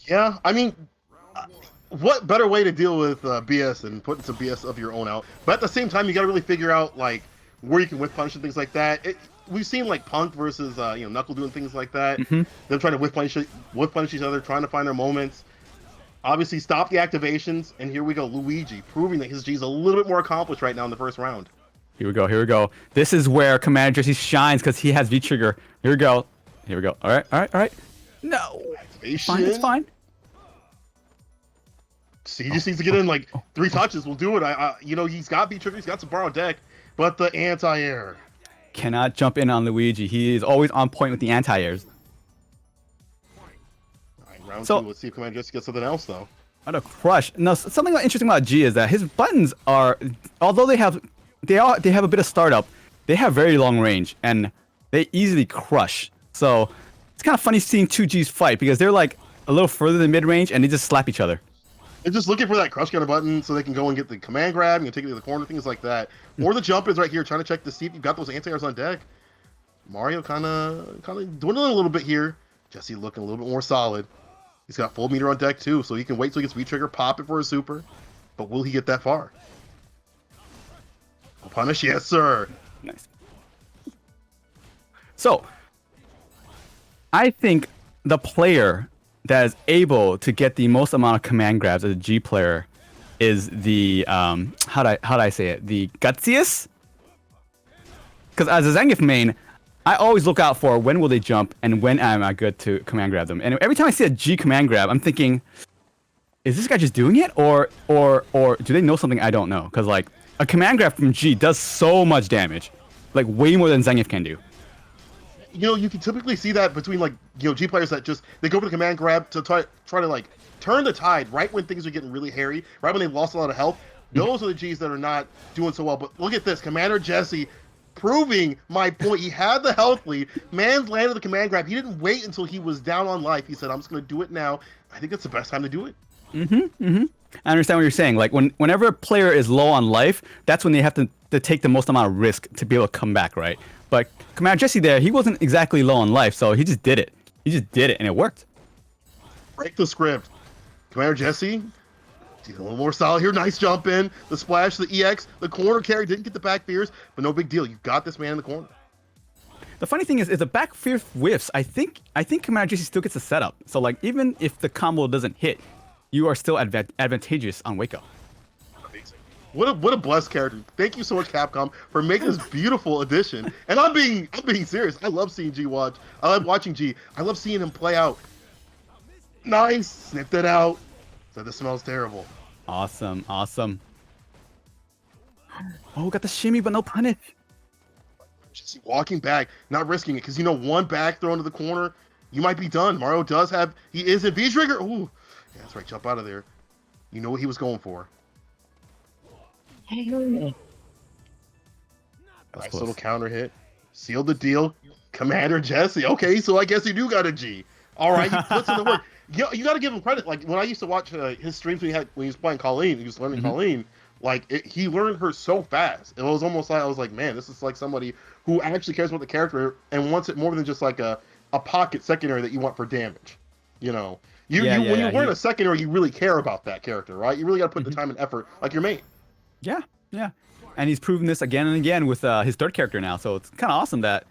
Yeah, I mean, uh, what better way to deal with BS than putting some BS of your own out? But at the same time, you got to really figure out like where you can whiff punish and things like that. We've seen like Punk versus Knuckle doing things like that. Hmm. Them trying to whiff punish each other, trying to find their moments. Obviously, stop the activations, and here we go. Luigi proving that his G is a little bit more accomplished right now in the first round. Here we go. Here we go. This is where Commander Jesse shines because he has V trigger. Here we go. Here we go. All right. All right. All right. No. Activation. Fine. It's fine. See, he just needs to get in like 3 touches. We'll do it. He's got V trigger. He's got some borrowed deck, but the anti-air. Cannot jump in on Luigi. He is always on point with the anti-airs. Round So- 2. Let's see if Commander Jesse gets something else though. What a crush. No, something interesting about G is that his buttons are, although they have a bit of startup, they have very long range and they easily crush. So it's kind of funny seeing two Gs fight because they're like a little further than mid range and they just slap each other. They're just looking for that crush counter button so they can go and get the command grab and take it to the corner, things like that. Or the jump is right here, trying to check to see if you've got those anti-airs on deck. Mario kind of dwindling a little bit here. Jesse looking a little bit more solid. He's got full meter on deck too, so he can wait till he gets V-trigger, pop it for a super. But will he get that far? Punish, yes sir. Nice. So I think the player that is able to get the most amount of command grabs as a G player is the how do I say it? The gutsiest. Because as a Zangief main, I always look out for when will they jump and when am I good to command grab them. And every time I see a G command grab, I'm thinking, is this guy just doing it or do they know something I don't know? Because like a command grab from G does so much damage, like way more than Zangief can do. You can typically see that between like G players that just they go for the command grab to try to like turn the tide right when things are getting really hairy, right when they've lost a lot of health. Those are the Gs that are not doing so well. But look at this, Commander Jesse proving my point. He had the health lead. Man's landed the command grab. He didn't wait until he was down on life. He said, "I'm just going to do it now." I think it's the best time to do it. I understand what you're saying. Like whenever a player is low on life, that's when they have to take the most amount of risk to be able to come back, right? But Commander Jesse there, he wasn't exactly low on life, so he just did it. He just did it, and it worked. Break the script. Commander Jesse, he's a little more solid here. Nice jump in. The splash, the EX, the corner carry. Didn't get the back fears, but no big deal. You got this man in the corner. The funny thing is the back fear whiffs. I think Commander Jesse still gets a setup. So like even if the combo doesn't hit, you are still advantageous on wake up. Amazing. What a blessed character. Thank you so much, Capcom, for making this beautiful addition. And I'm being serious. I love seeing G watch. I love watching G. I love seeing him play out. Nice. Sniffed it out. Said this smells terrible. Awesome, awesome. Oh, got the shimmy, but no punish. Just walking back, not risking it, because one back throw into the corner, you might be done. Mario he is in V-Trigger. Ooh, yeah, that's right, jump out of there. You know what he was going for. Nice little counter hit. Sealed the deal. Commander Jesse. Okay, so I guess you do got a G. All right, he puts in the work. You got to give him credit. Like when I used to watch his streams when he was playing Colleen, he was learning Colleen. Like he learned her so fast. It was almost like I was like, man, this is like somebody who actually cares about the character and wants it more than just like a pocket secondary that you want for damage. When you learn a secondary, you really care about that character, right? You really got to put the time and effort, like your mate. Yeah, yeah. And he's proven this again and again with his third character now. So it's kind of awesome that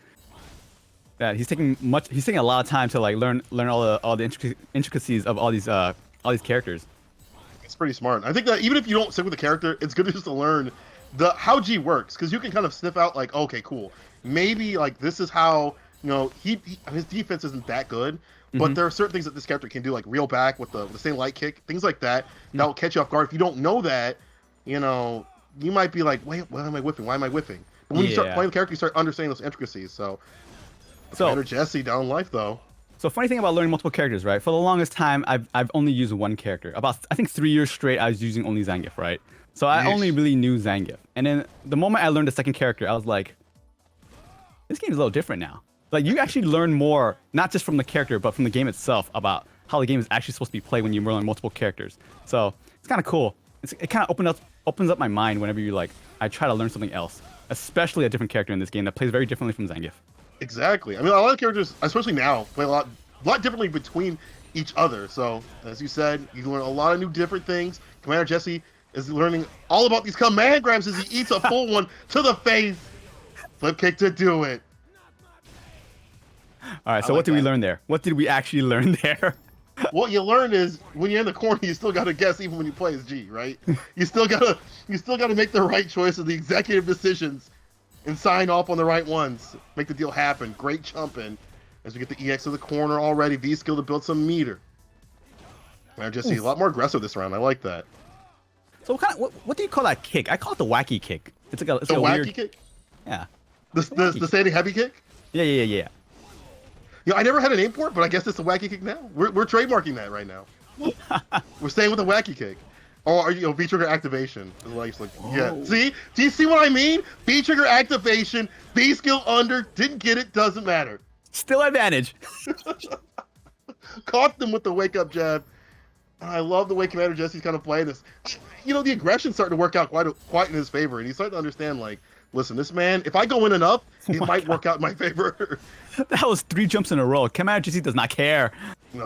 he's taking a lot of time to like learn all the intricacies of all these characters. It's pretty smart. I think that even if you don't stick with the character, it's good just to learn how G works, because you can kind of sniff out like, okay, cool, maybe like this is how his defense isn't that good, but there are certain things that this character can do, like reel back with the same light kick, things like that. That will catch you off guard. If you don't know that, you might be like, wait, why am I whiffing? Why am I whiffing? But when you start playing the character, you start understanding those intricacies. So Commander Jesse down life though. So funny thing about learning multiple characters, right? For the longest time, I've only used one character. About I think 3 years straight, I was using only Zangief, right? So I only really knew Zangief. And then the moment I learned the second character, I was like, this game's a little different now. Like you actually learn more, not just from the character, but from the game itself about how the game is actually supposed to be played when you learn multiple characters. So it's kind of cool. It kind of opens up my mind whenever I try to learn something else, especially a different character in this game that plays very differently from Zangief. Exactly. I mean, a lot of characters, especially now, play a lot differently between each other. So, as you said, you learn a lot of new different things. Commander Jesse is learning all about these command grabs as he eats a full one to the face. Flip kick to do it. All right, I so what like did we that. learn there? What did we actually learn there? What you learn is when you're in the corner, you still gotta guess even when you play as G, right? You still gotta make the right choices, the executive decisions, and sign off on the right ones. Make the deal happen. Great jumping. As we get the EX to the corner already, V skill to build some meter. Man, Jesse, a Oof. lot more aggressive this round. I like that. So what do you call that kick? I call it the wacky kick. It's The like a wacky weird. kick? Yeah. The, The the, wacky the kick. standing heavy kick? Yeah. I never had a name for it, but I guess it's a wacky kick now. We're trademarking that right now. We're staying with the wacky kick. Or, V trigger activation. Is what I used to yeah. Whoa. See? Do you see what I mean? V trigger activation, V skill under, didn't get it, doesn't matter. Still advantage. Caught them with the wake up jab. I love the way Commander Jesse's kind of playing this. The aggression's starting to work out quite in his favor, and he's starting to understand, like, listen, this man, if I go in enough, it might work out in my favor. That was 3 jumps in a row. Commander GC does not care.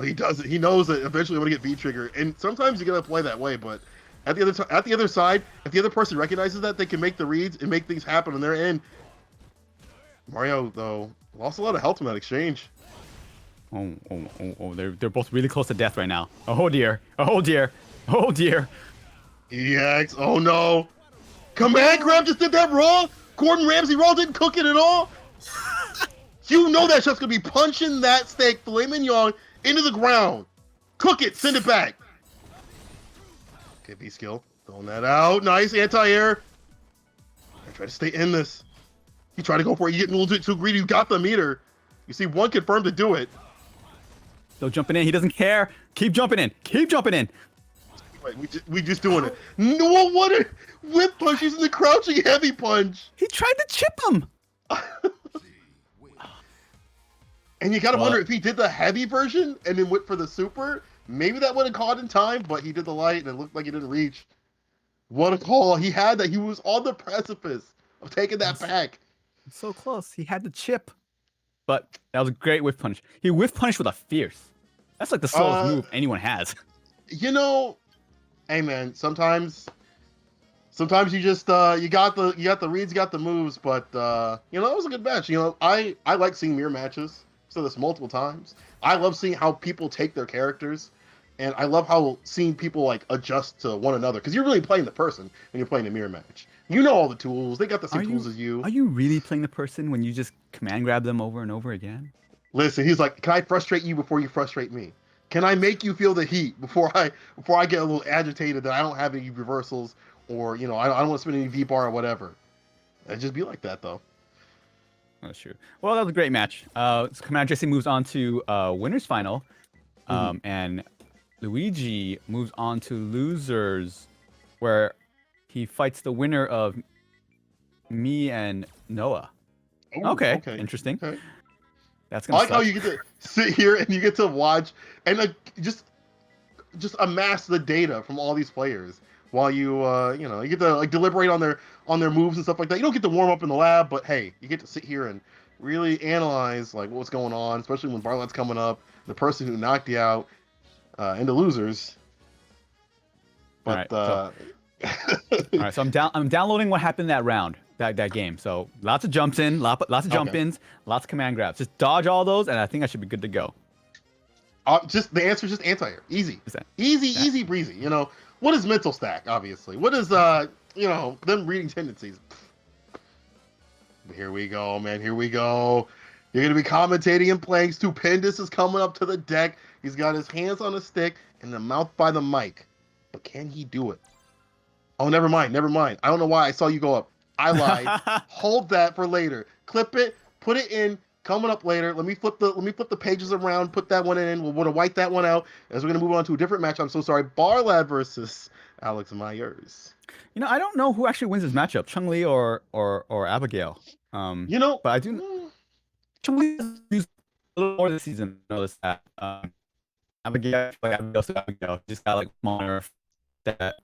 He does it. He knows that eventually I'm gonna get V trigger, and sometimes you gotta play that way. But at the other side, if the other person recognizes that, they can make the reads and make things happen on their end. Mario though lost a lot of health in that exchange. Oh, they're both really close to death right now. Oh dear. Oh dear. Oh dear. EX. Oh no. Command grab just did that raw. Gordon Ramsay raw didn't cook it at all. You know that shot's gonna be punching that steak filet mignon into the ground. Cook it. Send it back. Okay, V skill. Throwing that out. Nice anti-air. I try to stay in this. You try to go for it. You get a little bit too greedy. You got the meter. You see one confirmed to do it. Still jumping in. He doesn't care. Keep jumping in. Keep jumping in. Wait, we just doing it. No, what a whip punch using the crouching heavy punch. He tried to chip him. And you gotta wonder if he did the heavy version and then went for the super, maybe that would have caught in time, but he did the light and it looked like he didn't reach. What a call. He had that. He was on the precipice of taking that back. So close. He had the chip. But that was a great whiff punish. He whiff punished with a fierce. That's like the slowest move anyone has. Hey man, sometimes you just you got the reads, you got the moves, but it was a good match. I like seeing mirror matches. Said this multiple times. I love seeing how people take their characters, and I love how seeing people like adjust to one another because you're really playing the person when you're playing a mirror match. You know all the tools. They got the same tools as you. Are you really playing the person when you just command grab them over and over again? Listen, he's like, can I frustrate you before you frustrate me? Can I make you feel the heat before I get a little agitated that I don't have any reversals or I don't want to spend any V bar or whatever? It'd just be like that though. That's true. Well, that was a great match. Commander Jesse moves on to winners final, and Luigi moves on to losers, where he fights the winner of me and Noah. Ooh, okay, interesting. Okay. That's I gonna like how suck. you get to sit here and you get to watch and just amass the data from all these players while you you get to deliberate on their moves and stuff like that. You don't get to warm up in the lab, but hey, you get to sit here and really analyze what's going on, especially when Barlet's coming up, the person who knocked you out, and the losers. But all right, so I'm downloading what happened in that round, that game. So lots of jumps in, lots of jump ins, lots of command grabs. Just dodge all those, and I think I should be good to go. Just the answer is just anti-air. Easy breezy. What is mental stack? Obviously, what is them reading tendencies? Here we go, man. Here we go. You're gonna be commentating and playing. Stupendous is coming up to the deck. He's got his hands on a stick and the mouth by the mic. But can he do it? Oh, never mind. I don't know why I saw you go up. I lied. Hold that for later. Clip it. Put it in. Coming up later. Let me flip the pages around. Put that one in. We'll want to wipe that one out as we're gonna move on to a different match. I'm so sorry. Barlab versus Alex Myers. I don't know who actually wins this matchup, Chun-Li or Abigail. But I do. Chun-Li has used a little more this season. Notice that. Abigail, just got smaller that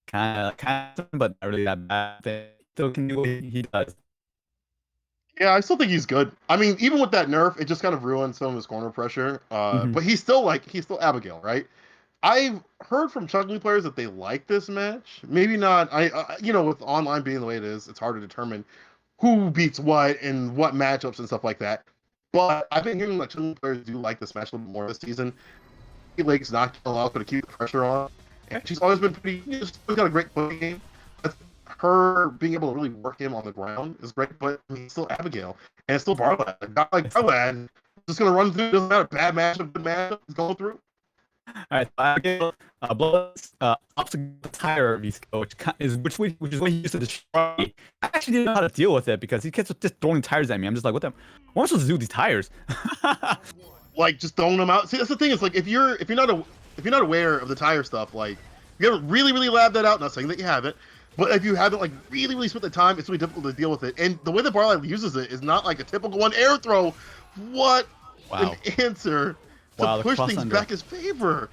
kind of, but not really that bad. Still can do what he does. Yeah, I still think he's good. I mean, even with that nerf, it just kind of ruined some of his corner pressure. Hmm. But he's still Abigail, right? I've heard from Chun-Li players that they like this match. Maybe not. With online being the way it is, it's hard to determine who beats what and what matchups and stuff like that. But I've been hearing that Chun-Li players do like this match a little bit more this season. Lake's not going to allow her to keep the pressure on, and she's always been pretty. She's got a great play game. But her being able to really work him on the ground is great. But he's still Abigail, and it's still Barlad. A guy like Barlad just going to run through. Doesn't matter, bad matchup, good matchup. He's going through. All right, so Abigail blows up the tire which is what he used to destroy me. I actually didn't know how to deal with it because he kept just throwing tires at me. I'm just like, what am I supposed to do with these tires? Like just throwing them out. See, that's the thing. Is like if you're not aware of the tire stuff, like you haven't really labbed that out. Not saying that you haven't, but if you haven't like really spent the time, it's really difficult to deal with it. And the way that Barlad uses it is not like a typical one air throw. What Wow. an answer to push things back his favor.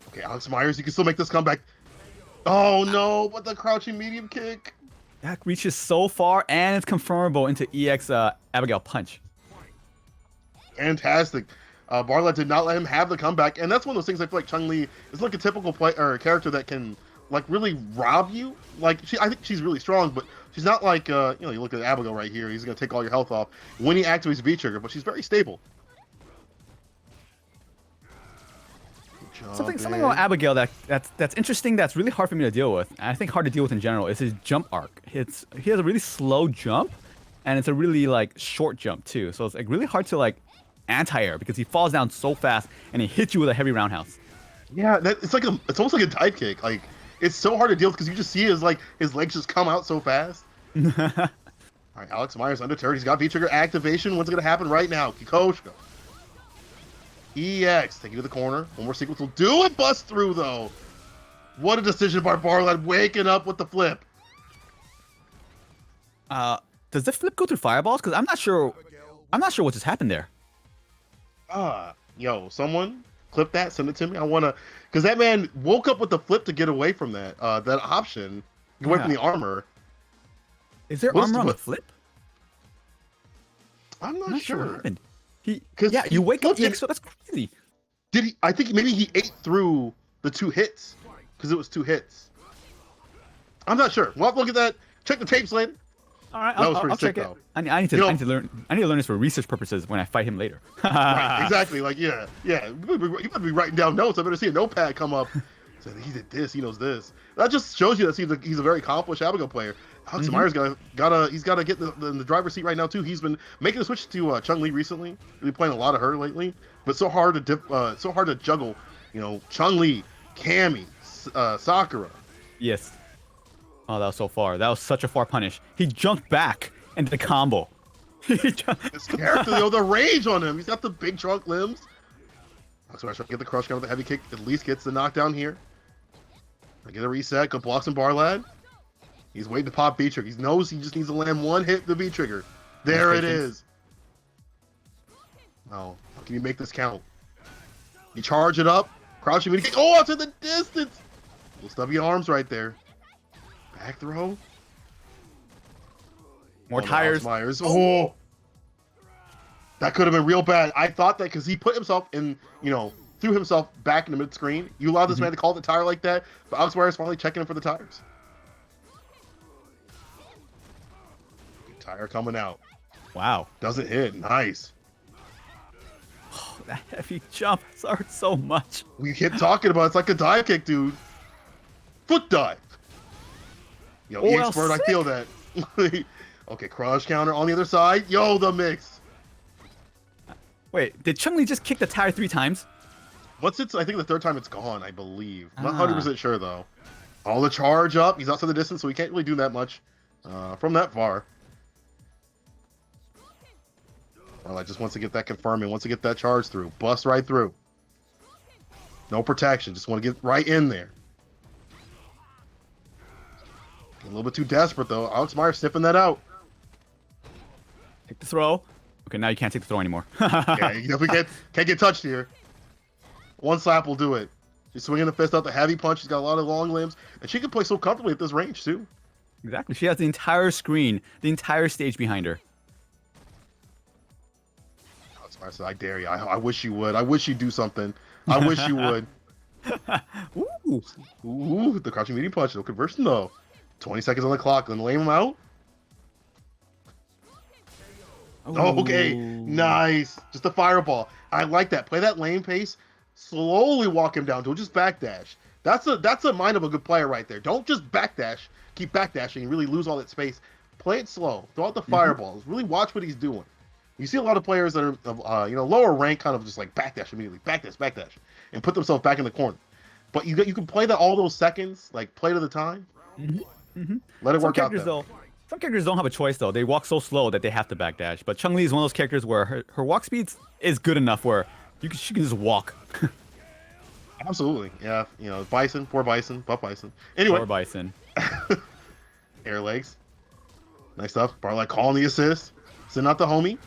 Okay, Alex Myers, you can still make this comeback. Oh no, but the crouching medium kick. That reaches so far, and it's confirmable into EX Abigail punch. Fantastic. Barlett did not let him have the comeback, and that's one of those things I feel like Chun-Li is like a typical character that can like really rob you. Like I think she's really strong, but she's not like you look at Abigail right here. He's gonna take all your health off when he activates V trigger, but she's very stable. Something about Abigail that's interesting. That's really hard for me to deal with. And I think hard to deal with in general is his jump arc. He has a really slow jump, and it's a really like short jump too. So it's like really hard to like anti-air because he falls down so fast and he hits you with a heavy roundhouse. Yeah, it's almost like a dive kick. Like it's so hard to deal with because you just see his legs just come out so fast. All right, Alex Myers undeterred. He's got V trigger activation. What's gonna happen right now? Kikoshka. EX, take you to the corner. One more sequence will do it. Bust through though. What a decision by Barlad, waking up with the flip. Does the flip go through fireballs? Because I'm not sure what just happened there. Someone clip that, send it to me. I wanna, because that man woke up with the flip to get away from that option, get away from the armor. Is there armor on the flip? I'm not sure. What happened. You wake up EX, so that's crazy. Did he? I think maybe he ate through the 2 hits because it was 2 hits. I'm not sure. We'll have to look at that. Check the tapes later. All right, I'll check it. I need to learn. I need to learn this for research purposes when I fight him later. Right, exactly. Like yeah. You better be writing down notes. I better see a notepad come up. So he did this. He knows this. That just shows you that he's a very accomplished Abigail player. Alex Myers gotta get in the driver's seat right now too. He's been making a switch to Chun-Li recently. Really playing a lot of her lately, but so hard to juggle. Chun-Li, Cammy, Sakura. Yes. Oh, that was so far. That was such a far punish. He jumped back into the combo. This character, the rage on him. He's got the big trunk limbs. Alex Myers trying to get the crush down with the heavy kick. At least gets the knockdown here. I get a reset. Good blocks from Barlad. He's waiting to pop V trigger. He knows he just needs to land one hit the V trigger. There it is. Oh, how can you make this count? You charge it up. Crouching mid kick. Oh, out to the distance. Little stubby arms right there. Back throw. More tires. Myers. Oh. That could have been real bad. I thought that because he put himself in, threw himself back in the mid screen. You allowed this man to call the tire like that, but Alex Myers finally checking him for the tires. Tire coming out. Wow. Doesn't hit. Nice. Oh, that heavy jump hurts so much. We keep talking about it's like a dive kick, dude. Foot dive. Expert, I feel that. Okay, crush counter on the other side. Yo, the mix. Wait, did Chun-Li just kick the tire 3 times? I think the 3rd time it's gone, I believe. Not 100% sure, though. All the charge up. He's outside the distance, so he can't really do that much from that far. Well, just wants to get that confirmed and wants to get that charge through. Bust right through. No protection. Just want to get right in there. A little bit too desperate, though. Alex Myers sniffing that out. Take the throw. Okay, now you can't take the throw anymore. Yeah, you definitely can't get touched here. One slap will do it. She's swinging the fist out the heavy punch. She's got a lot of long limbs. And she can play so comfortably at this range, too. Exactly. She has the entire screen, the entire stage behind her. I dare you. I wish you would. I wish you'd do something. I wish you would. Ooh. Ooh, the crouching medium punch. No conversion though. 20 seconds on the clock. Then lay him out. Oh, okay. Nice. Just a fireball. I like that. Play that lane pace. Slowly walk him down. Don't just backdash. That's a mind of a good player right there. Don't just backdash. Keep backdashing and really lose all that space. Play it slow. Throw out the fireballs. Really watch what he's doing. You see a lot of players that are lower rank kind of just like backdash immediately. Backdash. And put themselves back in the corner. But you can play that all those seconds, like play to the time. Let it work out there. Some characters don't have a choice though. They walk so slow that they have to backdash. But Chun-Li is one of those characters where her walk speed is good enough where she can just walk. Absolutely, yeah. Bison, poor Bison, buff Bison. Anyway, Poor Bison. Air legs, nice stuff. Barlight calling the assist, send out the homie.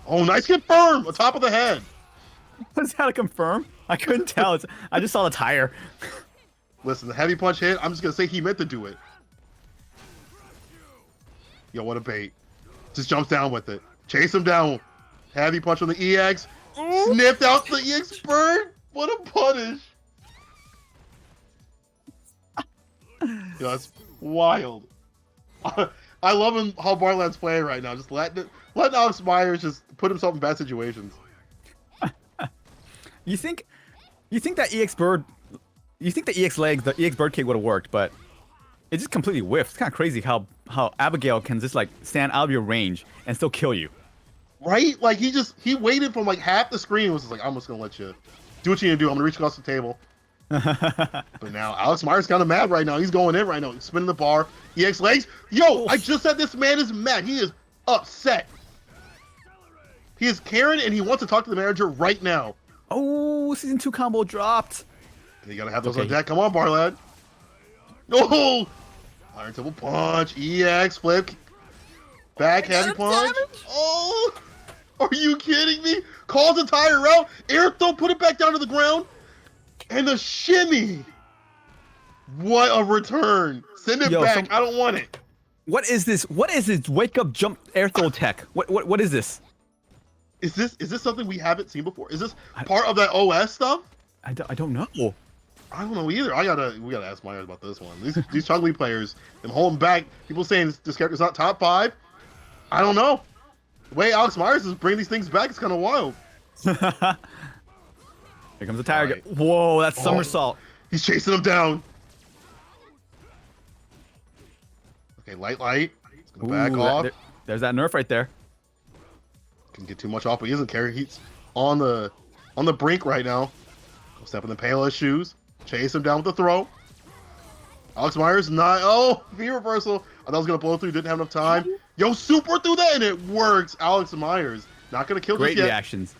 Oh, nice confirm, on top of the head. Was that a confirm? I couldn't tell. I just saw the tire. Listen, the heavy punch hit. I'm just gonna say he meant to do it. Yo, what a bait. Just jumps down with it. Chase him down. Heavy punch on the EX. Sniffed out the EX burn. What a punish. Yo, that's wild. I love how Barland's playing right now. Just letting Alex Myers just put himself in bad situations. You think that EX bird, you think the EX leg, the EX bird kick would have worked, but it just completely whiffed. It's kind of crazy how Abigail can just like stand out of your range and still kill you. Right? Like he waited from like half the screen and was just like, I'm just gonna let you do what you need to do. I'm gonna reach across the table. But now Alex Myers kind of mad right now. He's going in right now. He's spinning the bar. EX legs. Yo, I just said this man is mad. He is upset. He is Karen and he wants to talk to the manager right now. Oh, season 2 combo dropped. You gotta have those on deck. Come on, Barlad. No! Iron Temple punch. EX flip. Back heavy punch. Damage. Oh! Are you kidding me? Calls the tire out. Air throw, put it back down to the ground. And the shimmy. What a return. Send it back. I don't want it. What is this? What is this wake up jump air throw tech? What is this? Is this something we haven't seen before? Is this part of that OS stuff? I don't know. I don't know either. We gotta ask Myers about this one. These Chun-Li players, them holding back. People saying this character's not top 5. I don't know. The way Alex Myers is bringing these things back is kind of wild. Here comes the tire. Right. Whoa, that's somersault. He's chasing him down. Okay, light. He's gonna back off. There's that nerf right there. Can get too much off, but he doesn't care. He's on the brink right now. Go step in the pail of his shoes. Chase him down with the throw. Alex Myers not. Oh, V reversal. I thought I was gonna blow through. Didn't have enough time. Yo, super through that and it works. Alex Myers not gonna kill Great just yet. reactions.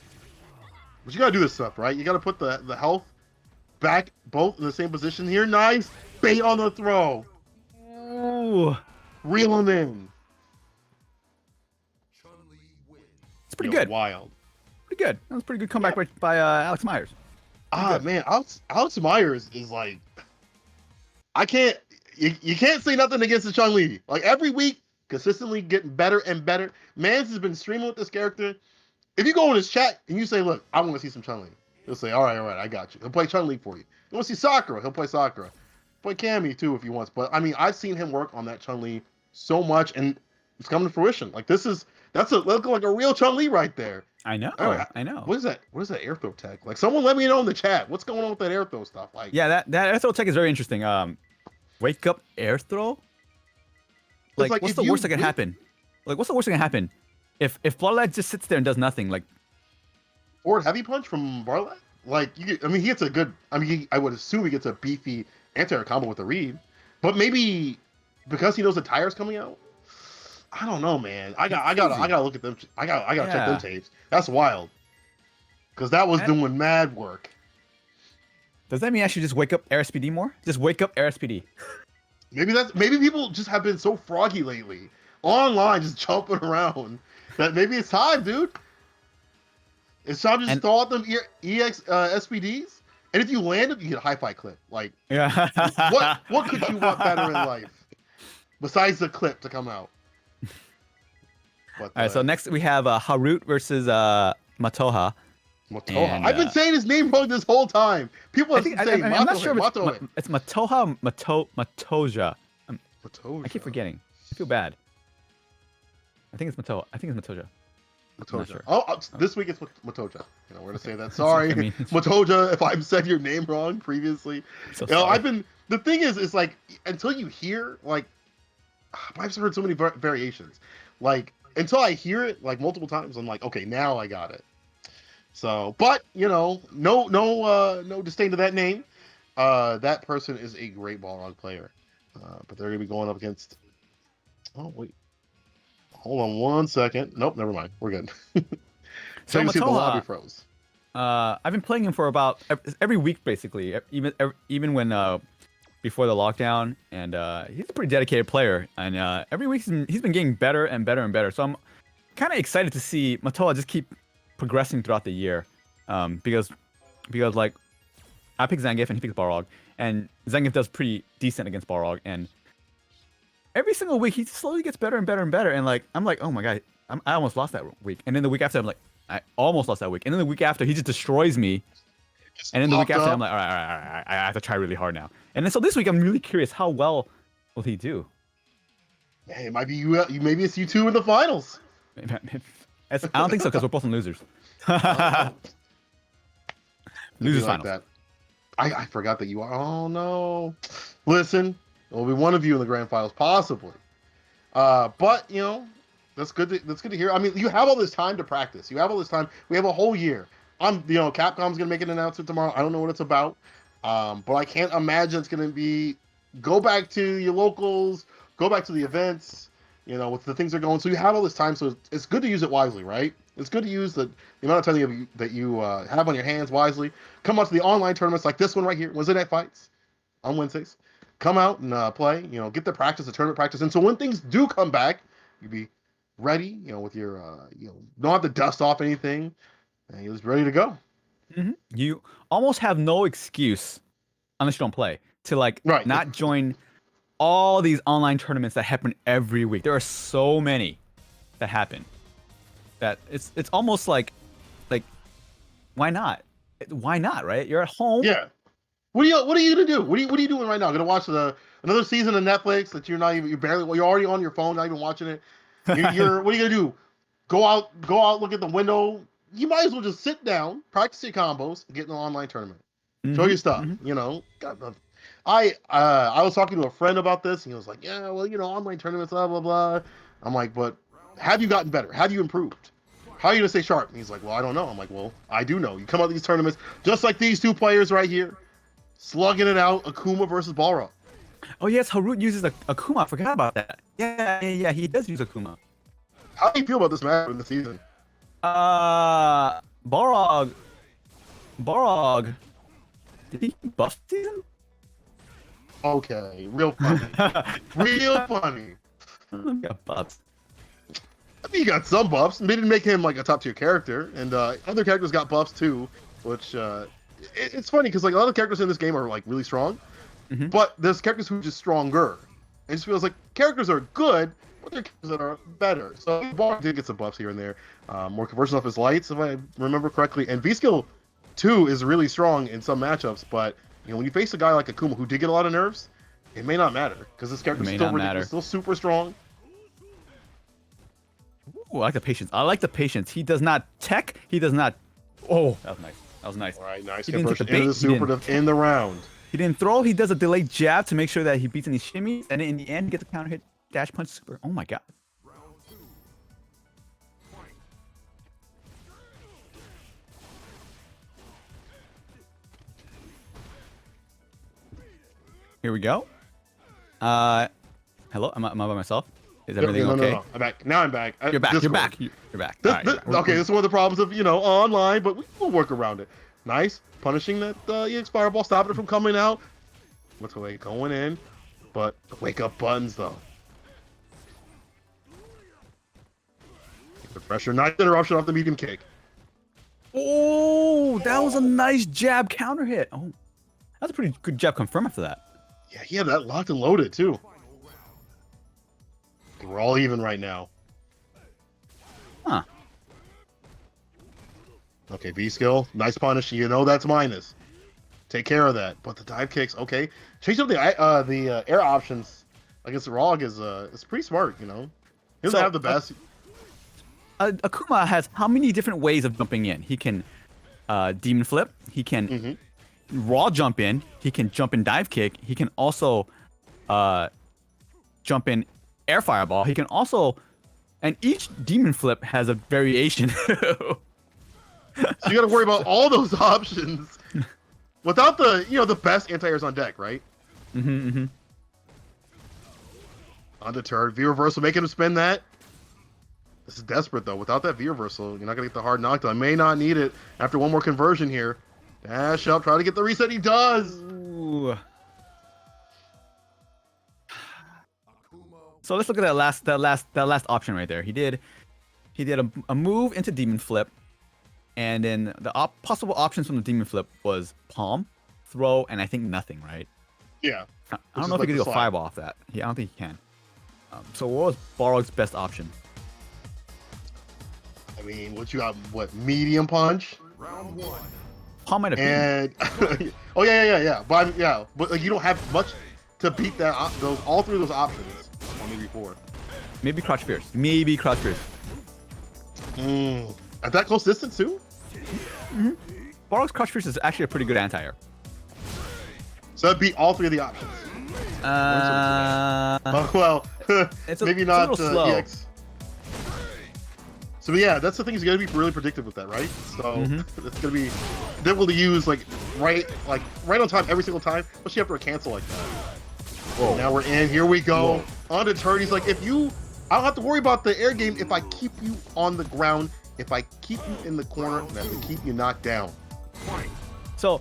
But you gotta do this stuff, right? You gotta put the health back both in the same position here. Nice bait on the throw. Ooh. Reel him in. It's pretty good. Wild. Pretty good. That was a pretty good comeback by Alex Myers. Man, Alex Myers is like, you can't say nothing against the Chun-Li. Like every week, consistently getting better and better. Mans has been streaming with this character. If you go in his chat and you say, look, I want to see some Chun-Li, he'll say, all right, I got you. He'll play Chun-Li for you. You want to see Sakura? He'll play Sakura. Play Cammy too if he wants. But I mean, I've seen him work on that Chun-Li so much, and it's coming to fruition. Like that's looking like a real Chun-Li right there. I know. I know. What is that? What is that air throw tech? Like, someone let me know in the chat. What's going on with that air throw stuff? Like, yeah, that air throw tech is very interesting. Wake up air throw. Like what's the worst that can happen? Like, what's the worst that can happen? If Barlad just sits there and does nothing, like. Forward heavy punch from Barlad. Like, he gets a good. I would assume he gets a beefy anti-air combo with the read, but maybe because he knows the tire's coming out. I don't know, man. I gotta look at them. I gotta check them tapes. That's wild. Because that was doing mad work. Does that mean I should just wake up AirSPD more? Just wake up AirSPD. Maybe people just have been so froggy lately. Online, just jumping around. That maybe it's time, dude. It's time to just throw out them EX SPDs. And if you land them, you get a high five clip. Like, yeah. what could you want better in life? besides the clip to come out. But, All right, so next we have Harut versus Matoha. Matoha. And, I've been saying his name wrong this whole time. People are saying I'm not sure if Matohe. it's Matoha, Matoja. Matoja. I keep forgetting. I feel bad. I think it's Matoja. I think it's Matoja. Matoja. Sure. This week it's Matoja. You know, we're gonna say that. Sorry, I mean, Matoja. If I've said your name wrong previously, so you know, sorry. The thing is like until you hear like, I've heard so many variations. Like until I hear it like multiple times, I'm like, okay, now I got it. So, but you know, no disdain to that name. That person is a great Balrog player. But they're gonna be going up against. Oh wait. Hold on 1 second. Nope, never mind. We're good. So you can see the lobby Matoha, froze. I've been playing him for about every week basically, even when before the lockdown, and he's a pretty dedicated player, and every week he's been getting better and better and better. So I'm kind of excited to see Matoha just keep progressing throughout the year, because like I pick Zangief and he picks Balrog, and Zangief does pretty decent against Balrog, and every single week he slowly gets better and better and better, and like I'm like, oh my god, I almost lost that week, and then the week after I'm like, I almost lost that week, and then the week after he just destroys me, and then the week after I'm like, all right, I have to try really hard now, and then so this week I'm really curious how well will he do. Hey, it might be you. Maybe it's you two in the finals. I don't think so because we're both in losers. Losers like finals. that. I forgot that you are. Oh no! Listen, there'll be one of you in the grand finals, possibly. But you know, that's good. That's good to hear. I mean, you have all this time to practice. You have all this time. We have a whole year. Capcom's gonna make an announcement tomorrow. I don't know what it's about, but I can't imagine it's gonna be. Go back to your locals. Go back to the events. You know, with the things that are going. So you have all this time. So it's good to use it wisely, right? It's good to use the amount of time that you have on your hands wisely. Come out to the online tournaments like this one right here, Weds Night Fights, on Wednesdays. Come out and play. You know, get the practice, the tournament practice. And so when things do come back, you be ready. You know, with your don't have to dust off anything, and you're just ready to go. Mm-hmm. You almost have no excuse, unless you don't play, to like not join all these online tournaments that happen every week. There are so many that happen that it's almost like why not? Why not, right? You're at home. Yeah. What are you gonna do? What are you doing right now? Gonna watch another season of Netflix that you're already on your phone, not even watching it. What are you gonna do? Go out, look at the window. You might as well just sit down, practice your combos, and get in an online tournament. Mm-hmm. Show your stuff. Mm-hmm. You know, I was talking to a friend about this, and he was like, "Yeah, well, you know, online tournaments, blah blah blah." I'm like, "But have you gotten better? Have you improved? How are you gonna stay sharp?" And he's like, "Well, I don't know." I'm like, "Well, I do know. You come out to these tournaments just like these two players right here, slugging it out, Akuma versus Balrog." Oh yes, Harut uses Akuma. I forgot about that. Yeah. He does use Akuma. How do you feel about this match in the season? Balrog. Did he buff season? Okay, real funny. Real funny. Got buffs. I mean, he got some buffs. They didn't make him like a top tier character, and other characters got buffs too. Which it's funny because like a lot of characters in this game are like really strong, but there's characters who are just stronger. It just feels like characters are good, but there are characters that are better. So Balrog did get some buffs here and there. More conversion off his lights, if I remember correctly, and V skill 2 is really strong in some matchups, but you know, when you face a guy like Akuma who did get a lot of nerfs, it may not matter because this character is still ridiculous, still super strong. Ooh, I like the patience. He does not tech. He does not. Oh, that was nice. All right, nice He didn't conversion take the bait. into the super in the round. He didn't throw. He does a delayed jab to make sure that he beats any shimmies, and then in the end, he gets a counter hit dash punch super. Oh my god. Here we go. Hello? Am I by myself? Is everything okay? No. I'm back. Now I'm back. You're back. You're back. You're back. Okay, this is one of the problems of, you know, online, but we'll work around it. Nice. Punishing that EX Fireball, stopping it from coming out. What's away going in? But the wake up buttons, though. The pressure. Nice interruption off the medium kick. Oh, that was a nice jab counter hit. Oh, that's a pretty good jab confirm after that. Yeah, he had that locked and loaded, too. We're all even right now. Huh. Okay, V skill. Nice punish. You know that's minus. Take care of that. But the dive kicks, okay. Change up the air options against the Rog is pretty smart, you know. He doesn't have the best. Akuma has how many different ways of jumping in? He can demon flip. He can raw jump in. He can jump in dive kick. He can also jump in air fireball. He can also, and each demon flip has a variation. So you got to worry about all those options without the best anti-airs on deck, right? Undeterred. V-reversal, making him spin that. This is desperate, though. Without that V-reversal, you're not going to get the hard knockdown. May not need it after one more conversion here. Dash up, try to get the reset. He does! Ooh. So let's look at that last option right there. He did a move into demon flip, and then the possible options from the demon flip was palm, throw, and I think nothing, right? Yeah. I don't know if he could do a 5 off that. I don't think he can. So what was Balrog's best option? I mean, what you got? What, medium punch? Round 1. Palm might have And oh yeah. But like, you don't have much to beat that. All three of those options, or maybe 4. Maybe crouch fierce. Maybe crouch fierce. At that close distance too. Balrog's crouch fierce is actually a pretty good anti-air. So that beat all 3 of the options. Well, maybe not it's a little slow. EX. So yeah, that's the thing. Is you got to be really predictive with that, right? So it's gonna be difficult to use right on time every single time, especially after a cancel like that. Whoa. Now we're in. Here we go. Whoa. Undeterred. He's like, I don't have to worry about the air game if I keep you on the ground. If I keep you in the corner, and I have to keep you knocked down. So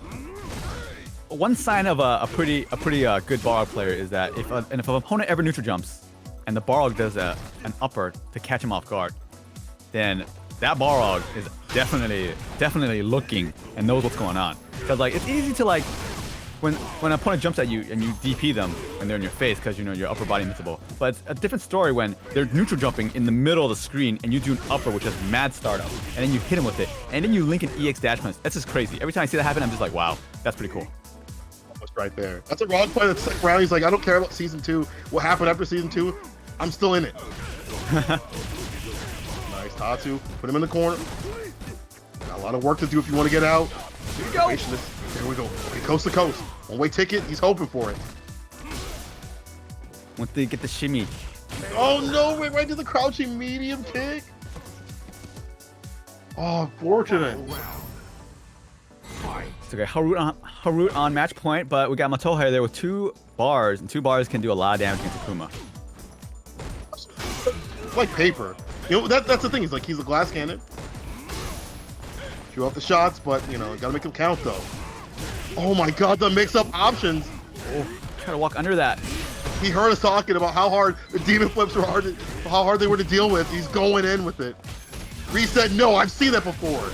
one sign of a pretty good Balrog player is that if an opponent ever neutral jumps and the Balrog does an upper to catch him off guard, then that Balrog is definitely looking and knows what's going on. Because it's easy to when an opponent jumps at you and you DP them and they're in your face because your upper body invincible. But it's a different story when they're neutral jumping in the middle of the screen and you do an upper which is mad startup and then you hit him with it and then you link an EX dash punch. That's just crazy. Every time I see that happen, I'm just like, wow, that's pretty cool. Almost right there. That's a Rog play. That's second round. He's like, I don't care about season 2. What happened after season 2? I'm still in it. Nice Tatsu. Put him in the corner. Got a lot of work to do if you want to get out. Here we go. Here we go. Okay, coast to coast. One-way ticket. He's hoping for it. Once they get the shimmy. Oh no! Wait, right to the crouching medium kick. Oh, fortunate. It's okay. Harut on match point, but we got Matohei there with 2 bars, and 2 bars can do a lot of damage against Akuma. It's like paper. That's the thing. He's a glass cannon. Shoot off the shots, but gotta make them count though. Oh my God, the mix-up options. Oh, try to walk under that. He heard us talking about how hard the demon flips were how hard they were to deal with. He's going in with it. Reset. No, I've seen that before.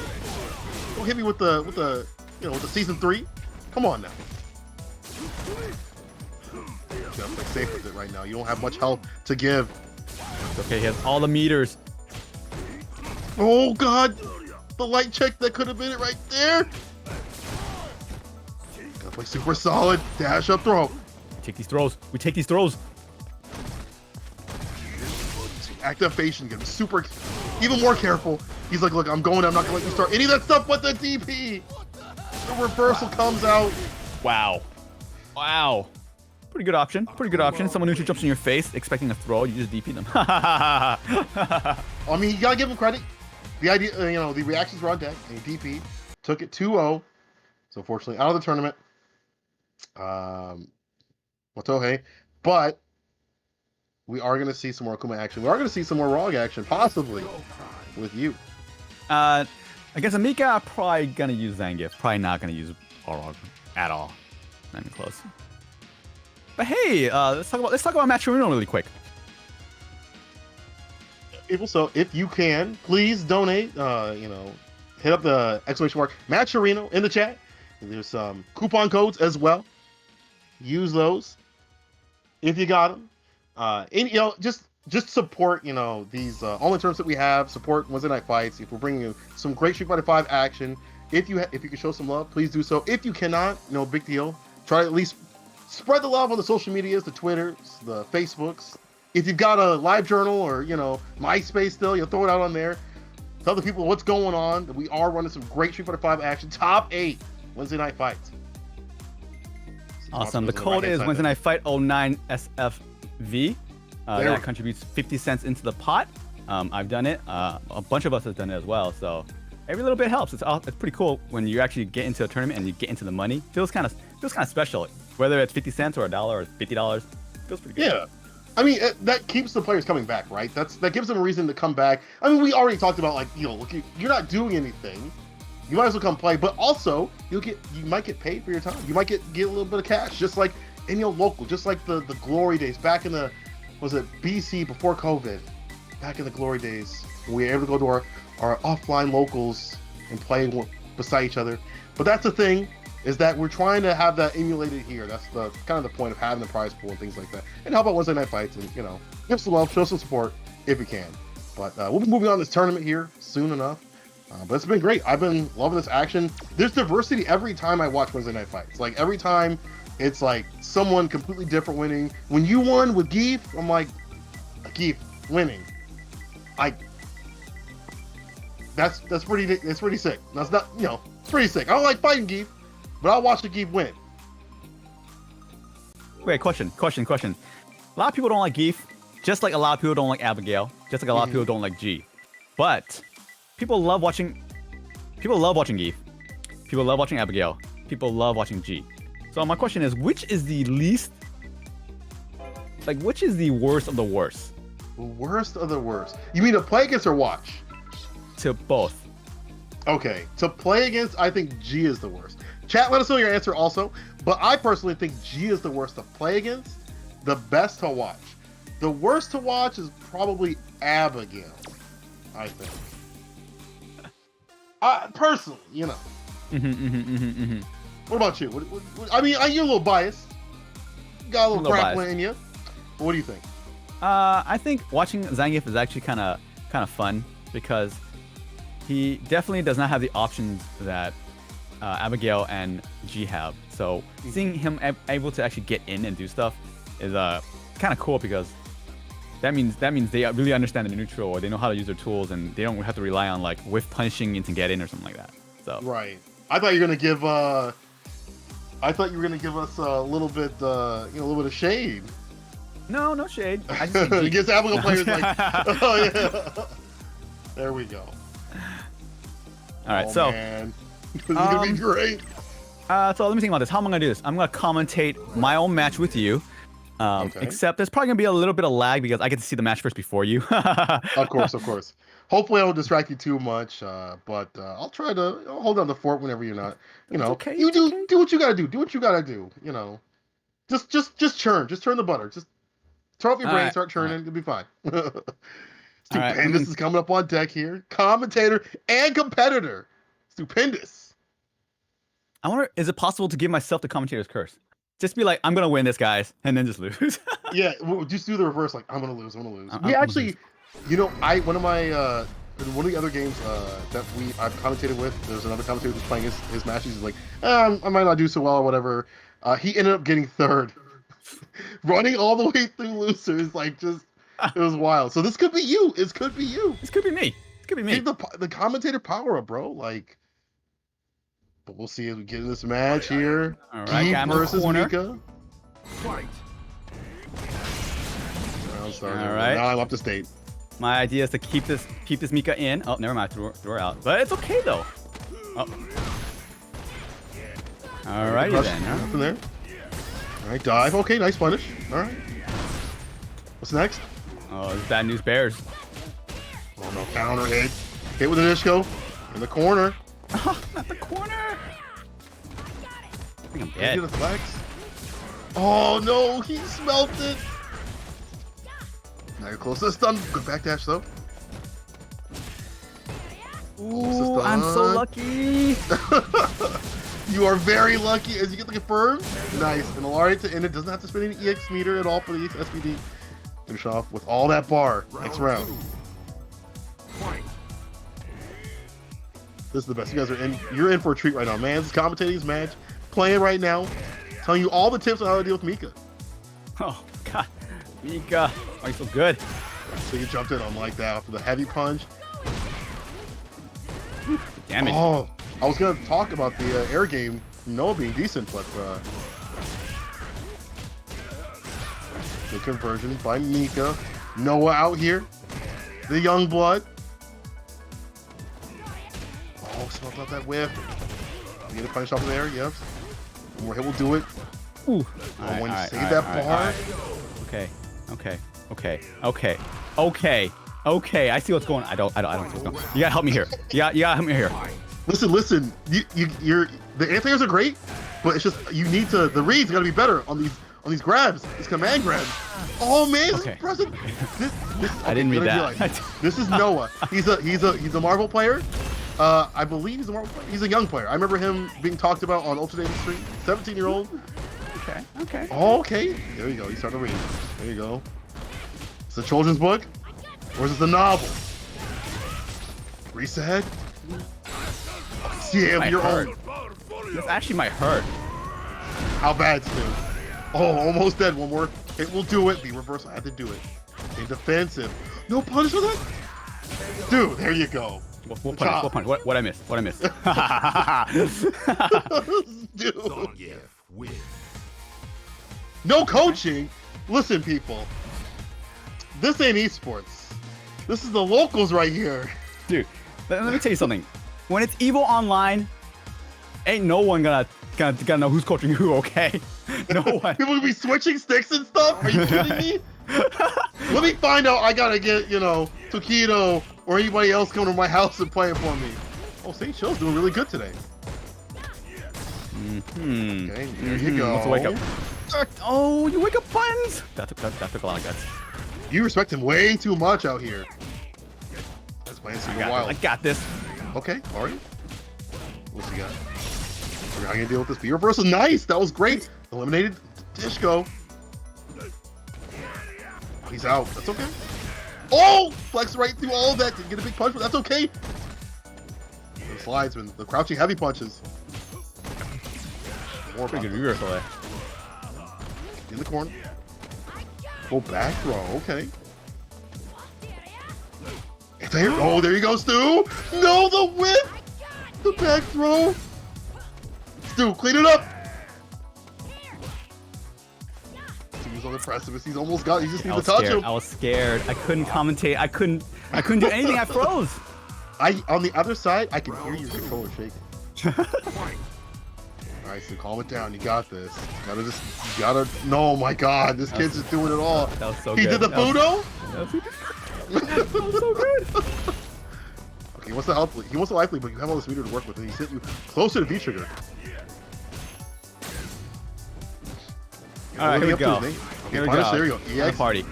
Don't hit me with the season 3. Come on now. You gotta play safe with it right now. You don't have much health to give. It's okay. He has all the meters. Oh God. The light check, that could have been it right there. Gotta play super solid. Dash up throw. We take these throws. Activation, get super, even more careful. He's like, look, I'm not gonna let you start any of that stuff but the DP. The reversal comes out. Wow. Pretty good option. Someone neutral jumps in your face expecting a throw, you just DP them. I mean, you gotta give him credit. The idea, the reactions were on deck, and he DP took it 2-0. So fortunately, out of the tournament. Matohei, but we are going to see some more Akuma action. We are going to see some more Rog action, possibly, with you. Against Amika, I'm probably going to use Zangief. Probably not going to use Balrog at all. Not even close. But hey, let's talk about Maturino really quick. People, so if you can, please donate. Hit up the exclamation mark Maturino in the chat. There's some coupon codes as well. Use those if you got them. And just just support, these online tournaments that we have. Support Wednesday Night Fights. If we're bringing you some great Street Fighter 5 action, if you can show some love, please do so. If you cannot, no big deal. Try to at least spread the love on the social medias, the Twitters, the Facebooks. If you've got a live journal or MySpace still, you'll throw it out on there. Tell the people what's going on. That we are running some great Street Fighter 5 action. Top 8 Wednesday Night Fights. Awesome. The code is Wednesday Night Fight 09 SFV. That contributes 50 cents into the pot. I've done it. A bunch of us have done it as well. So every little bit helps. It's pretty cool when you actually get into a tournament and you get into the money. Feels kind of special. Whether it's 50 cents or $1 or $50, feels pretty good. Yeah. I mean, that keeps the players coming back, right? That gives them a reason to come back. I mean, we already talked about, like, look, you're not doing anything. You might as well come play, but also you might get paid for your time. You might get a little bit of cash, just like in your local, just like the glory days back in the, was it BC before COVID? Back in the glory days, we were able to go to our offline locals and play beside each other. But that's the thing, is that we're trying to have that emulated here. That's the kind of the point of having the prize pool and things like that. And how about Wednesday Night Fights and give some love, show some support if you can. But we'll be moving on to this tournament here soon enough. But it's been great. I've been loving this action. There's diversity every time I watch Wednesday Night Fights. Like every time, it's like someone completely different winning. When you won with Geef, I'm like, Geef winning. That's pretty sick. That's not it's pretty sick. I don't like fighting Geef, but I'll watch the Geef win. Wait, question. A lot of people don't like Geef, just like a lot of people don't like Abigail, just like a lot of people don't like G. But people love watching Geef. People love watching Abigail. People love watching G. So my question is, which is the worst of the worst? The worst of the worst. You mean to play against or watch? To both. Okay, to play against, I think G is the worst. Chat, let us know your answer also. But I personally think G is the worst to play against, the best to watch. The worst to watch is probably Abigail, I think. Personally, What about you? I mean, you're a little biased. You got a little grappling in you. But what do you think? I think watching Zangief is actually kind of fun because he definitely does not have the options that Abigail and G have. So seeing him able to actually get in and do stuff is kind of cool because that means they really understand the neutral, or they know how to use their tools, and they don't have to rely on like whiff punishing to get in or something like that. So right. I thought you were gonna give us a little bit a little bit of shade. No shade. I just it gives Abigail players like, oh yeah. There we go. All right, so man. This is gonna be great. So let me think about this. How am I gonna do this? I'm gonna commentate my own match with you. Okay. Except there's probably gonna be a little bit of lag because I get to see the match first before you. Of course. Hopefully I won't distract you too much, but I'll try to hold down the fort whenever you're not. Okay, you do what you gotta do. Do what you gotta do. Just churn. Just turn the butter. Just throw up your brain, start churning. It'll be fine. Stupendous is coming up on deck here. Commentator and competitor. Stupendous. I wonder, is it possible to give myself the commentator's curse? Just be like, I'm gonna win this, guys, and then just lose. Yeah, we'll just do the reverse. Like, I'm gonna lose. We actually, one of the other games that I've commentated with, there's another commentator who's playing his matches. He's like, I might not do so well or whatever. He ended up getting third, running all the way through losers. Like, it was wild. So this could be you. It could be you. This could be me. Give the commentator power up, bro. Like. But we'll see as we get in this match here. All right, Geef versus Mika. Fight. All right. Now I'm up to state. My idea is to keep this Mika in. Oh, never mind. Threw her out. But it's okay though. Oh. All righty then. Nothing there. All right, dive. Okay, nice punish. All right. What's next? Oh, it's Bad News Bears. Oh no, counter hit. Hit with an disco in the corner. Oh, not the corner. I think I'm dead. The flex. Oh no, he smelt it. Now you're close to the stun. Good backdash though. Ooh, I'm so lucky. You are very lucky as you get the confirm. Nice. And Alari to end it. Doesn't have to spend any EX meter at all for the SPD. Finish off with all that bar. Next round. This is the best. You guys are in. You're in for a treat right now, man. This is commentating this match, playing right now, telling you all the tips on how to deal with Mika. Oh God, Mika, why are you so good? So you jumped in on like that after the heavy punch. Damage. Oh, I was gonna talk about the air game from Noah being decent, but the conversion by Mika. Noah out here. The young blood. Oh, smelled out that whip. You get a punish off of there, yep. One more hit will do it. Ooh. When you save that bar. Okay. Okay. I see what's going on. I don't see what's going on. You gotta help me here. You gotta help me here. Listen. You're the anti-airs are great, but it's just you need to. The reads gotta be better on these grabs, these command grabs. Oh man, this is impressive. I didn't read that. This is Noah. He's a Marvel player. I believe he's a Marvel player. He's a young player. I remember him being talked about on Ultimate Street. 17-year-old. Okay. Okay. There you go. You start to read. There you go. It's a children's book, or is it the novel? Reset. Yeah, you're old. This actually might hurt. How bad, Stu? Oh, almost dead. One more. It will do it. Be reversal. I had to do it. Stay defensive. No punish for that? Dude, there you go. What punch? What I missed? Dude. No coaching? Listen, people. This ain't esports. This is the locals right here. Dude, let me tell you something. When it's Evo Online, ain't no one gonna know who's coaching who, okay? No one. People will be switching sticks and stuff? Are you kidding me? Let me find out. I gotta get, Tokido or anybody else coming to my house and playing for me. Oh, St. Chill's doing really good today. Okay, there you go. Let's wake up. Oh, you wake up buttons! That took a lot of guts. You respect him way too much out here. That's playing super wild. I got this. Okay, alright. What's he got? How are you gonna deal with this? B-reversal, nice! That was great! Eliminated Dishko. Oh, he's out. That's okay. Oh! Flex right through all of that. Didn't get a big punch, but that's okay. The slides, the crouching heavy punches. More pretty good reversal there. In the corner. Full back throw. Okay. Oh, there you go, Stu. No, the whip. The back throw. Stu, clean it up. Stu's on the precipice. He's almost got. He just needs to touch him. I was scared. I couldn't commentate. I couldn't do anything. I froze. On the other side, I can hear your controller shaking. All right, so calm it down. You got this. You gotta. No, my God, this kid's just doing it all. That was so good. He did the Fudo. That was so good. Okay, he wants the health lead. He wants the life lead, but you have all this meter to work with, and he's hit you closer to V-trigger. All right, here we go. Okay, punish, there you go. EX. Party.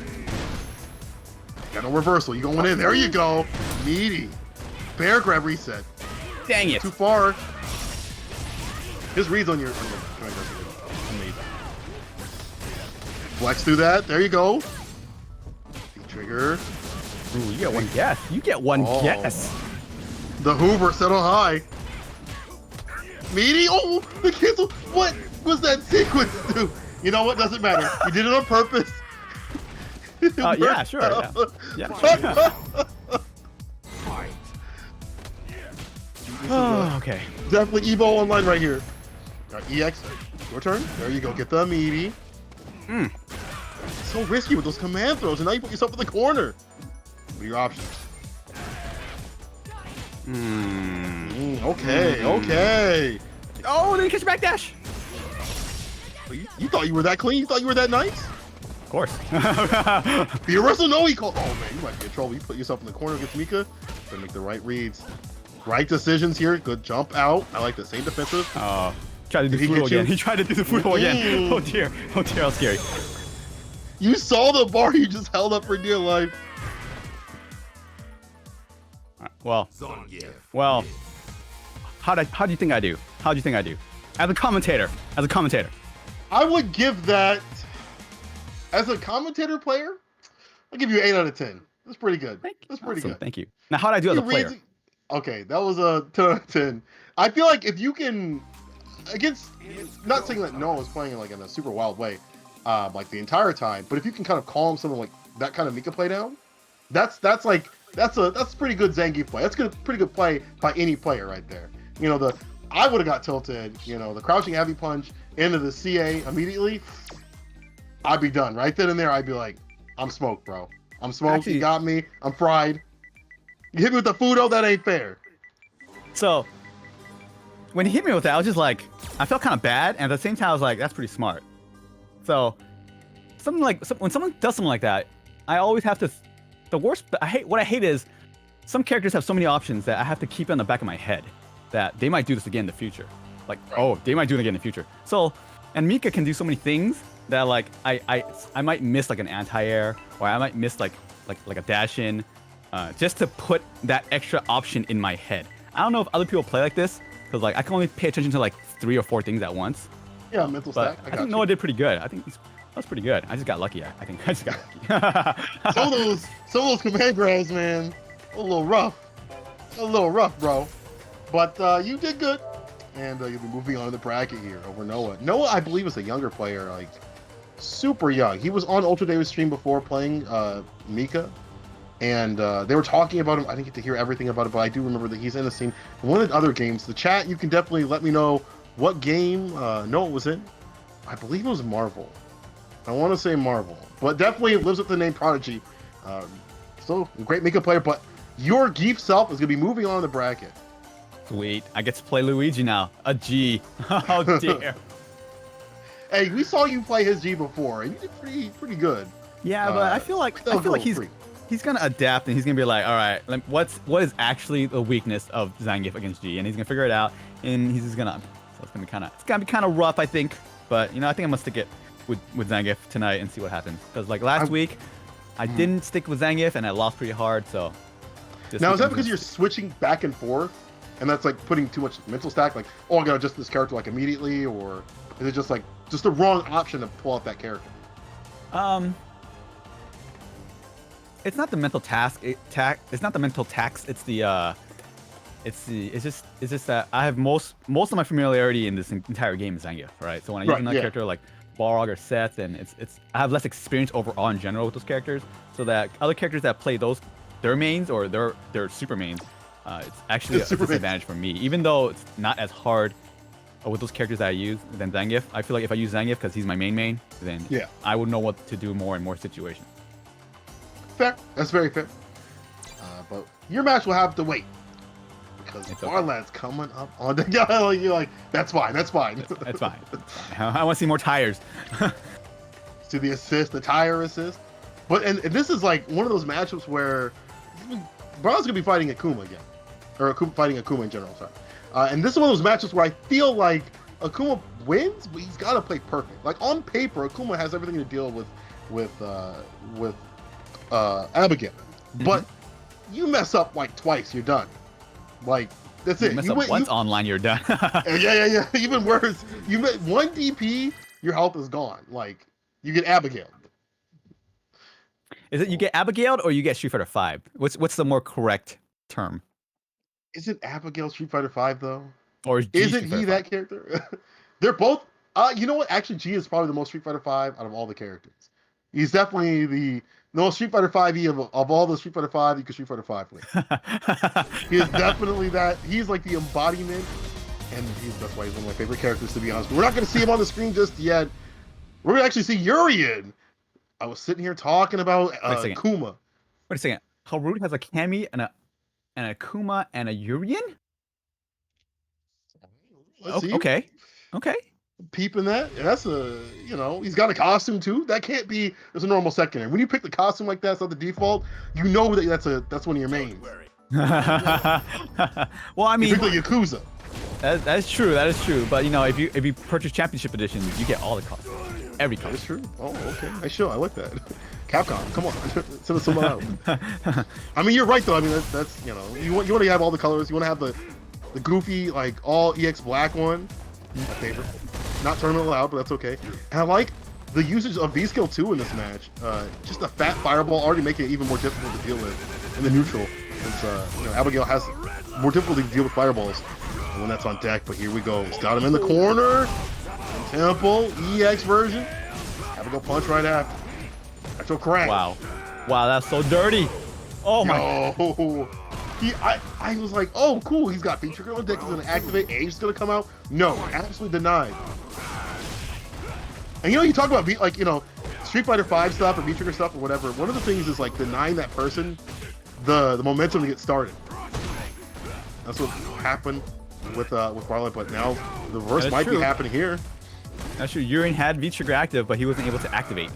Got no reversal. You going in? There you go. Meaty. Bear grab reset. Dang it. Too far. His reads on your amazing. Flex through that. There you go. Trigger. Ooh, you get one guess. You get one guess. The Hoover settle high. Meaty. Oh, the cancel. What was that sequence, dude? You know what? Doesn't matter. You did it on purpose. Yeah, sure. Yeah. Oh, okay. Definitely Evo Online right here. EX, your turn. There you go. Get the meaty. So risky with those command throws, and now you put yourself in the corner. What are your options? Okay. Oh, then you catch a backdash. You thought you were that clean? You thought you were that nice? Of course. The Russell, no, he called. Oh man, you might be in trouble. You put yourself in the corner against Mika. Gotta make the right reads. Right decisions here. Good jump out. I like the same defensive. Oh. Tried to do Fudo again. He tried to do the Fudo again. Oh dear, how scary. You saw the bar you just held up for dear life. Well, how do you think I do? How do you think I do? As a commentator. I would give that, as a commentator player, I'll give you 8 out of 10. That's pretty good. That's pretty Awesome, good. thank you. Now, how do I do as a player? Okay, that was a 10 out of 10. I feel like if you can, against, not saying that Noah was playing like in a super wild way, like the entire time, but if you can kind of calm something like that kind of Mika play down, that's a pretty good Zangief play. That's pretty good play by any player right there. You know, I would have got tilted. You know, the crouching heavy punch into the CA immediately. I'd be done right then and there. I'd be like, I'm smoked, bro. I'm smoked. Actually, you got me. I'm fried. You hit me with the Fudo. That ain't fair. So when he hit me with that, I was just like, I felt kind of bad, and at the same time, I was like, that's pretty smart. So when someone does something like that, I always have to. What I hate is some characters have so many options that I have to keep in the back of my head that they might do this again in the future. Like, oh, they might do it again in the future. So, and Mika can do so many things that like I might miss like an anti-air, or I might miss like a dash in, just to put that extra option in my head. I don't know if other people play like this, because like I can only pay attention to like 3 or 4 things at once. Yeah, mental stack. I think Noah did pretty good. I think that was pretty good. I just got lucky. I think I just got lucky. some of those command grabs, man, a little rough, bro. But you did good, and you'll be moving on to the bracket here over Noah. Noah, I believe, is a younger player, like super young. He was on Ultra Davis stream before playing Mika, and they were talking about him. I didn't get to hear everything about it, but I do remember that he's in the scene. One of the other games, the chat, you can definitely let me know what game Noah was in. I believe it was Marvel. I want to say Marvel, but definitely lives with the name Prodigy. Still a great Mika player, but your Geef self is going to be moving on in the bracket. Sweet. I get to play Luigi now. A G. How dare. Hey, we saw you play his G before, and you did pretty good. Yeah, but I feel like he's gonna adapt, and he's gonna be like, all right, what is actually the weakness of Zangief against G, and he's gonna figure it out, and he's just gonna. So it's gonna be kind of rough, I think. But you know, I think I'm gonna stick it with Zangief tonight and see what happens. Because like last week, I didn't stick with Zangief, and I lost pretty hard. So. Now is that because you're switching back and forth, and that's like putting too much mental stack? Like, oh, I gotta adjust this character like immediately, or is it just like the wrong option to pull out that character? It's not the mental task. It's not the mental tax. It's just that I have most of my familiarity in this entire game is Zangief, right? So when I use another character like Balrog or Seth, and I have less experience overall in general with those characters, so that other characters that play their mains or their super mains, it's actually a disadvantage for me. Even though it's not as hard with those characters that I use than Zangief, I feel like if I use Zangief because he's my main, then I would know what to do more in more situations. Fair. That's very fair. But your match will have to wait. Because Farlad's coming up on the guy. You're like, that's fine. That's fine. That's fine. I want to see more tires. See the assist, the tire assist. But and this is like one of those matchups where Braun's gonna be fighting Akuma again, or fighting Akuma in general. Sorry. And this is one of those matchups where I feel like Akuma wins, but he's got to play perfect. Like on paper, Akuma has everything to deal with Abigail, but you mess up like twice, you're done. Like that's it. You mess up once online, you're done. yeah. Even worse, you met one DP, your health is gone. Like you get Abigail. Is it you get Abigailed or you get Street Fighter 5? What's the more correct term? Isn't Abigail Street Fighter 5 though? Or isn't he that character? They're both. You know what? Actually, G is probably the most Street Fighter 5 out of all the characters. He's definitely the most Street Fighter 5 of all the Street Fighter 5 you can Street Fighter 5 with. He is definitely that. He's like the embodiment, and that's why he's one of my favorite characters, to be honest. But we're not going to see him on the screen just yet. We're going to actually see Urien. I was sitting here talking about Akuma. Wait a second. Harut has a Kami and a Akuma and a Urien? Okay. Peeping that. That's he's got a costume too. That can't be as a normal secondary. When you pick the costume like that, it's not the default. You know that that's one of your mains. Well, I mean, you pick the Yakuza. That is true. That is true. But if you purchase Championship Edition, you get all the costumes. Every costume. That's true. Oh, okay. I like that. Capcom, come on, send us someone else. I mean, you're right though. I mean, that's you want to have all the colors. You want to have the goofy like all EX black one. My favorite. Not tournament allowed, but that's okay. And I like the usage of V-Skill 2 in this match, just a fat fireball already making it even more difficult to deal with in the neutral. Since, you know, Abigail has more difficulty to deal with fireballs when that's on deck. But here we go. He's got him in the corner. Temple, EX version. Abigail punch right after. Actual crack. Wow. Wow, that's so dirty. Oh my. Yo. I was like, oh, cool. He's got V-Trigger on deck. He's going to activate. Age is going to come out. No, absolutely denied. And you know, you talk about like, you know, Street Fighter 5 stuff or V-Trigger stuff or whatever. One of the things is like denying that person the momentum to get started. That's what happened with Barlet, but now the reverse might be happening here. That's true. Urine had V-Trigger active, but he wasn't able to activate.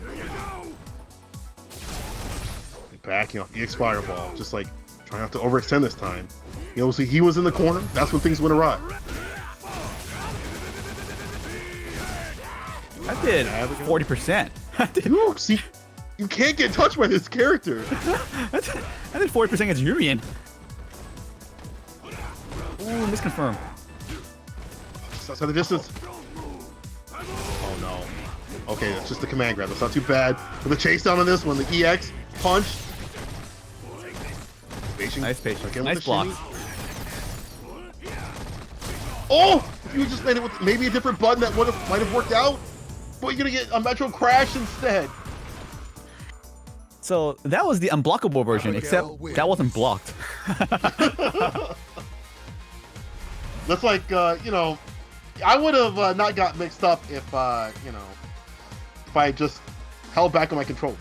Backing off EX Fireball, just like trying not to overextend this time. You know, see, he was in the corner. That's when things went awry. I did 40%. You see, you can't get touched by this character. I did 40% against Urien. Ooh, misconfirm. Just outside the distance. Oh no. Okay, that's just the command grab. That's not too bad. For the chase down on this one, the EX punch. Nice patience. Nice blocks. Oh! If you just made it with maybe a different button, that might have worked out. But you're gonna get a Metro Crash instead. So that was the unblockable version, except that wasn't blocked. That's like, you know, I would have not got mixed up if, you know, if I just held back on my controller.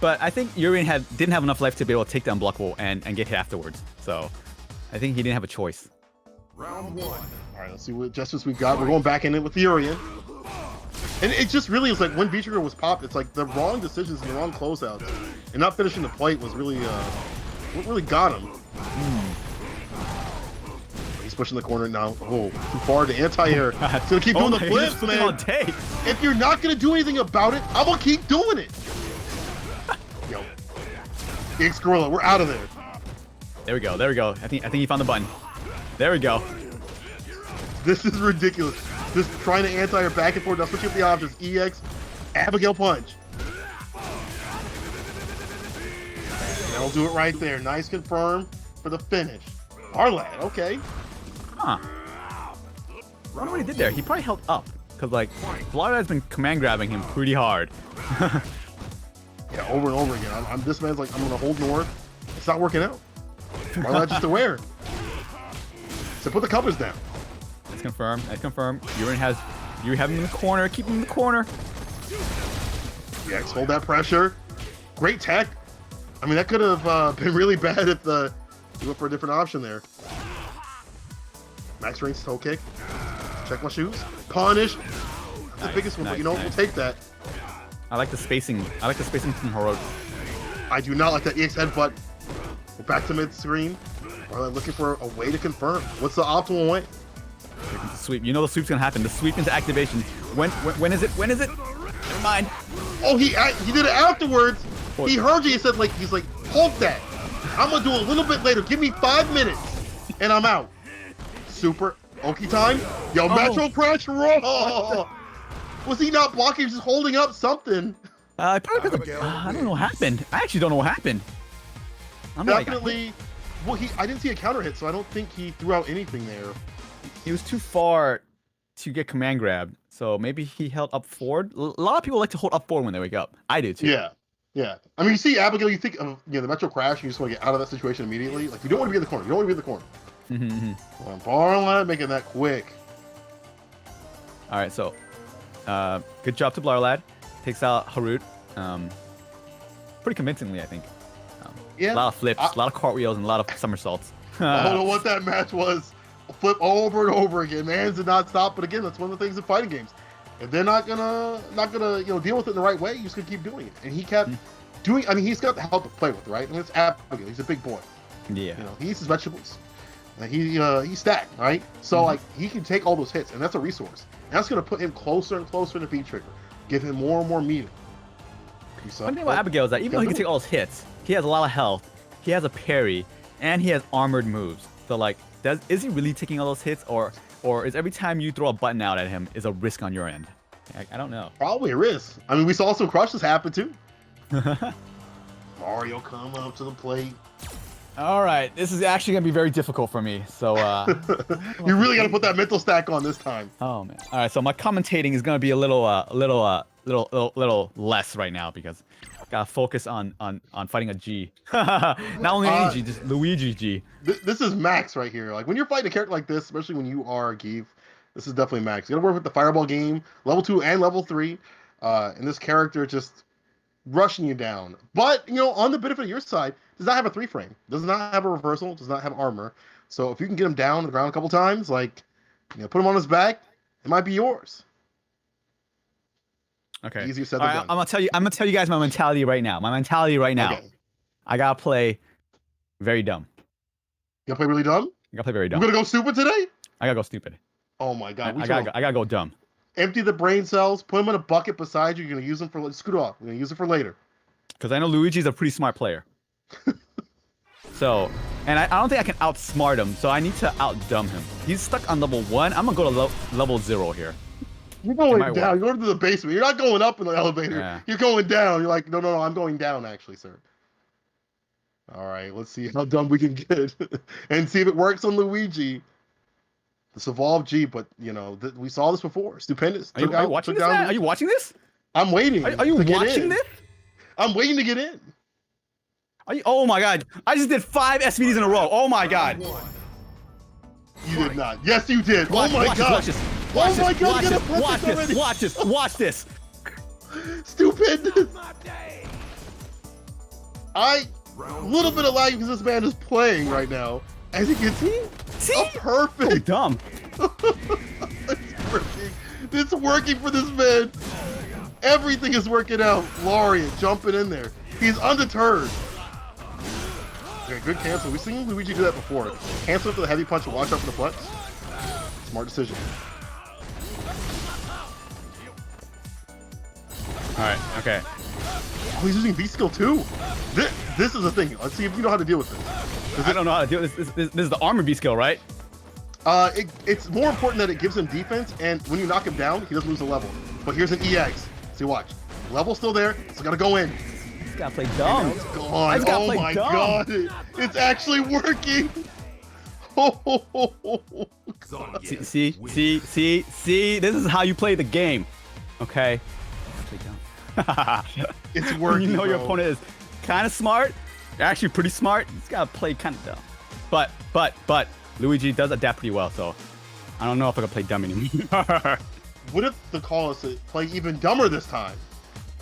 But I think Urien didn't have enough life to be able to take the unblockable and get hit afterwards. So I think he didn't have a choice. Round one. All right, let's see what gestures we got. We're going back in it with Urien. And it just really is like when V-Trigger was popped, it's like the wrong decisions and the wrong closeouts. And not finishing the plate was really, what really got him. He's pushing the corner now. Oh, too far to anti-air. He's going to keep doing the flips, man. If you're not going to do anything about it, I'm going to keep doing it. Yo. EX Gorilla, we're out of there. There we go. There we go. I think he found the button. There we go. This is ridiculous. Just trying to anti-air back and forth. Now switching up the options. EX, Abigail punch. That'll do it right there. Nice confirm for the finish. Arlad, okay. Huh. I wonder what he did there. He probably held up. Because, like, Blarlad's been command grabbing him pretty hard. Yeah, over and over again. This man's like, I'm going to hold north. It's not working out. Arlad's just aware. So put the covers down. Let's confirm. Let's confirm. You have him in the corner. Keep him in the corner. Yeah, hold that pressure. Great tech. I mean, that could have been really bad if you went for a different option there. Max range toe kick. Check my shoes. Punish. That's the biggest one, but you know, we'll take that. I like the spacing. I like the spacing from Hero. I do not like that EX headbutt. We're back to mid-screen. We're looking for a way to confirm. What's the optimal way? The sweep. You know the sweep's gonna happen. The sweep into activation. When is it? When is it? Never mind. Oh, he did it afterwards. He heard you. He said he's like, hold that. I'm gonna do it a little bit later. Give me 5 minutes, and I'm out. Super Oki time. Yo, Metro Crash roll. Was he not blocking? He was just holding up something. I don't know what happened. I actually don't know what happened. Definitely. Well, I didn't see a counter hit, so I don't think he threw out anything there. He was too far to get command grab, so maybe he held up forward. A lot of people like to hold up forward when they wake up. I do too. Yeah, yeah. I mean, you see Abigail, you think of the Metro Crash, you just want to get out of that situation immediately. Like, you don't want to be in the corner. You don't want to be in the corner. Barlet making that quick. All right, so good job to Blarlad. Takes out Harut. Pretty convincingly, I think. Yeah. A lot of flips, a lot of cartwheels, and a lot of somersaults. I don't know what that match was. Flip over and over again. The hands did not stop, but again, that's one of the things in fighting games. If they're not gonna deal with it in the right way, you're just gonna keep doing it. And he kept doing. I mean, he's got the help to play with, right? I mean, it's Abigail. He's a big boy. Yeah. You know, he eats his vegetables. And he's stacked, right? So like he can take all those hits, and that's a resource. And that's gonna put him closer and closer to V-Trigger, give him more and more meter. One thing about Abigail is that even though he can take all his hits, he has a lot of health, he has a parry, and he has armored moves. So like, is he really taking all those hits, or or is every time you throw a button out at him is a risk on your end? I don't know. Probably a risk. I mean, we saw some crushes happen too. Mario coming up to the plate. All right, this is actually gonna be very difficult for me. So you really got to put that mental stack on this time. Oh man. All right, so my commentating is gonna be a little less right now because I gotta focus on fighting a G. Not only any G, just Luigi G. This is max right here. Like when you're fighting a character like this, especially when you are Geef, this is definitely max. You gotta work with the fireball game, level 2 and level 3, and this character just rushing you down. But you know, on the benefit of your side, does not have a 3-frame, does not have a reversal, does not have armor. So if you can get him down to the ground a couple times, like put him on his back, it might be yours. Okay. Easier said than done. I'm gonna tell you guys my mentality right now. Okay. I gotta play very dumb. You gotta play really dumb? I gotta play very dumb. You're gonna go stupid today? I gotta go stupid. Oh my god. I gotta go dumb. Empty the brain cells, put them in a bucket beside you. You're gonna use them for scoot off. You're gonna use it for later. Because I know Luigi's a pretty smart player. So, and I don't think I can outsmart him, so I need to outdumb him. He's stuck on level 1. I'm gonna go to level 0 here. You're going down. You're going to the basement. You're not going up in the elevator. Yeah. You're going down. You're like, no, I'm going down, actually, sir. All right, let's see how dumb we can get and see if it works on Luigi. This evolved G, but we saw this before. Stupendous. Are you watching this? Are you watching this? I'm waiting. Are you watching this? I'm waiting to get in. Oh my god! I just did 5 SVDs in a row. Oh my god! You did not. Yes, you did. Oh my god! Watch this! Watch this! Watch this! Watch this! Stupendous! A little bit of lag because this man is playing right now. As you can see, perfect. So dumb. It's working. It's working for this man. Everything is working out. Larian jumping in there. He's undeterred. Okay, good cancel. We've seen Luigi do that before. Cancel for the heavy punch and watch out for the flex. Smart decision. Alright, okay. Oh, he's using V-Skill too. This is the thing. Let's see if you know how to deal with this. I don't know how to deal with this. This is the armor V-Skill, right? It's more important that it gives him defense, and when you knock him down, he doesn't lose a level. But here's an EX. See, watch. Level's still there, so gotta go in. He's gotta play dumb. It's gone. Oh my god. It's actually working. See, this is how you play the game. Okay? It's working. You know your opponent is kind of smart. They're actually pretty smart. He's gotta play kind of dumb. But Luigi does adapt pretty well, so I don't know if I can play dumb anymore. What if the call is to play even dumber this time?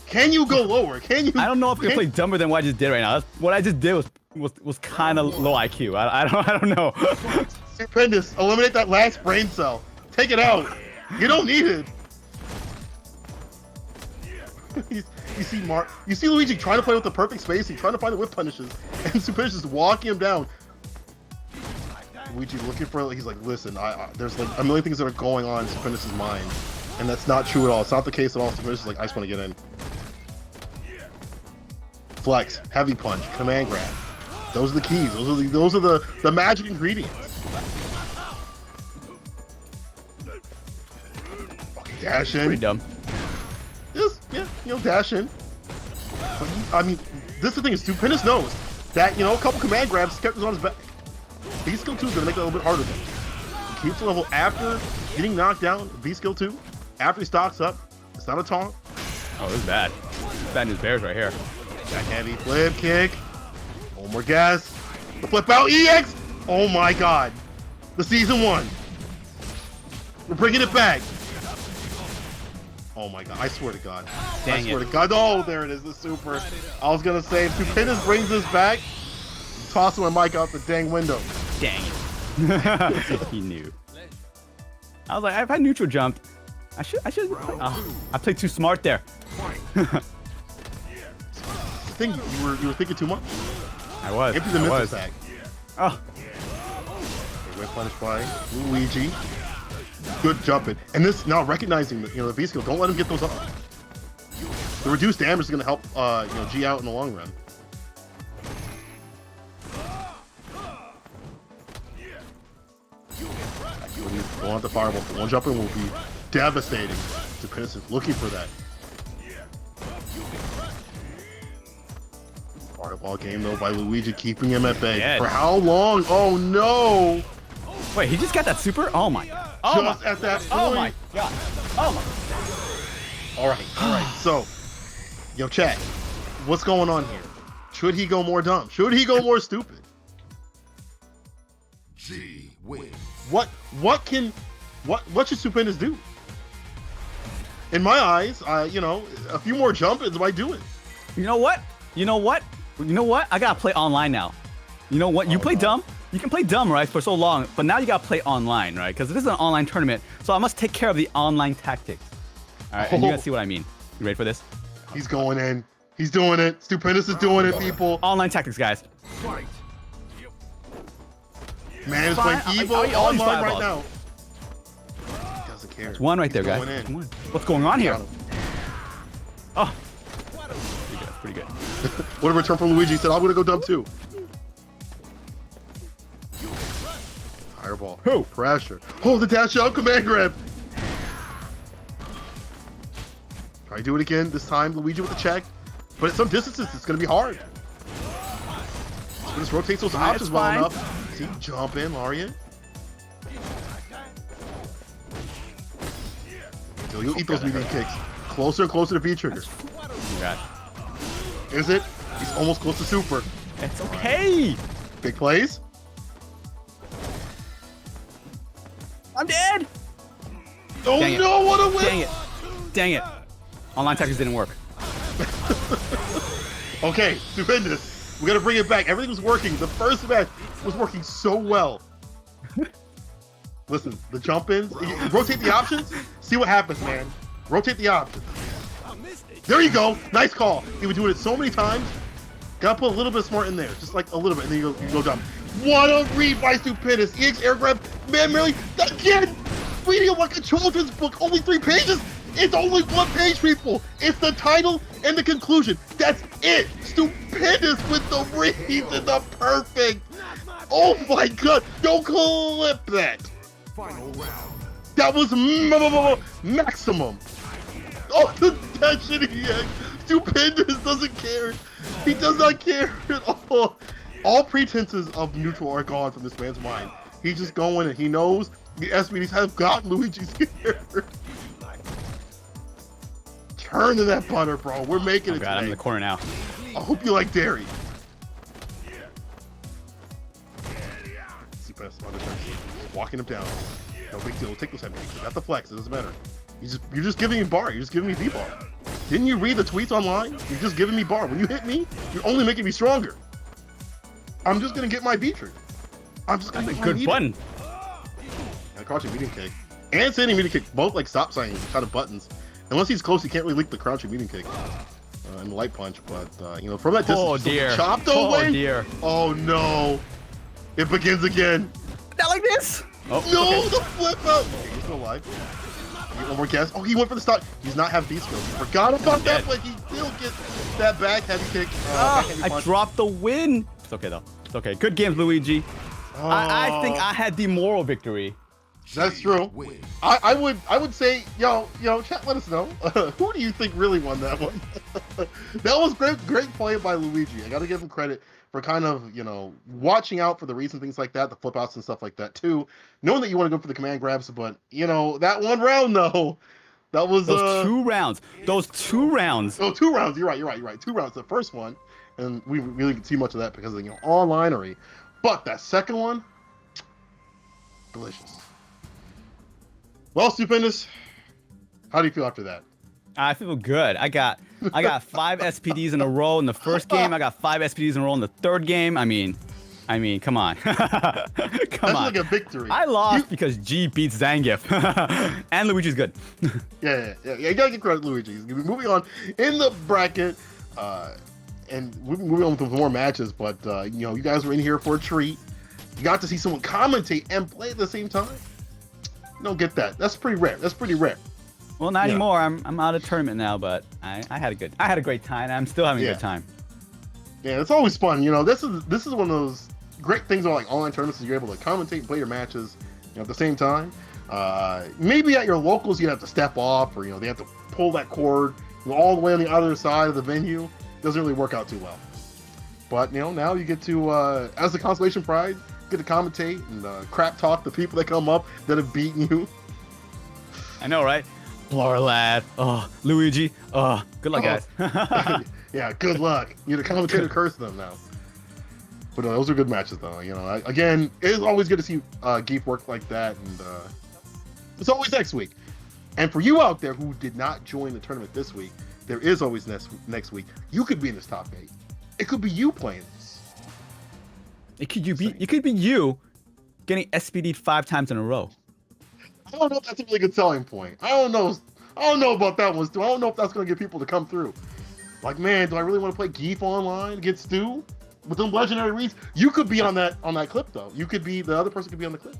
Can you go lower? Can you? I don't know if I can play dumber than what I just did right now. What I just did was kind of low IQ. I don't know. Stupendous. Eliminate that last brain cell. Take it out. You don't need it. You see Luigi trying to play with the perfect space. He's trying to find the whip punishes, and Stupendous is walking him down. Luigi looking for, he's like, listen, there's like a million things that are going on in Stupendous' mind, and that's not true at all. It's not the case at all. Stupendous is like, I just want to get in. Flex, heavy punch, command grab. Those are the keys. Those are the magic ingredients. Dash in. Pretty dumb. Yeah, dash in. But I mean, this is the thing. Is Stupendous knows that a couple command grabs kept on his back. V-Skill 2 is going to make it a little bit harder then. He keeps the level after getting knocked down. V-Skill 2, after he stocks up. It's not a taunt. Oh, this is bad. This is bad news bears right here. Back heavy flip kick. One more gas. The flip out EX. Oh my god. The season 1. We're bringing it back. Oh my god. I swear to god. Dang I swear to god. Oh, there it is. The super. I was going to say, if Stupendous brings this back, tossing my mic out the dang window. Dang it. He knew. I was like, if I neutral jumped, I should I played too smart there. You were thinking too much. I was. Empty the mental stack. Oh. Whip punish by Luigi. Good jumping. And this now recognizing that the V-Skill, don't let him get those off. The reduced damage is gonna help G out in the long run. Going on the fireball. One jump in will be devastating. Stupendous is looking for that. Fireball game though by Luigi, keeping him at bay. Yes. For how long? Oh no! Wait, he just got that super? Oh my god. Oh Just my. at that point. Oh my god. Oh my. All right. So, yo, chat, what's going on here? Should he go more dumb? Should he go more stupid? G wins. What should Stupendous do? In my eyes, you know, a few more jump-ins might do it. You know what? You know what? You know what? I gotta play online now. You know what? You play dumb. You can play dumb, right, for so long, but now you gotta play online, right? Because this is an online tournament, so I must take care of the online tactics. All right, and you're gonna see what I mean. You ready for this? He's going in. He's doing it. Stupendous is doing it, people. Online tactics, guys. Fight. Man is Fine. playing Evo All these online right fireballs. now. He doesn't care. There's one right there, guys. Going in. Come on. What's going on here? Got him. Oh. Pretty good. Pretty good. What a return from Luigi. He said, I'm going to go dumb too. Fireball. Who? Pressure. Oh, the dash out command grab. Try to do it again. This time, Luigi with the check. But at some distances, it's going to be hard. Just rotates those options well fine. enough. See, jump in, Lariat. You'll eat those medium kicks. Closer and closer to V-trigger. Oh god. Is it? He's almost close to super. It's okay. Big plays. I'm dead. Oh Dang it. no, what a win! Dang it. Dang it. Online tactics didn't work. Okay, Stupendous. We gotta bring it back. Everything was working. The first match was working so well. Listen, the jump ins, rotate the options, see what happens, man. Rotate the options. There you go. Nice call. He was doing it so many times. Gotta put a little bit smart in there, just like a little bit, and then you go down. What a read by Stupendous. EX air grab, man, Mary, again. Reading it like a children's book, only 3 pages. It's only 1 page, people. It's the title and the conclusion. That's it. Stupendous with the reads and the perfect. Oh my god. Don't clip that. Final round. That was maximum. Oh, the tension EX. Stupendous doesn't care. He does not care at all. All pretenses of neutral are gone from this man's mind. He's just going and he knows the SBDs have got Luigi scared. Turn to that butter, bro. We're making it God, I'm in today. the corner now. I hope you like dairy. See past the walking him down. No big deal. Take those head fakes. That's the flex. It doesn't matter. You're just giving me bar. You're just giving me V-bar. Didn't you read the tweets online? You're just giving me bar. When you hit me, you're only making me stronger. I'm just gonna get my V-trigger. I'm just gonna That's a get my good button. And crouching medium kick. And standing medium kick, both like stop signs, kind of buttons. Unless he's close, he can't really leak the crouching medium kick. And the light punch, but you know, from that distance, Oh just dear. chopped Oh away. dear. Oh no. It begins again. Not like this. Oh, No, okay. the flip up. Okay, he's still alive. One more guess. Oh, he went for the stop. He's not have these skills. He forgot about that, but he still gets that back heavy kick. Back heavy I punch. dropped the win. It's okay though. It's okay. Good games, Luigi. I think I had the moral victory. That's true. Win. I would say, yo, chat, let us know. Who do you think really won that one? That was great play by Luigi. I got to give him credit for kind of, watching out for the reads and things like that, the flip outs and stuff like that too. Knowing that you want to go for the command grabs, but that one round though, that was Those 2 rounds. Those 2 rounds. Oh, 2 rounds. You're right. 2 rounds. The first one, and we really didn't see much of that because of onlinery. But that second one, delicious. Well, Stupendous, how do you feel after that? I feel good. I got 5 SPDs in a row in the first game. I got 5 SPDs in a row in the third game. I mean, come on. Come That's on. like a victory. I lost because G beats Zangief. And Luigi's good. Yeah. You gotta give credit to Luigi. Moving on in the bracket, and we're moving on with more matches. But you guys were in here for a treat. You got to see someone commentate and play at the same time. You don't get that. That's pretty rare. Well, not anymore. I'm out of tournament now, but I had a great time. I'm still having a good time. Yeah, it's always fun. This is one of those great things about like online tournaments is you're able to commentate and play your matches at the same time. Maybe at your locals you have to step off, or they have to pull that cord all the way on the other side of the venue. Doesn't really work out too well. But now you get to, as the consolation prize, get to commentate and crap talk the people that come up that have beaten you. I know, right? Blur lad. Oh, Luigi. Oh, good luck, guys. Yeah, good luck. The commentator cursed them now. But those are good matches, though. Again, it's always good to see Geef work like that, and it's always next week. And for you out there who did not join the tournament this week, there is always next week. You could be in this top 8. It could be you playing this. It could be you getting SPD'd 5 times in a row. I don't know if that's a really good selling point. I don't know about that one, Stu. I don't know if that's going to get people to come through. Like, man, do I really want to play Geef online against Stu with them legendary reads? You could be on that clip, though. You could be, the other person could be on the clip.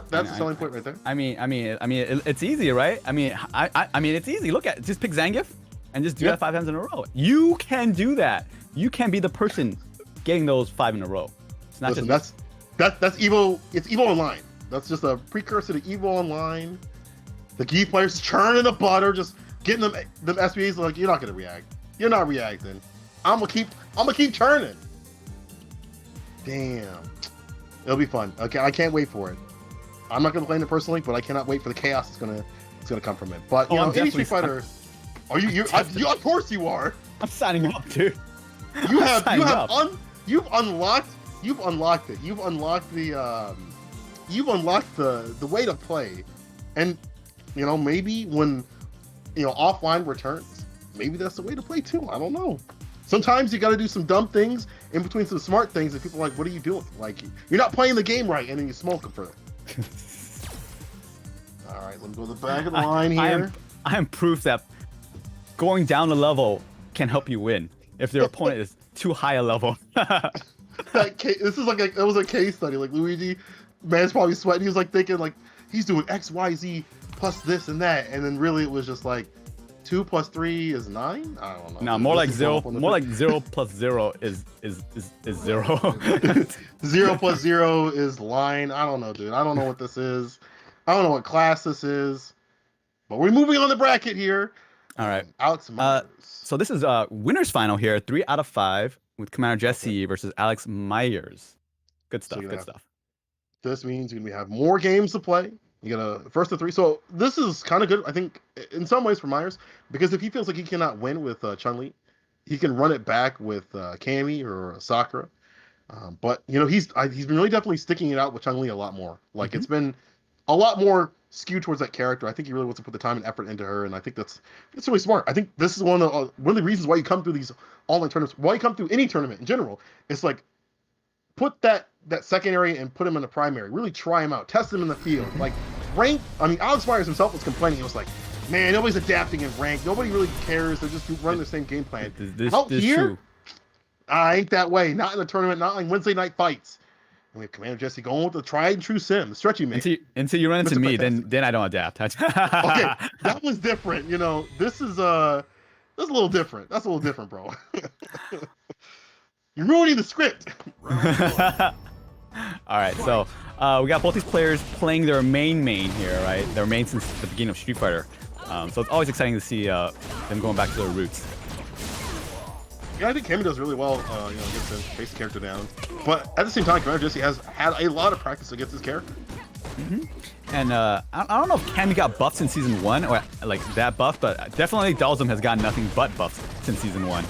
That's a selling point right there. I mean, it's easy, right? I mean, it's easy. Look at just pick Zangief and just do that 5 times in a row. You can do that. You can be the person getting those 5 in a row. It's not just that's Evo. It's Evo Online. That's just a precursor to Evo Online. The Geef players churning the butter, just getting them SPAs. Like, you're not gonna react. You're not reacting. I'm gonna keep churning. Damn, it'll be fun. Okay, I can't wait for it. I'm not gonna play it personally, but I cannot wait for the chaos it's gonna come from it. But any Street Fighter, are you? Of course you are. I'm signing up, dude. You've unlocked it. You've unlocked the way to play, and maybe when offline returns, maybe that's the way to play too. I don't know. Sometimes you got to do some dumb things in between some smart things, and people are like, "What are you doing? Like, you're not playing the game right," and then you smoke them for it. All right, let me go to the back of the line here. I am proof that going down a level can help you win if their opponent is too high a level. This is it was a case study. Like, Luigi, man's probably sweating. He was like thinking like he's doing X, Y, Z plus this and that, and then really it was just like 2 plus 3 is 9. I don't know. No, more like 0. More like 0 plus 0 is 0. 0 plus 0 is line. I don't know, dude. I don't know what this is. I don't know what class this is. But we're moving on the bracket here. All right. Alex Myers. So this is winners final here, 3 out of 5 with Commander Jesse versus Alex Myers. Good stuff. Good stuff. This means we have more games to play. You got a first of 3. So this is kind of good, I think, in some ways for Myers, because if he feels like he cannot win with Chun-Li, he can run it back with Cammy or Sakura. But he's been really definitely sticking it out with Chun-Li a lot more. Like it's been a lot more skewed towards that character. I think he really wants to put the time and effort into her, and I think that's really smart. I think this is one of the reasons why you come through these online tournaments, why you come through any tournament in general. It's like put that secondary and put him in the primary. Really try him out, test him in the field. Like rank. I mean, Alex Myers himself was complaining. He was like, "Man, nobody's adapting in rank. Nobody really cares. They're just running the same game plan." This here, true. I ain't that way. Not in the tournament. Not like Wednesday night fights. And we have Commander Jesse going with the tried and true sim, the stretchy man. Until you run into me, then I don't adapt. Okay, that was different. This is a little different. That's a little different, bro. You're ruining the script. All right, so we got both these players playing their main here, right? Their main since the beginning of Street Fighter. So it's always exciting to see them going back to their roots. Yeah, I think Cammy does really well, against his basic character down. But at the same time, Commander Jesse has had a lot of practice against his character. And I don't know if Cammy got buffed in Season 1, or like that buff, but definitely Dalsum has gotten nothing but buffs since Season 1.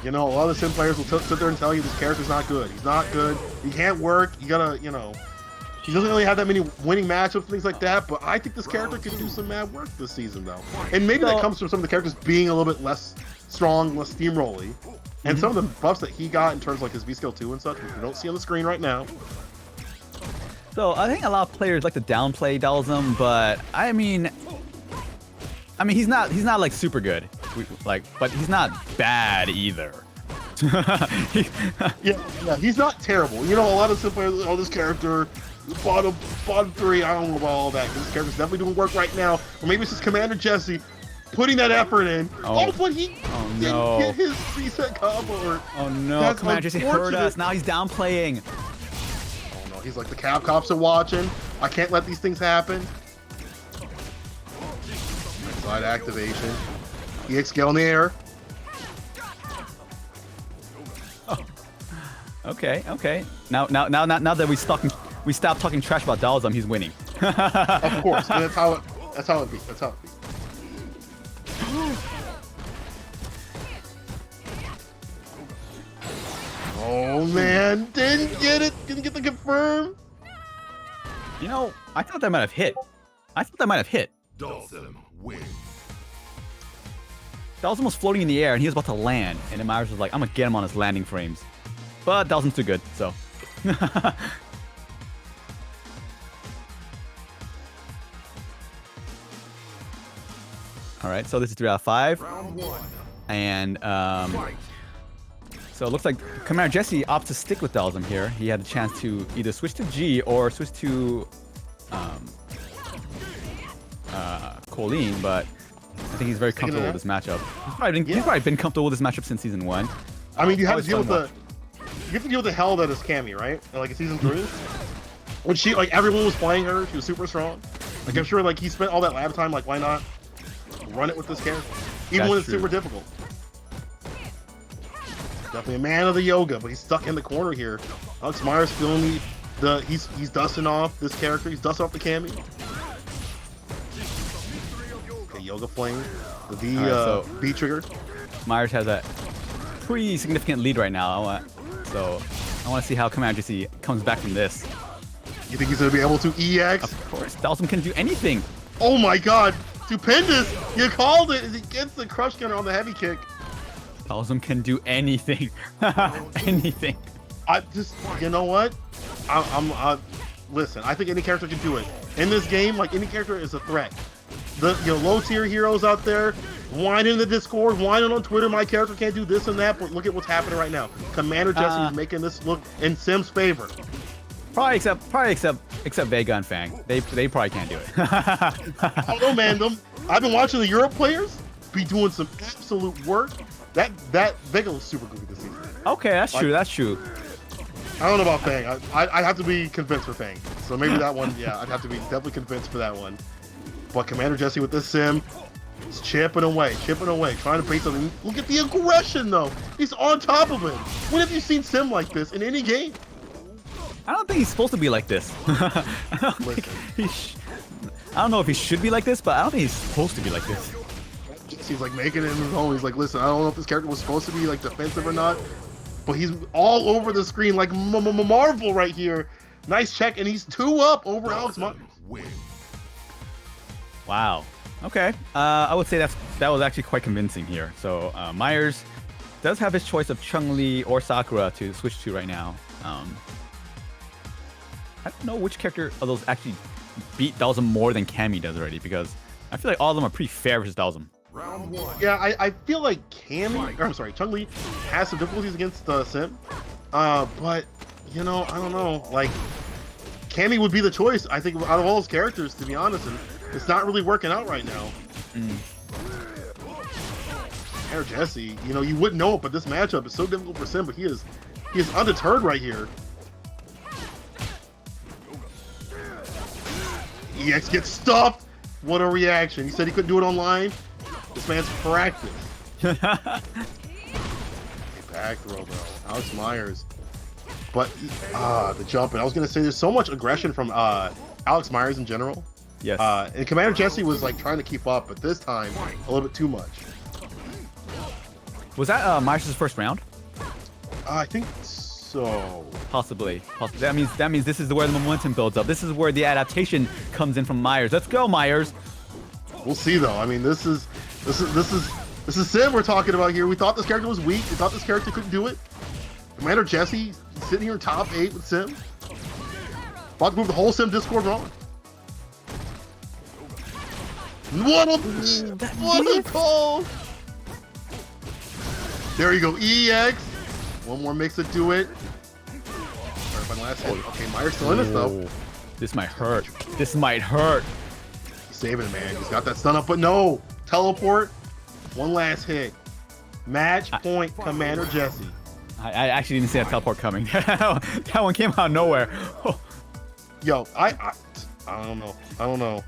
A lot of the sim players will sit there and tell you this character's not good. He's not good. He can't work. You gotta, he doesn't really have that many winning matchups, things like that. But I think this character could do some mad work this season, though. And maybe that comes from some of the characters being a little bit less strong, less steamrolly. And some of the buffs that he got in terms of like his V-Skill 2 and such, which we don't see on the screen right now. So I think a lot of players like to downplay Dalsum, but I mean he's not like super good, but he's not bad either. yeah, he's not terrible. A lot of sim players, this character, bottom 3. I don't know about all that. This character's definitely doing work right now. Or maybe it's just Commander Jesse putting that effort in. But he didn't get his reset combo. Oh no, Commander Jesse hurt us. Now he's downplaying. Oh no, he's like the Cap Cops are watching. I can't let these things happen. Side activation. EX get on the air. Oh. Okay, okay. Now that we stopped talking trash about Dalsum, he's winning. Of course, and that's how it be. That's how it be. Oh man, didn't get it. Didn't get the confirm. You know, I thought that might have hit. Dalsum wins. Dalsum was floating in the air and he was about to land, and then Myers was like, I'm gonna get him on his landing frames. But Dalsum's too good, so. Alright, so this is 3 out of 5. Round 1. And Fight. so it looks like Commander Jesse opts to stick with Dalsum here. He had the chance to either switch to G or switch to Colleen, but I think he's very comfortable with this matchup. He's probably been comfortable with this matchup since season 1. I mean, you have to Always deal fun with you have to deal with the hell that is Cammy, right? Like in season 3, when she everyone was playing her, she was super strong. Like I'm sure like he spent all that lab time. Like why not run it with this character, even That's when it's true. super difficult. Definitely a man of the yoga, but he's stuck in the corner here. Alex Myers feeling he's dusting off this character. He's dusting off the Cammy. Okay, yoga flame. The V so- B triggered. Myers has a pretty significant lead right now. I want to see how Commander Jesse comes back from this. You think he's gonna be able to EX? Of course, Dalsum can do anything. Oh my god! Stupendous! You called it as he gets the crush gunner on the heavy kick. Dalsum can do anything. Anything. I just, you know what? Listen, I think any character can do it. In this game, like any character is a threat. The low tier heroes out there whining in the Discord, whining on Twitter, my character can't do this and that, but look at what's happening right now. Commander Jesse is making this look in Sim's favor. Probably except Vega and Fang. They probably can't do it. I don't know, man. I've been watching the Europe players be doing some absolute work. That Vega was super good this season. Okay, that's true. That's true. I don't know about Fang. I have to be convinced for Fang. So maybe that one, yeah, I'd have to be definitely convinced for that one. But Commander Jesse with this sim, he's chipping away, trying to bait something. Look at the aggression, though. He's on top of him. When have you seen sim like this in any game? I don't think he's supposed to be like this. I don't know if he should be like this, but I don't think he's supposed to be like this. He's like making it in his own. He's like, listen, I don't know if this character was supposed to be like defensive or not, but he's all over the screen like Marvel right here. Nice check, and he's 2 up over Alex Myers. Wins. Wow. Okay. I would say that was actually quite convincing here. So Myers does have his choice of Chun-Li or Sakura to switch to right now. I don't know which character of those actually beat Dalsum more than Cammy does already, because I feel like all of them are pretty fair versus Dalsum. Round 1. Yeah, I feel like Chun-Li has some difficulties against Sim. But, you know, I don't know. Like, Cammy would be the choice, I think, out of all those characters, to be honest. And it's not really working out right now. Air Jesse, you know, you wouldn't know it, but this matchup is so difficult for Sim, but he is undeterred right here. EX gets stuffed. What a reaction. He said he couldn't do it online. This man's practice. Back throw, though. Alex Myers. But, the jumping. I was going to say there's so much aggression from Alex Myers in general. Yes. And Commander Jesse was like trying to keep up, but this time a little bit too much. Was that Myers' first round? I think so. Possibly. That means this is where the momentum builds up. This is where the adaptation comes in from Myers. Let's go, Myers. We'll see, though. I mean, this is Sim we're talking about here. We thought this character was weak. We thought this character couldn't do it. Commander Jesse sitting here in top 8 with Sim. About to move the whole Sim Discord wrong. What a call! There you go, EX. One more mix to do it. Sorry, my last hit. Okay, Myers still in this though. This might hurt. This might hurt. He's saving it, man. He's got that stun up, but no. Teleport. One last hit. Match point, Commander Jesse. I actually didn't see that teleport coming. That one came out of nowhere. Yo, I don't know. I don't know.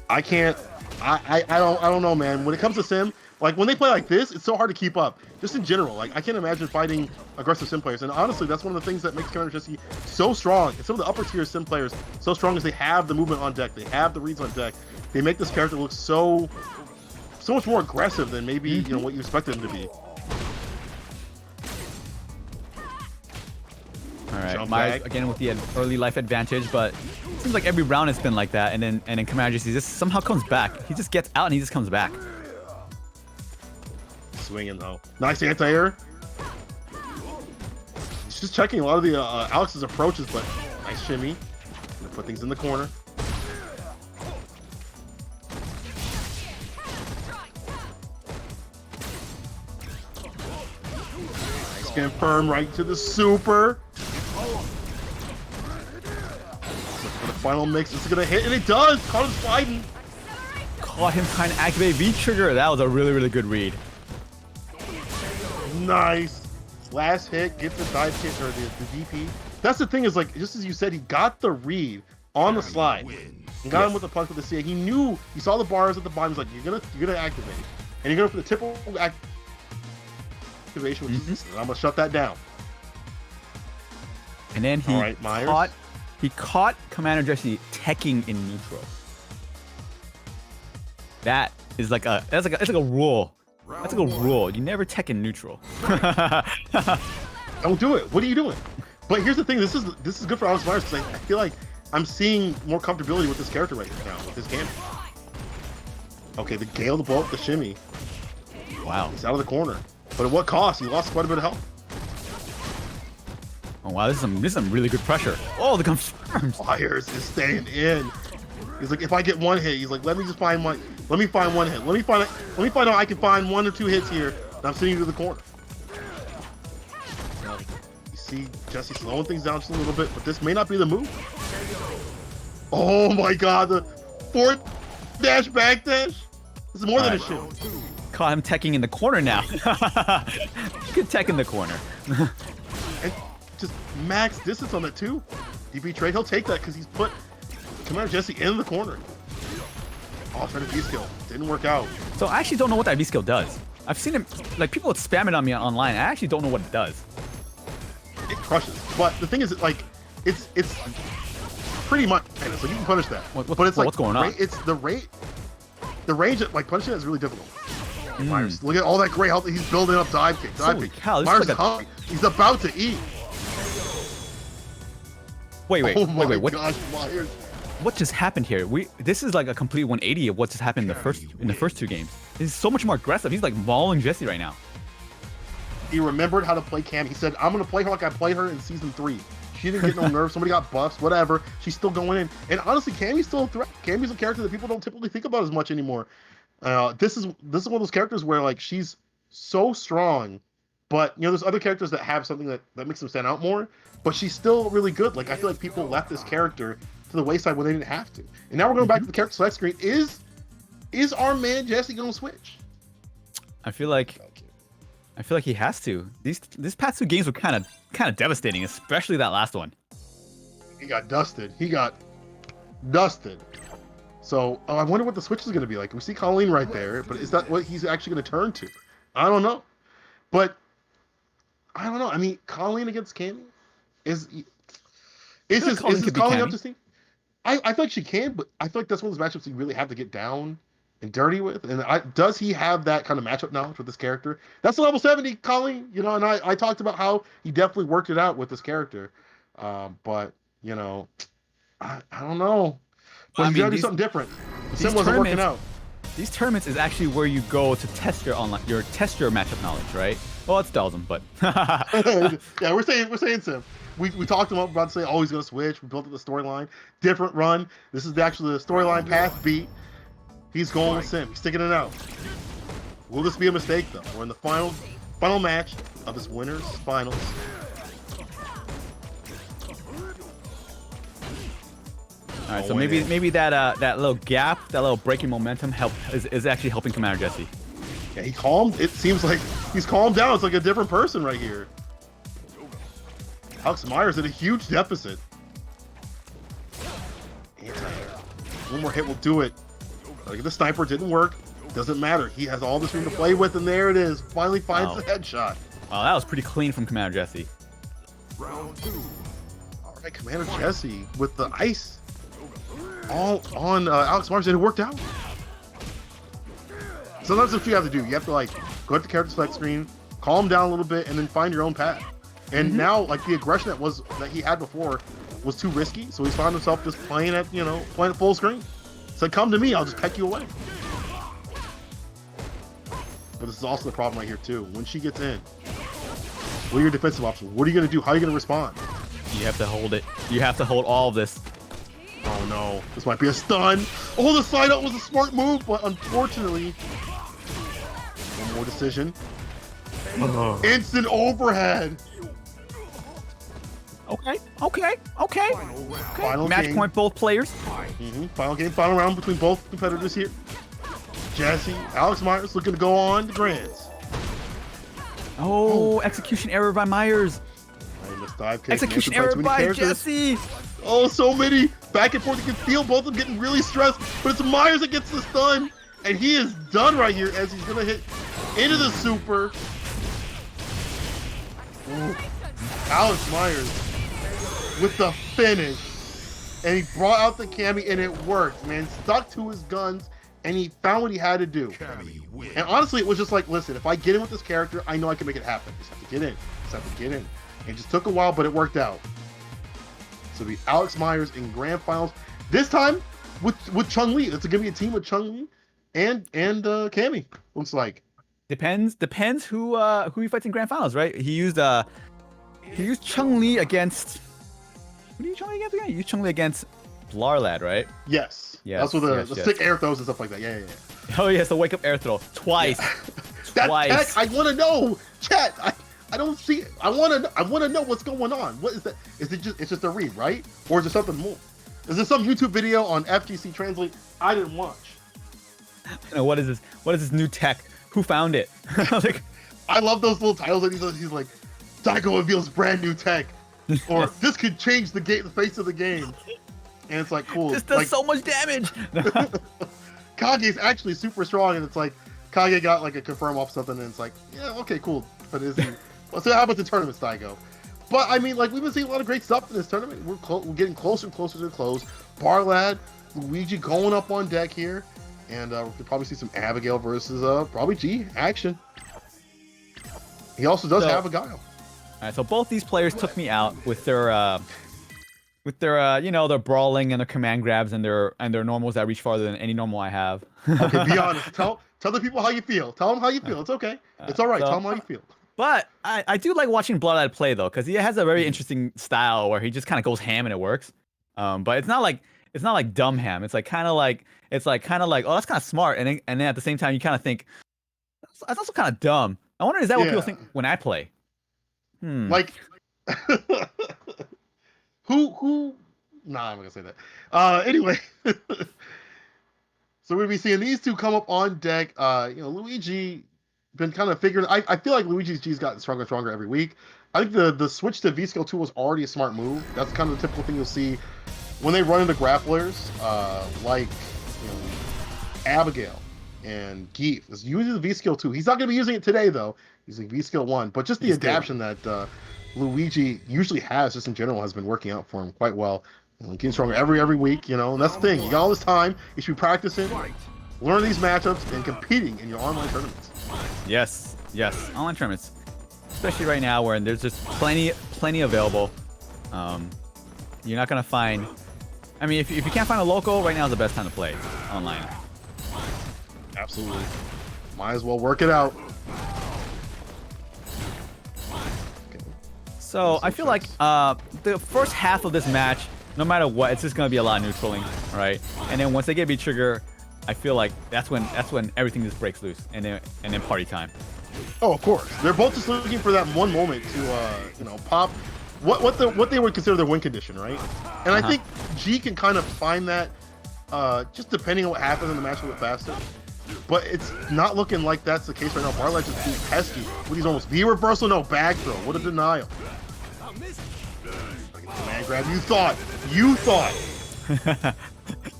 I can't. I don't know, man. When it comes to sim, like when they play like this, it's so hard to keep up. Just in general, like I can't imagine fighting aggressive sim players. And honestly, that's one of the things that makes Commander Jesse so strong. And some of the upper tier sim players so strong is they have the movement on deck, they have the reads on deck. They make this character look so much more aggressive than maybe you know what you expected him to be. All right, Jump Myers back. again with the early life advantage, but it seems like every round has been like that, and then Commander Jesse just somehow comes back. He just gets out and he just comes back. Swinging though. Nice anti-air. He's just checking a lot of the Alex's approaches, but nice shimmy. Gonna put things in the corner. Nice confirm right to the super. For the final mix, this is gonna hit, and it does. Caught him sliding. Caught him trying to activate V-trigger. That was a really good read. Nice. Last hit, gets the dive kick or the DP. That's the thing is like, just as you said, he got the read on the slide and got him with the punch with the CA. He knew, he saw the bars at the bottom. He's like, you're gonna activate, and you're gonna put the typical activation, which is, I'm gonna shut that down. And then he All right, Myers. caught Commander Jesse teching in neutral. That is like a it's like a rule. That's like a rule. You never tech in neutral. Don't do it. What are you doing? But here's the thing. This is good for Alex Myers because I feel like I'm seeing more comfortability with this character right now with his game. Okay, the Gale, the blow up, the shimmy. Wow. He's out of the corner. But at what cost? He lost quite a bit of health. Oh wow, this is some really good pressure. Oh, the confirms. Myers is staying in. He's like, if I get one hit, he's like, let me just find one. Let me find one hit. Let me find out I can find 1 or 2 hits here. And I'm sending you to the corner. Now, you see Jesse slowing things down just a little bit, but this may not be the move. Oh my God, the forward dash, back dash. This is more than a shit. Caught him teching in the corner now. Good tech in the corner. And just max distance on that too. DP trade, he'll take that because he's put Commander Jesse in the corner. Oh, trying to V-skill. Didn't work out. So I actually don't know what that V-skill does. I've seen him, like people would spam it on me online. I actually don't know what it does. It crushes. But the thing is, like, it's pretty much, so you can punish that. But it's like, what's going on? It's the range of, like, punishing it is really difficult. Myers, look at all that great health. He's building up dive kick. Holy cow, this Myers is like is hungry. He's about to eat. Wait, Oh my what? gosh, Myers. What just happened here? This is like a complete 180 of what just happened in the first 2 games. He's so much more aggressive. He's like mauling Jesse right now. He remembered how to play Cam. He said, I'm going to play her like I played her in Season 3. She didn't get no nerfs. Somebody got buffs, whatever. She's still going in. And honestly, Cammy's still a threat. Cammy's a character that people don't typically think about as much anymore. This is one of those characters where, like, she's so strong, but, you know, there's other characters that have something that makes them stand out more, but she's still really good. Like, I feel like people left this character to the wayside when they didn't have to. And now we're going back to the character select screen. Is our man Jesse going to switch? I feel like he has to. These past 2 games were kind of devastating, especially that last one. He got dusted. So I wonder what the switch is going to be like. We see Colleen right there, but is that what he's actually going to turn to? I don't know. But I don't know. I mean, Colleen against Cammy is Colleen up to Steve? I feel like she can, but I feel like that's one of those matchups you really have to get down and dirty with. And does he have that kind of matchup knowledge with this character? That's the level 70, Colleen. You know, and I talked about how he definitely worked it out with this character. But you know, I don't know. But you gotta do something different. The sim wasn't working out. These tournaments is actually where you go to test your matchup knowledge, right? Well, it's Dalsum, but yeah, we're saying sim. We talked about to say, oh, he's gonna switch. We built up the storyline, different run. This is actually the storyline path beat. He's going with sim. He's sticking it out. Will this be a mistake though? We're in the final match of this winners finals. All right, so maybe that little gap, that little breaking momentum is actually helping Commander Jesse. Yeah, he calmed. It seems like he's calmed down. It's like a different person right here. Alex Myers at a huge deficit. One more hit will do it. Gotta get the sniper. Didn't work. Doesn't matter. He has all this room to play with, and there it is. Finally finds the headshot. Oh, that was pretty clean from Commander Jesse. Round 2. All right, Commander Jesse with the ice all on Alex Mars, and it worked out. Sometimes that's what you have to do. You have to like go at the character select screen, calm down a little bit, and then find your own path. And now, like the aggression that he had before was too risky, so he's found himself just playing at playing at full screen. So come to me, I'll just peck you away. But this is also the problem right here too. When she gets in, what are your defensive options? What are you gonna do? How are you gonna respond? You have to hold it. You have to hold all of this. Oh no, this might be a stun. Oh, the side up was a smart move, but unfortunately, one more decision. Instant overhead. Okay. Final Match game. point both players. Final game, final round between both competitors here. Jesse, Alex Myers looking to go on to Grands. Oh, execution error by Myers. Execution error by Jesse. Oh, so many back and forth. You can feel both of them getting really stressed, but it's Myers that gets the stun, and he is done right here as he's gonna hit into the super. Ooh. Alex Myers with the finish, and he brought out the Cammy, and it worked, man. Stuck to his guns, and he found what he had to do. And honestly, it was just like, listen, if I get in with this character, I know I can make it happen. Just have to get in. Just have to get in. It just took a while, but it worked out. So the Alex Myers in grand finals. This time with Chung Li. It's gonna be a team with Chung Li and Cammy. Looks like. Depends who he fights in grand finals, right? He used Chung Li against. What did you Chung Li against again? He used Chung Li against Blarlad, right? Yes. That's with the sick air throws and stuff like that. Yeah. Oh yes, the wake up air throw twice. Yeah. Twice. Tech, I want to know, chat. I don't see. I want to know what's going on. What is that? Is it just? It's just a read, right? Or is there something more? Is there some YouTube video on FGC Translate I didn't watch? What is this? What is this new tech? Who found it? Like, I love those little titles that he's like, Daigo reveals brand new tech, or this could change the face of the game, and it's like cool. This does like, so much damage. Kage's actually super strong, and it's like Kage got like a confirm off something, and it's like, yeah, okay, cool, but is he? So how about the tournaments, Daigo? But I mean, like we've been seeing a lot of great stuff in this tournament. We're getting closer and closer to the close. Barlad, Luigi going up on deck here, and we'll probably see some Abigail versus probably G action. He also does have a guile. All right, so both these players took me out with their their brawling and their command grabs and their normals that reach farther than any normal I have. Okay, be honest. Tell the people how you feel. Tell them how you feel. It's okay. It's all right. Tell them how you feel. But I do like watching Bloodlad play though, because he has a very interesting style where he just kind of goes ham and it works. But it's not like dumb ham. It's kind of like oh, that's kind of smart, and then at the same time you kind of think that's also kind of dumb. I wonder, is that what people think when I play? Like who? Nah, I'm not gonna say that. Anyway, so we'll be seeing these two come up on deck. Luigi been kind of figuring. I feel like Luigi's G's gotten stronger and stronger every week. I think the switch to V-Skill 2 was already a smart move. That's kind of the typical thing you'll see when they run into grapplers, like Abigail and Geef is using the V-Skill 2. He's not going to be using it today though. He's using V-Skill 1, but just the adaptation that Luigi usually has, just in general, has been working out for him quite well. Getting stronger every week, and that's the thing. You got all this time. You should be practicing, learn these matchups, and competing in your online tournaments. Yes, online tournaments, especially right now where there's just plenty available. You're not gonna find. I mean, if you can't find a local, right now is the best time to play online. Absolutely, might as well work it out. Okay. So I feel like the first half of this match, no matter what, it's just gonna be a lot of neutraling, right? And then once they get B trigger, I feel like that's when everything just breaks loose, and then party time. Oh, of course. They're both just looking for that one moment to pop what they would consider their win condition, right? And I think G can kind of find that just depending on what happens in the match a little bit faster. But it's not looking like that's the case right now. Barlad just beat pesky with these almost V reversal, no back throw. What a denial. Man grab, you thought.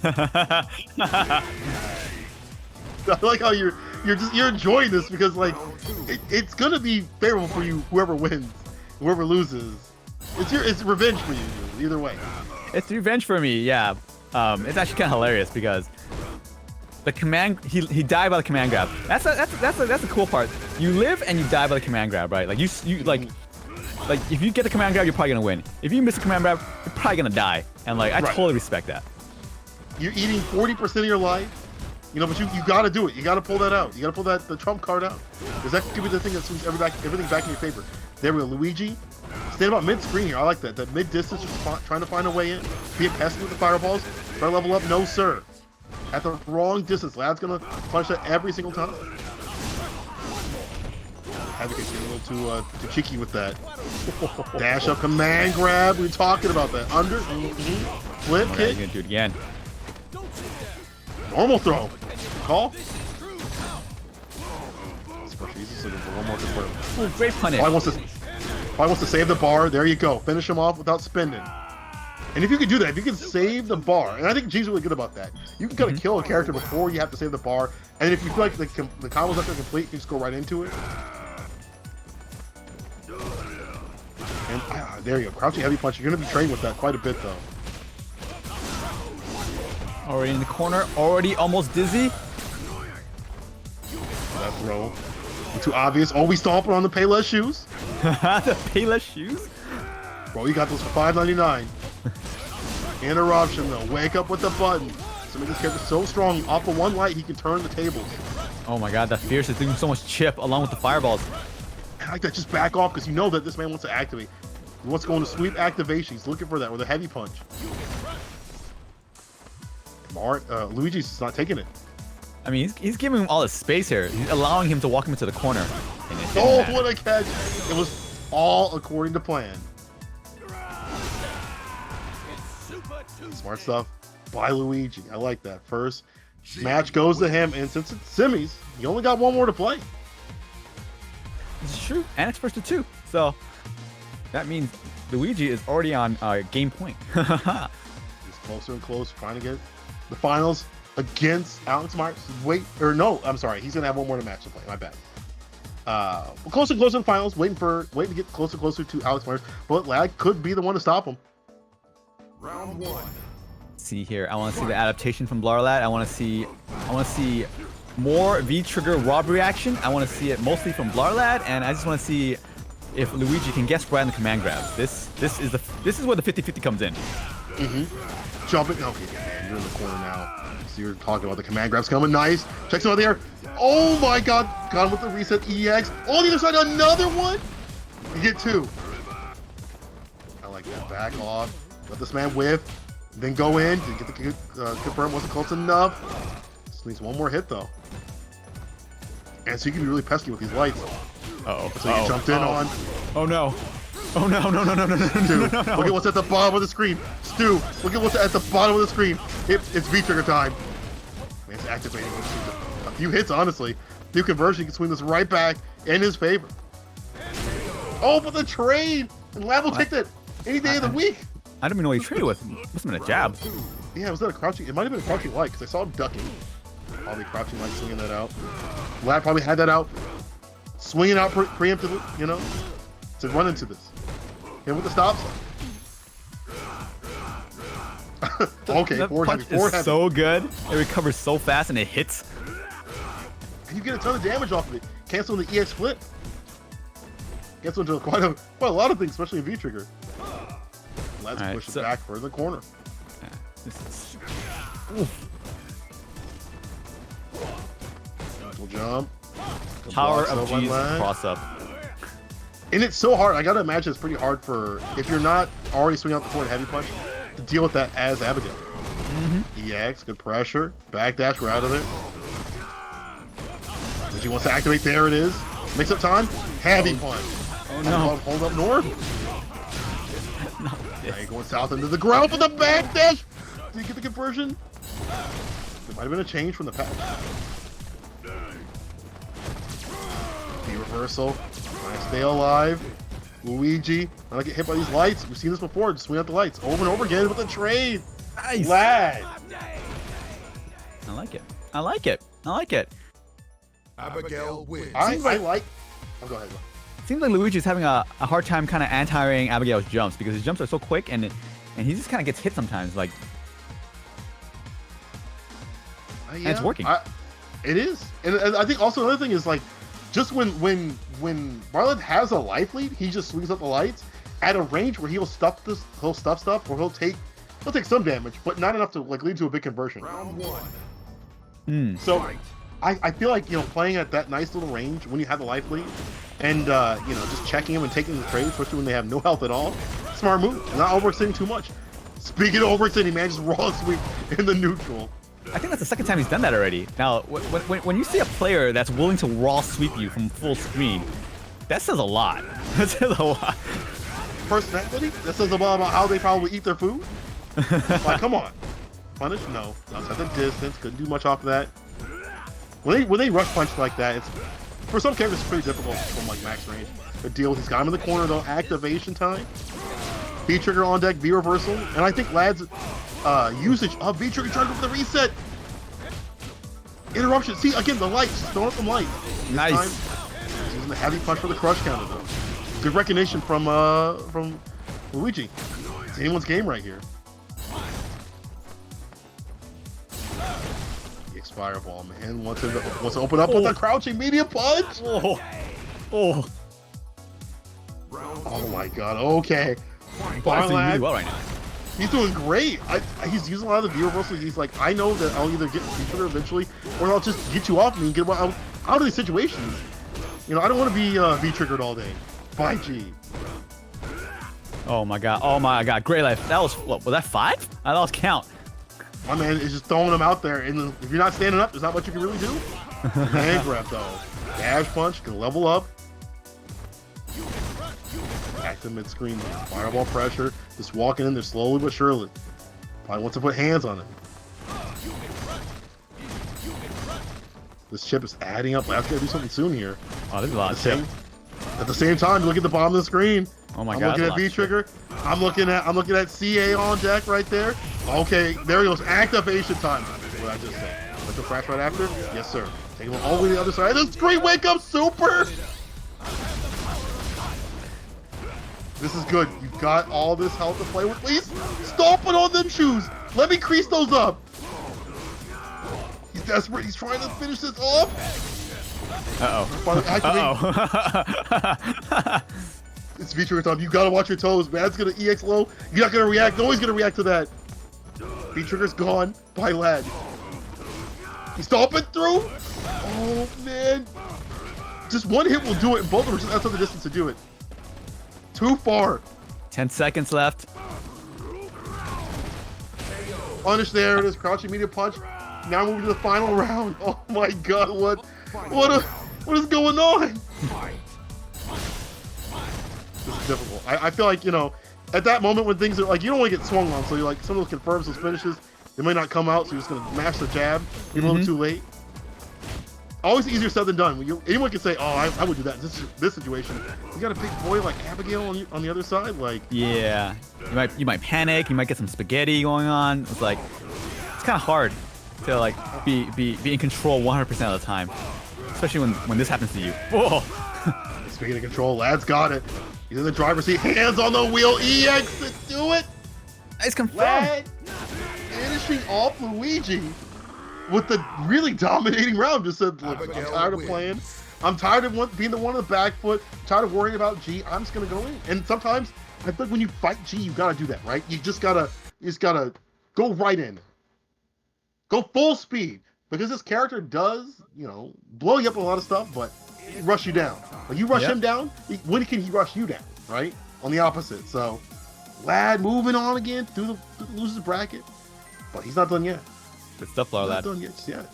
I like how you're enjoying this because like it's gonna be favorable for you whoever wins, whoever loses. It's revenge for you either way. It's revenge for me, yeah. It's actually kind of hilarious because the command he died by the command grab. That's the cool part. You live and you die by the command grab, right? Like you like if you get the command grab, you're probably gonna win. If you miss the command grab, you're probably gonna die. And like I totally respect that. You're eating 40% of your life, you know, but you gotta do it. You gotta pull that out. You gotta pull the trump card out, because that could be the thing that swings everything back in your favor. There we go, Luigi. Stand about mid-screen here. I like that. That mid-distance, just trying to find a way in. Being pesky with the fireballs. Try to level up. No, sir. At the wrong distance. Lad's gonna punch that every single time. Advocate's getting a little too cheeky with that. Dash up, command grab. We were talking about that. Under. Flip kick. You're gonna do it again. Normal throw. Call. Jesus, looking for one more confirm. Ooh, great punish. Probably wants to save the bar. There you go. Finish him off without spending. And if you can do that, if you can save the bar, and I think G's really good about that, you can kind of kill a character before you have to save the bar. And if you feel like the combo's not going to complete, you just go right into it. And there you go. Crouching heavy punch. You're going to be training with that quite a bit, though. Already in the corner. Already almost dizzy. That throw. Too obvious. Oh, we stomping on the Payless shoes. The Payless shoes? Bro, you got those for $5.99. Interruption, though. Wake up with the button. So make this character so strong. Off of one light, he can turn the tables. Oh my god, that Fierce is doing so much chip along with the fireballs. I like that. Just back off because you know that this man wants to activate. He wants to go into sweep activation. He's looking for that with a heavy punch. Luigi's just not taking it. I mean, he's giving him all his space here. He's allowing him to walk him into the corner. Oh, what a catch! It was all according to plan. Smart stuff by Luigi. I like that. First match goes to him, and since it's semis, you only got one more to play. It's true, and it's first to 2. So that means Luigi is already on game point. He's closer and closer, trying to get the finals against Alex Myers. Wait, or no, I'm sorry. He's gonna have one more match to play. My bad. Closer and closer to the finals, waiting to get closer and closer to Alex Myers. But Lag could be the one to stop him. Round 1. See here, I want to see the adaptation from Blarlad. I want to see more V-trigger robbery action. I want to see it mostly from Blarlad, and I just want to see if Luigi can guess right in the command grabs. This is where the 50-50 comes in. Jumping. Okay, man, you're in the corner now. So you're talking about the command grabs coming. Nice. Checks him out there. Oh my god. Got him with the reset EX. On the other side, another one. You get 2. I like that. Back off. Let this man whiff. Then go in to get the confirm. Wasn't close enough. Just needs one more hit though. And so you can be really pesky with these lights. So you jumped in on. Oh no. Oh no, no, no, no, no, no, Stu, no, no, no. look at what's at the bottom of the screen. Stu, look at what's at the bottom of the screen. It's V-trigger time. Man, it's activating. A few hits, honestly. Few conversion, you can swing this right back in his favor. Oh, but the trade! And Lab will take that any day of the week. I don't even know what he traded with. Must have been a jab. Yeah, was that a crouching? It might have been a crouching light, because I saw him ducking. Probably crouching light, swinging that out. Lab probably had that out. Swinging out preemptively, you know? To run into this. Hit with the stop sign. Okay, that forward punch heavy. is so good. It recovers so fast and it hits. And you get a ton of damage off of it. Canceling the EX flip. Cancel into quite a lot of things, especially in V-trigger. Let's push it back for the corner. Yeah, this is... Double jump. Power of G's cross up. And it's so hard. I gotta imagine it's pretty hard for, if you're not already swinging out the forward heavy punch, to deal with that as Abigail. EX, good pressure. Backdash, we're out of it. She wants to activate, there it is. Mix up time, heavy punch. Oh no. Hold up north. Now you're going south into the ground for the backdash. Did you get the conversion? There might have been a change from the pack. The reversal. Trying to stay alive. Luigi. I don't get hit by these lights. We've seen this before. Just swing out the lights over and over again with the trade. Nice. Lag. like it. I like it. I like it. Abigail wins. I like. Oh, go ahead. Seems like Luigi's having a hard time kind of anti-airing Abigail's jumps because his jumps are so quick and he just kind of gets hit sometimes. Like, and it's working. It is, and I think also another thing is like, just when Marlon has a life lead, he just swings up the lights at a range where he'll stuff stuff, or he'll take some damage, but not enough to like lead to a big conversion. Round 1. So I feel like, you know, playing at that nice little range when you have the life lead, and you know, just checking them and taking the trade, especially when they have no health at all, smart move. Not overextending too much. Speaking of overextending, man, just raw sweep in the neutral. I think that's the second time he's done that already. Now, when you see a player that's willing to raw sweep you from full screen, that says a lot. That says a lot. Personality? That says a lot about how they probably eat their food? Like, come on. Punish? No. Outside the distance. Couldn't do much off of that. When they rush punch like that, it's, for some characters, it's pretty difficult from like max range. The deal, he's got him in the corner though. Activation time. B trigger on deck, B reversal. And I think Lad's usage of B trigger trying to go for the reset. Interruption. See, again, the lights. Just throwing up some light. Nice. He's using the heavy punch for the crush counter though. Good recognition from Luigi. It's anyone's game right here. The expire ball, man. Wants to open up with a crouching medium punch. Oh my god. Okay. He's doing really well right now. He's doing great. He's using a lot of the V reversals. He's like, I know that I'll either get featured eventually, or I'll just get you off me and get out of these situations. You know, I don't want to be V-triggered all day. Bye, G. Oh my god. Oh my god. Great life. That was, what, was that 5? I lost count. My man is just throwing them out there, and if you're not standing up, there's not much you can really do. Hand grab, though. Dash punch, can level up. Active mid-screen, fireball pressure. Just walking in there slowly but surely. Probably wants to put hands on it. This chip is adding up. Let's gotta do something soon here. Oh, there's a lot of chip. At the same time, look at the bottom of the screen. Oh my I'm god. looking at V-trigger. I'm looking at CA on deck right there. Okay, there he goes. Activation time. That's what I just said. Let the flash right after. Yes, sir. Take him all the way to the other side. This great wake up super. This is good. You've got all this health to play with. Please stop it on them shoes. Let me crease those up. He's desperate. He's trying to finish this off. It's V-trigger time. You gotta watch your toes. Mad's gonna EX low. You're not gonna react. No one's gonna react to that. V-trigger's gone by Lad. He's stomping through. Oh man. Just one hit will do it, and both of them are just outside the distance to do it. Too far. 10 seconds left. Punish there. It is crouching medium punch. Now moving to the final round. Oh my god, what is going on? This is difficult. I feel like, you know, at that moment when things are like, you don't want to get swung on, so you're like, some of those confirms, those finishes, they may not come out, so you're just gonna mash the jab, even a little too late. Always easier said than done. Anyone can say, oh, I would do that in this situation. You got a big boy like Abigail on the other side, like. Yeah, you might panic. You might get some spaghetti going on. It's like, it's kind of hard to like be in control 100% of the time, especially when this happens to you. Whoa. Speaking of control, Lad's got it. He's in the driver's seat. Hands on the wheel. EX to do it. Nice confirm. Lad finishing off Luigi with the really dominating round. Just said, look, I'm tired of playing. I'm tired of being the one on the back foot. I'm tired of worrying about G. I'm just gonna go in. And sometimes I think when you fight G, you gotta do that, right? You just gotta go right in. Go full speed. Because this character does, you know, blow you up with a lot of stuff, but rush you down. Like you rush him down, when can he rush you down, right? On the opposite. So Lad moving on again through the losers bracket, but he's not done yet. Good stuff, Lad. Not done yet, just yet.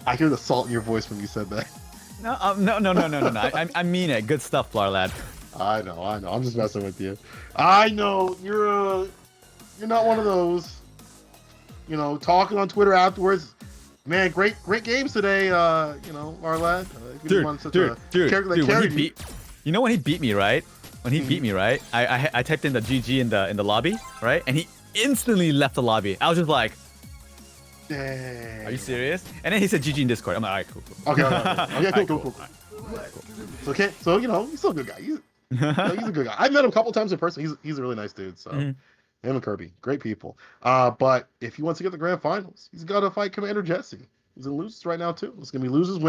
I hear the salt in your voice when you said that. No. I mean it. Good stuff, Lad. I know. I'm just messing with you. I know you're not one of those. You know, talking on Twitter afterwards. Man, great games today. You know, Lad. Dude, when he beat, you know when he beat me, right? When he beat me, right? I typed in the GG in the lobby, right? And he instantly left the lobby. I was just like, Dang. Are you serious? And then he said GG in Discord. I'm like, all right, cool, cool. Okay, okay, Alright, cool. So, okay, so you know, he's still a good guy. He's a good guy. I've met him a couple times in person. He's a really nice dude. So him and Kirby, great people. But if he wants to get the grand finals, he's got to fight Commander Jesse. He's in losers right now too. It's gonna be losers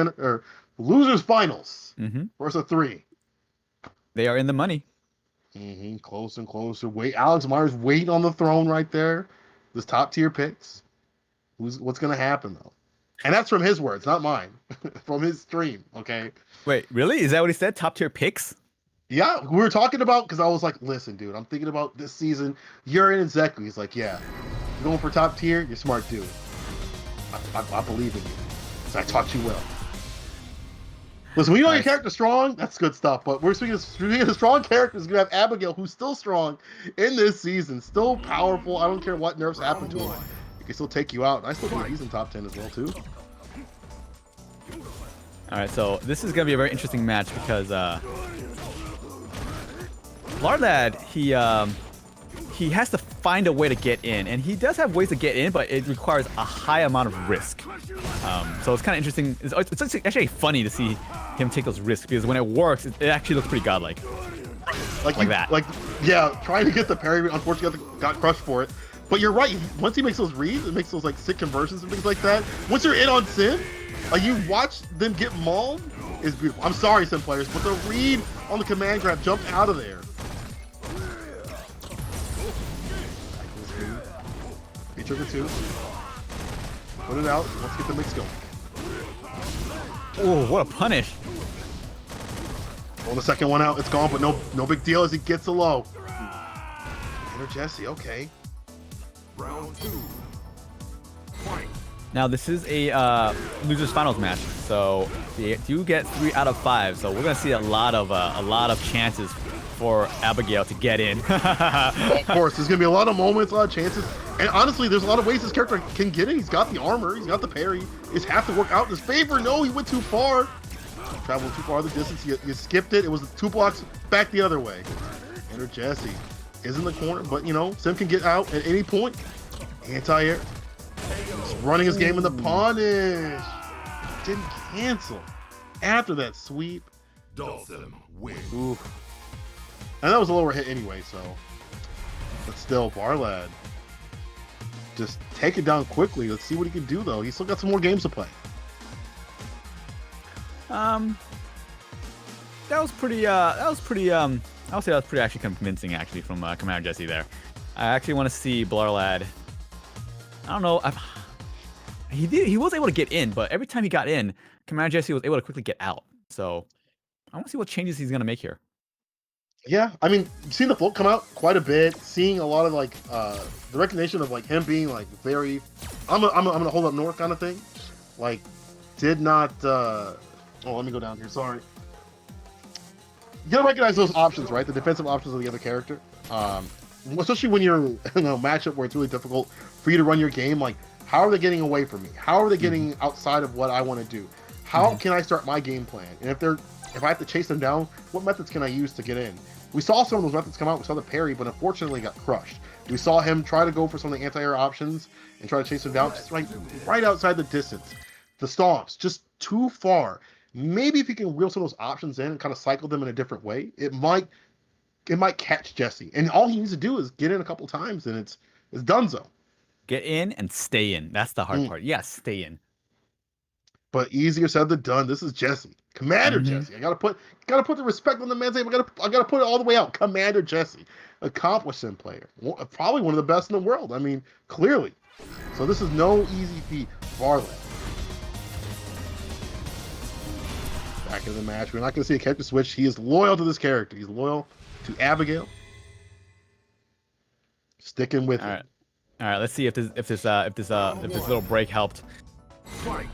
finals versus 3. They are in the money. Closer and closer. Wait, Alex Myers waiting on the throne right there. This top tier picks. What's gonna happen though? And that's from his words, not mine. From his stream. Okay. Wait, really? Is that what he said? Top tier picks? Yeah, we were talking about, because I was like, listen, dude, I'm thinking about this season. Urien and Zeku. He's like, yeah, you're going for top tier. You're a smart dude. I believe in you. So I taught you well. Listen, when you know your character's strong, that's good stuff. But we're speaking of strong characters. We're going to have Abigail, who's still strong in this season. Still powerful. I don't care what nerfs happen to him. He can still take you out. And I still think he's in top 10 as well, too. All right, so this is going to be a very interesting match because Blarlad, he has to find a way to get in, and he does have ways to get in, but it requires a high amount of risk. So it's kind of interesting. It's actually funny to see him take those risks, because when it works, it actually looks pretty godlike. Like that. Like, yeah, trying to get the parry, unfortunately got crushed for it. But you're right. Once he makes those reads, it makes those like sick conversions and things like that. Once you're in on Sim, like you watch them get mauled, is beautiful. I'm sorry, Sim players, but the read on the command grab jumped out of there. Trigger 2. Put it out. Let's get the mix going. Oh, what a punish. Pull the second one out. It's gone, but no big deal as he gets a low. Enter Jesse. Okay. Round 2. Fight. Now this is a losers finals match, so they do get 3 out of 5. So we're gonna see a lot of chances for Abigail to get in. Of course, there's gonna be a lot of moments, a lot of chances, and honestly, there's a lot of ways this character can get in. He's got the armor, he's got the parry. It's have to work out in his favor. No, he went too far. Traveled too far the distance. You skipped it. It was 2 blocks back the other way. Enter Jesse is in the corner, but you know Sim can get out at any point. Anti-air. He's running his game in the punish. Didn't cancel after that sweep. Dalton win. Ooh. And that was a lower hit anyway, so. But still, Blarlad. Just take it down quickly. Let's see what he can do, though. He's still got some more games to play. That was pretty. I would say that was pretty actually convincing, actually, from Commander Jesse there. I actually want to see Blarlad. I don't know. He was able to get in, but every time he got in, Commander Jesse was able to quickly get out. So I want to see what changes he's gonna make here. Yeah, I mean, seeing the float come out quite a bit, seeing a lot of like the recognition of like him being like very, I'm gonna hold up north kind of thing, like did not. Oh, let me go down here. Sorry. You gotta recognize those options, right? The defensive options of the other character, especially when you're in a matchup where it's really difficult for you to run your game. Like, how are they getting away from me? How are they getting outside of what I want to do? How can I start my game plan? And if I have to chase them down, what methods can I use to get in? We saw some of those methods come out. We saw the parry, but unfortunately got crushed. We saw him try to go for some of the anti-air options and try to chase him down, just right outside the distance. The stomps, just too far. Maybe if you can reel some of those options in and kind of cycle them in a different way, it might catch Jesse. And all he needs to do is get in a couple times, and it's donezo. Get in and stay in. That's the hard part. Yeah, stay in. But easier said than done. This is Jesse, Commander Jesse. I gotta put the respect on the man's name. I gotta put it all the way out. Commander Jesse, accomplished sim player, probably one of the best in the world. I mean, clearly. So this is no easy feat. Blarlad. Back in the match. We're not gonna see a character switch. He is loyal to this character. He's loyal to Abigail. Sticking with it. All right. Let's see if this little break helped. Fight.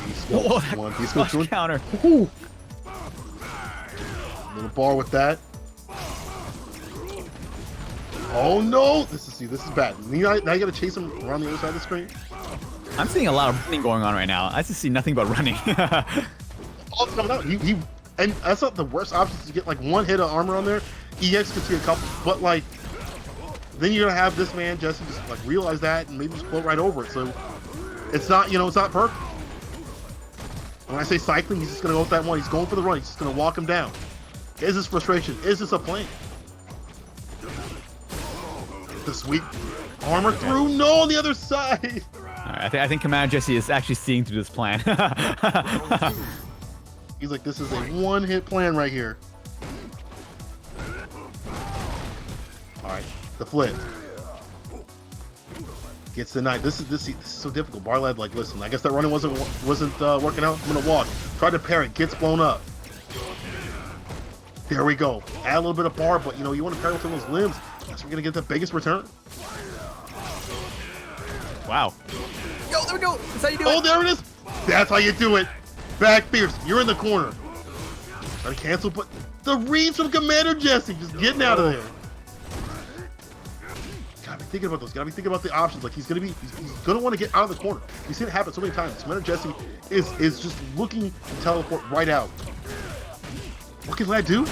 He's counter. Little bar with that. Oh no! This is bad. Now you gotta chase him around the other side of the screen. I'm seeing a lot of running going on right now. I just see nothing but running. All it's coming out. And that's not the worst option to get like one hit of armor on there. EX could see a couple, but like then you're gonna have this man Jesse just like realize that and maybe just float right over it. So It's not, it's not perfect. When I say cycling, he's just gonna go with that one. He's going for the run. He's just gonna walk him down. Is this frustration? Is this a plan? The sweep armor through. No, on the other side. All right, I think Commander Jesse is actually seeing through this plan. He's like, this is a one-hit plan right here. All right, the flip. Gets the knight. This is so difficult. Barlad like, listen, I guess that running wasn't working out. I'm gonna walk. Try to parry. Gets blown up. There we go. Add a little bit of bar, but you want to parry with those limbs. That's where you're gonna get the biggest return. Wow. Yo, there we go. That's how you do it. Oh, there it is. That's how you do it. Back fierce. You're in the corner. Try to cancel, but the reads from Commander Jesse just getting out of there. Gotta be thinking about those. Gotta be thinking about the options. Like he's gonna want to get out of the corner. We've seen it happen so many times. Commander Jesse is just looking to teleport right out. What can Lad do?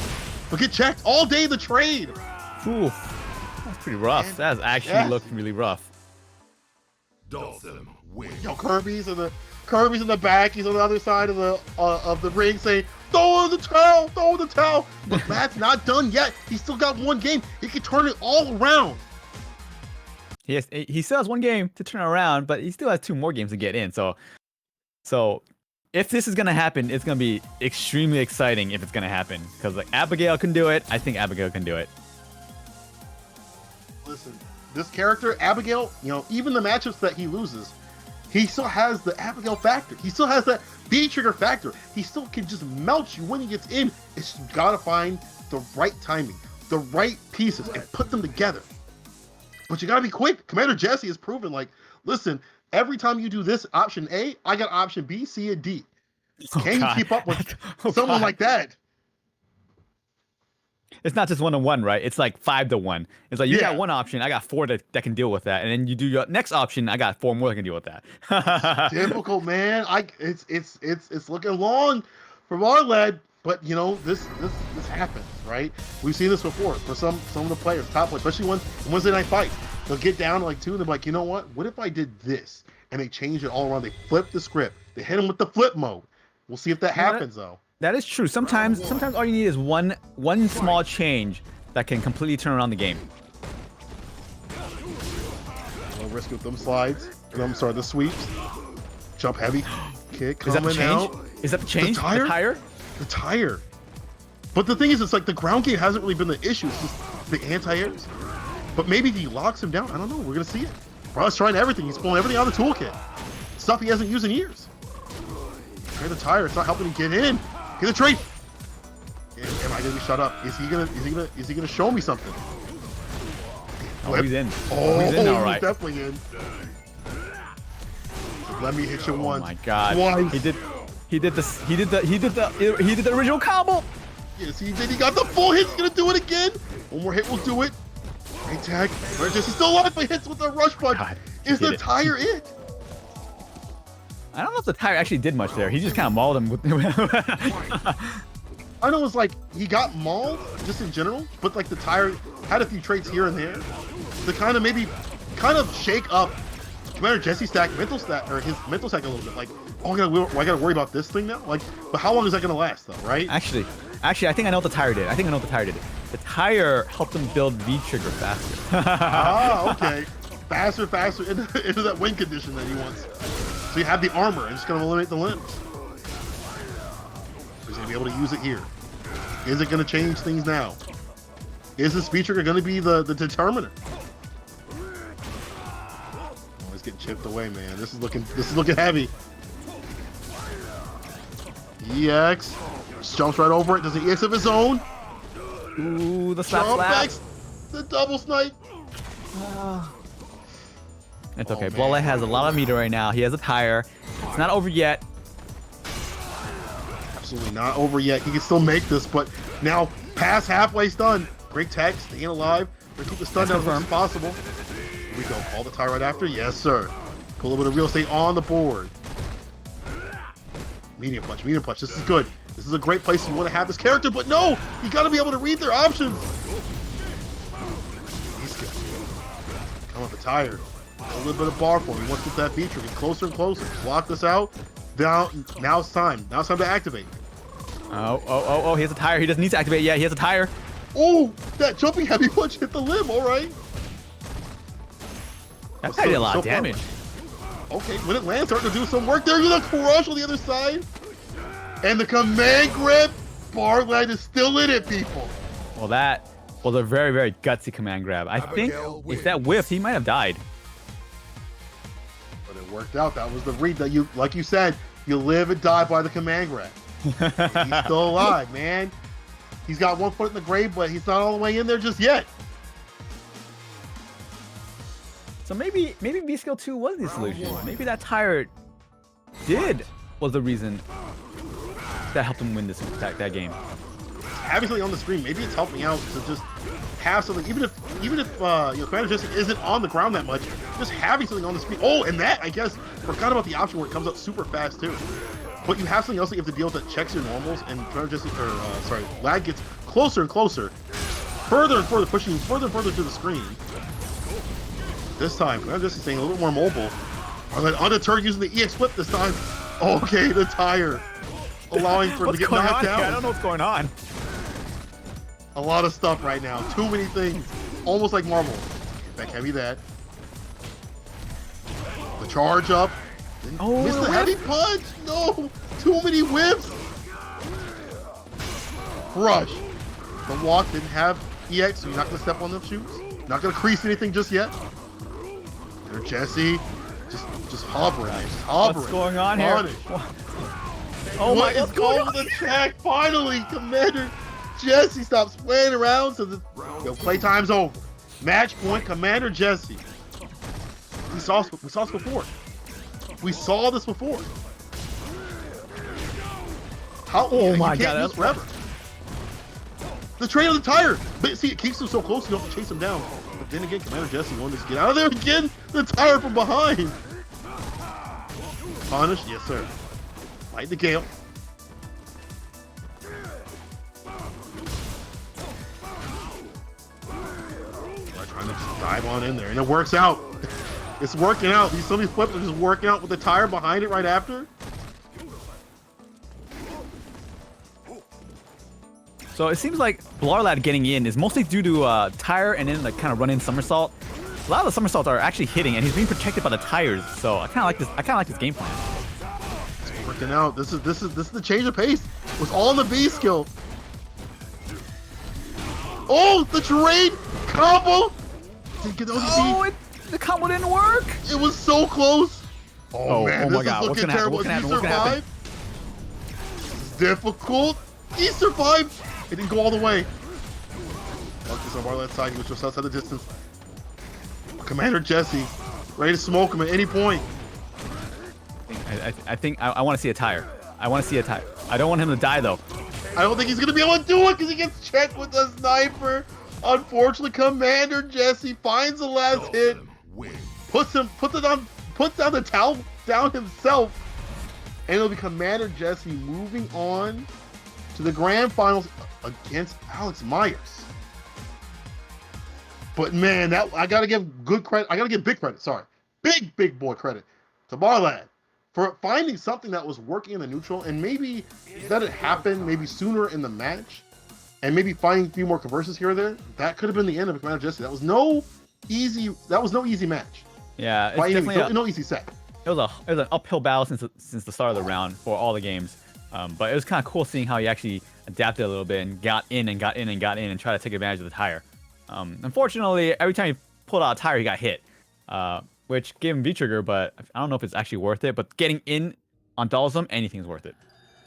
But get checked all day. The trade. Ooh, that's pretty rough. That actually looked really rough. Dawson wins. Yo, Kirby's in the back. He's on the other side of the ring saying, "Throw the towel, throw the towel." But that's not done yet. He's still got one game. He can turn it all around. He still has one game to turn around, but he still has 2 more games to get in. So if this is gonna happen, it's gonna be extremely exciting if it's gonna happen. Because like Abigail can do it. I think Abigail can do it. Listen, this character, Abigail, even the matchups that he loses, he still has the Abigail factor. He still has that V-trigger factor. He still can just melt you when he gets in. It's just gotta find the right timing, the right pieces, and put them together. But you gotta be quick. Commander Jesse has proven, like, listen, every time you do this option A, I got option B, C, and D. Can you keep up with someone like that? It's not just 1-on-1, right? It's like 5-to-1. It's like you got one option, I got 4 that can deal with that, and then you do your next option, I got 4 more that can deal with that. Difficult, man. It's looking long for our lad, but this happens, right? We've seen this before for some of the players, top players, especially when Wednesday Night Fights. They'll get down to like 2 and they're like, you know what? What if I did this? And they change it all around. They flip the script. They hit him with the flip mode. We'll see if that happens though. That is true. Sometimes all you need is one small change that can completely turn around the game. No risk with them slides. I'm sorry, the sweeps. Jump heavy. Kick. Is that the change? Out. Is that the change? The tire? The tire? The tire. But the thing is, it's like the ground game hasn't really been the issue. It's just the anti-airs. But maybe he locks him down. I don't know. We're gonna see it. Bro's trying everything. He's pulling everything out of the toolkit. Stuff he hasn't used in years. Try the tire. It's not helping him get in. Get the trade. Am I gonna be shut up? Is he gonna show me something? Oh, he's in. Oh, he's in all right. He's definitely in. Let me hit you once. Oh my God. Twice. He did the original combo. Yes, he did. He got the full hit. He's gonna do it again. One more hit will do it. Great tag. He's still alive, but hits with the rush punch. God, is the tire it? I don't know if the tire actually did much there. He just kind of mauled him with. I know it's like he got mauled just in general, but like the tire had a few traits here and there to kind of shake up Commander Jesse's mental stack a little bit. Like, oh, I gotta worry about this thing now. Like, but how long is that gonna last though, right? Actually, I think I know what the tire did. The tire helped him build V-trigger faster. Ah, okay. Faster into that win condition that he wants. So you have the armor and it's gonna eliminate the limbs. He's gonna be able to use it here. Is it gonna change things now? Is this V-trigger gonna be the determiner? Oh, he's getting chipped away, man. This is looking heavy. EX just jumps right over it. Does he EX of his own? Ooh, the slap. The double snipe. It's okay. Bole has a lot of meter right now. He has a tire. It's not over yet. Absolutely not over yet. He can still make this, but now past halfway stun. Great tag, staying alive. We're gonna keep the stun down as much as possible. Here we go. Call the tire right after. Yes, sir. Pull a little bit of real estate on the board. Medium punch. This is good. This is a great place you want to have this character, but no! You gotta be able to read their options. He's good. Come up the tire. A little bit of bar for him. He wants to get that feature. Get closer and closer. Block this out. Now it's time. Now it's time to activate. Oh, he has a tire. He doesn't need to activate yet. He has a tire. Oh, that jumping heavy punch hit the limb. All right. That did a lot of damage. Okay, when it lands, starting to do some work. There's the crush on the other side. And the command grip. Barlight is still in it, people. Well, that was a very, very gutsy command grab. I think if that whiffed, he might have died. But it worked out. That was the read that you, like you said, you live and die by the command grab. He's still alive, man. He's got one foot in the grave, but he's not all the way in there just yet. So maybe B skill 2 was the solution. Maybe that tire was the reason that helped him win that game. Having something on the screen, maybe it's helping out to just have something, even if Commander Jesse isn't on the ground that much, just having something on the screen. Oh, and that, I guess, forgot about the option where it comes up super fast too. But you have something else that you have to deal with that checks your normals, and Commander Jesse, Lag gets closer and closer, further and further, pushing you further and further to the screen. This time, Commander Jesse staying a little more mobile. Undeterred using the EX flip this time. Okay, the tire. Allowing for him to get knocked down. I don't know what's going on. A lot of stuff right now. Too many things. Almost like Marvel. Back heavy that. The charge up. Oh, missed the heavy punch. No. Too many whips. Crush. The walk didn't have EX, so you're not going to step on them shoots. Not going to crease anything just yet. There, Jesse. Just hovering. Just hovering. What's going on here? Oh my God, going for the track. Finally, Commander Jesse stops playing around, so the playtime's over. Match point, Commander Jesse. We saw this before. We saw this before. Oh my God, that's forever. The train of the tire. But see, it keeps him so close, you don't have to chase him down. But then again, Commander Jesse wanted to get out of there again. The tire from behind. Punish, yes sir. Light the gale. Trying to just dive on in there, and it works out. It's working out. Some of these flips are just working out with the tire behind it right after. So it seems like Blarlad getting in is mostly due to tire and then like kind of run-in somersault. A lot of the somersaults are actually hitting, and he's being protected by the tires. So I kind of like this. I kind of like this game plan. It's working out. This is the change of pace. It was all in the B skill. Oh, the trade combo. Didn't get those The combo didn't work. It was so close. Oh man, my this God. is looking terrible. Did he survive? This is difficult. He survived. It didn't go all the way. Marcus on Barlet's side. He was just outside the distance. Commander Jesse, ready to smoke him at any point. I think I want to see a tire. I want to see a tire. I don't want him to die though. I don't think he's gonna be able to do it because he gets checked with the sniper. Unfortunately, Commander Jesse finds the last hit, puts down the towel down himself, and it'll be Commander Jesse moving on to the grand finals against Alex Myers. But man, that I gotta give good credit. I gotta give big credit. Sorry, big boy credit to Barlad for finding something that was working in the neutral, and maybe that it happened maybe sooner in the match, and maybe finding a few more conversions here or there. That could have been the end of Commander Jesse. That was no easy match. Yeah, it's definitely no easy set. It was an uphill battle since the start of the round for all the games. But it was kind of cool seeing how he actually adapted a little bit and got in and tried to take advantage of the tire. Unfortunately, every time he pulled out a tire, he got hit, which gave him V-trigger, but I don't know if it's actually worth it. But getting in on Dalsum, anything's worth it.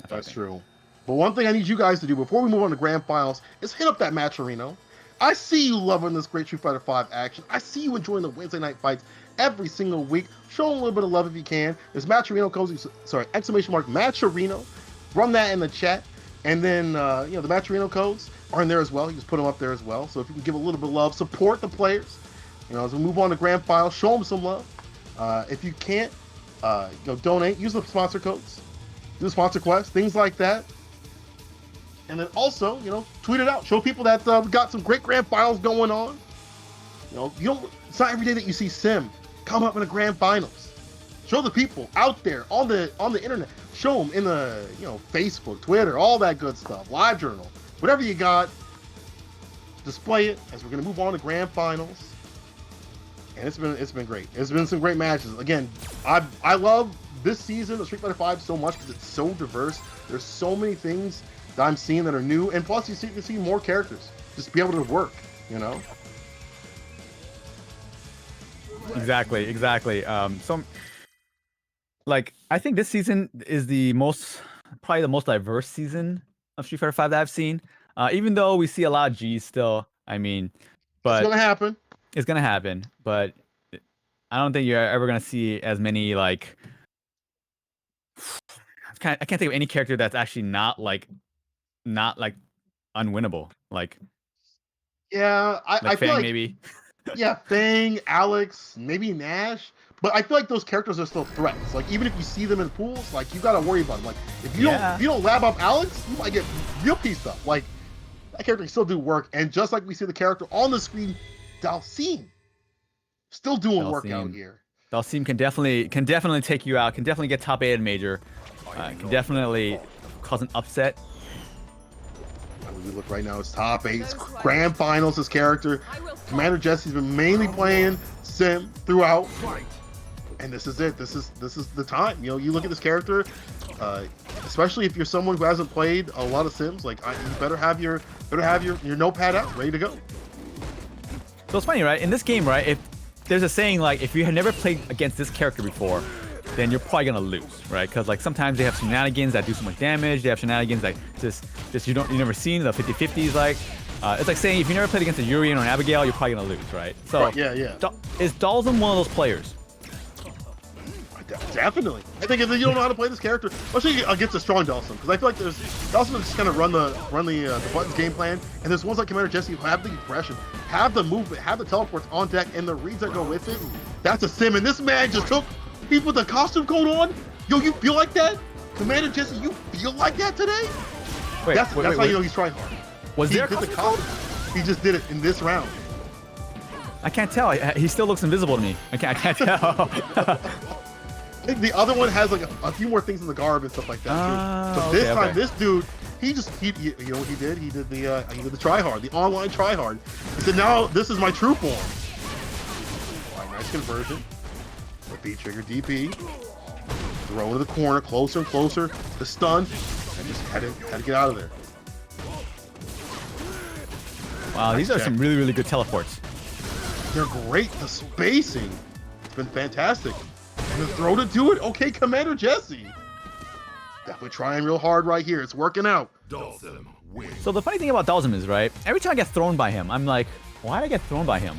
That's true. But one thing I need you guys to do before we move on to Grand Finals is hit up that Matcherino. I see you loving this great Street Fighter V action. I see you enjoying the Wednesday night fights every single week. Show them a little bit of love if you can. There's Matcherino codes, exclamation mark Matcherino. Run that in the chat. And then, the Matcherino codes are in there as well. You just put them up there as well. So if you can give a little bit of love, support the players. As we move on to Grand Finals, show them some love. If you can't, donate, use the sponsor codes, do the sponsor quests, things like that. And then also, tweet it out. Show people that we got some great Grand Finals going on. It's not every day that you see Sim come up in the grand finals. Show the people out there on the internet. Show them in the Facebook, Twitter, all that good stuff. Live journal, whatever you got. Display it as we're gonna move on to grand finals. And it's been great. It's been some great matches. Again, I love this season of Street Fighter V so much because it's so diverse. There's so many things that I'm seeing that are new, and plus you see more characters just be able to work. Exactly. So, like, I think this season is probably the most diverse season of Street Fighter V that I've seen. Even though we see a lot of G's still, I mean, but it's gonna happen. It's gonna happen, but I don't think you're ever gonna see as many like. I can't think of any character that's actually not like unwinnable. Like, yeah, I feel Fang like maybe. Yeah, Fang, Alex, maybe Nash. But I feel like those characters are still threats. Like even if you see them in pools, like you gotta worry about them. Like if you don't lab up Alex, you might get real pieced up. Like that character can still do work, and just like we see the character on the screen, Dalsim still doing work out here. Dalsim can definitely take you out. Can definitely get top 8 in major. Can definitely cause an upset. We look right now, it's top 8. It's grand finals. His character, Commander Jesse's been mainly playing Sim throughout, and this is it. This is the time. You look at this character, especially if you're someone who hasn't played a lot of Sims. Like you better have your notepad out, ready to go. So it's funny, right? In this game, right? If there's a saying like, if you have never played against this character before, then you're probably gonna lose, right? Because like sometimes they have shenanigans that do so much damage. They have shenanigans like just you never seen the 50-50s. Like it's like saying if you never played against a Yuri or an Abigail, you're probably gonna lose, right? So right, yeah. Is Dalsim one of those players? Definitely. I think if you don't know how to play this character, especially against a strong Dalsim, because I feel like Dalsim is just kind of run the buttons game plan, and there's ones like Commander Jesse who have the aggression, have the movement, have the teleports on deck, and the reads that go with it. That's a Sim, and this man just took. He put the costume coat on. Yo, you feel like that? Commander Jesse, you feel like that today? That's how you know he's trying hard. Was there a costume coat? He just did it in this round. I can't tell. He still looks invisible to me. I can't tell. The other one has like a few more things in the garb and stuff like that too. But this time, this dude, you know what he did? He did the try hard, the online try hard. He said, "Now this is my true form." All right, nice conversion. The B trigger DP. Throw into the corner, closer and closer. The stun, and just had to get out of there. Wow, these are some really, really good teleports. They're great. The spacing, it's been fantastic. And the throw to do it. Okay, Commander Jesse. Definitely trying real hard right here. It's working out. Dalsim wins. So the funny thing about Dalsim is, right, every time I get thrown by him, I'm like, why did I get thrown by him?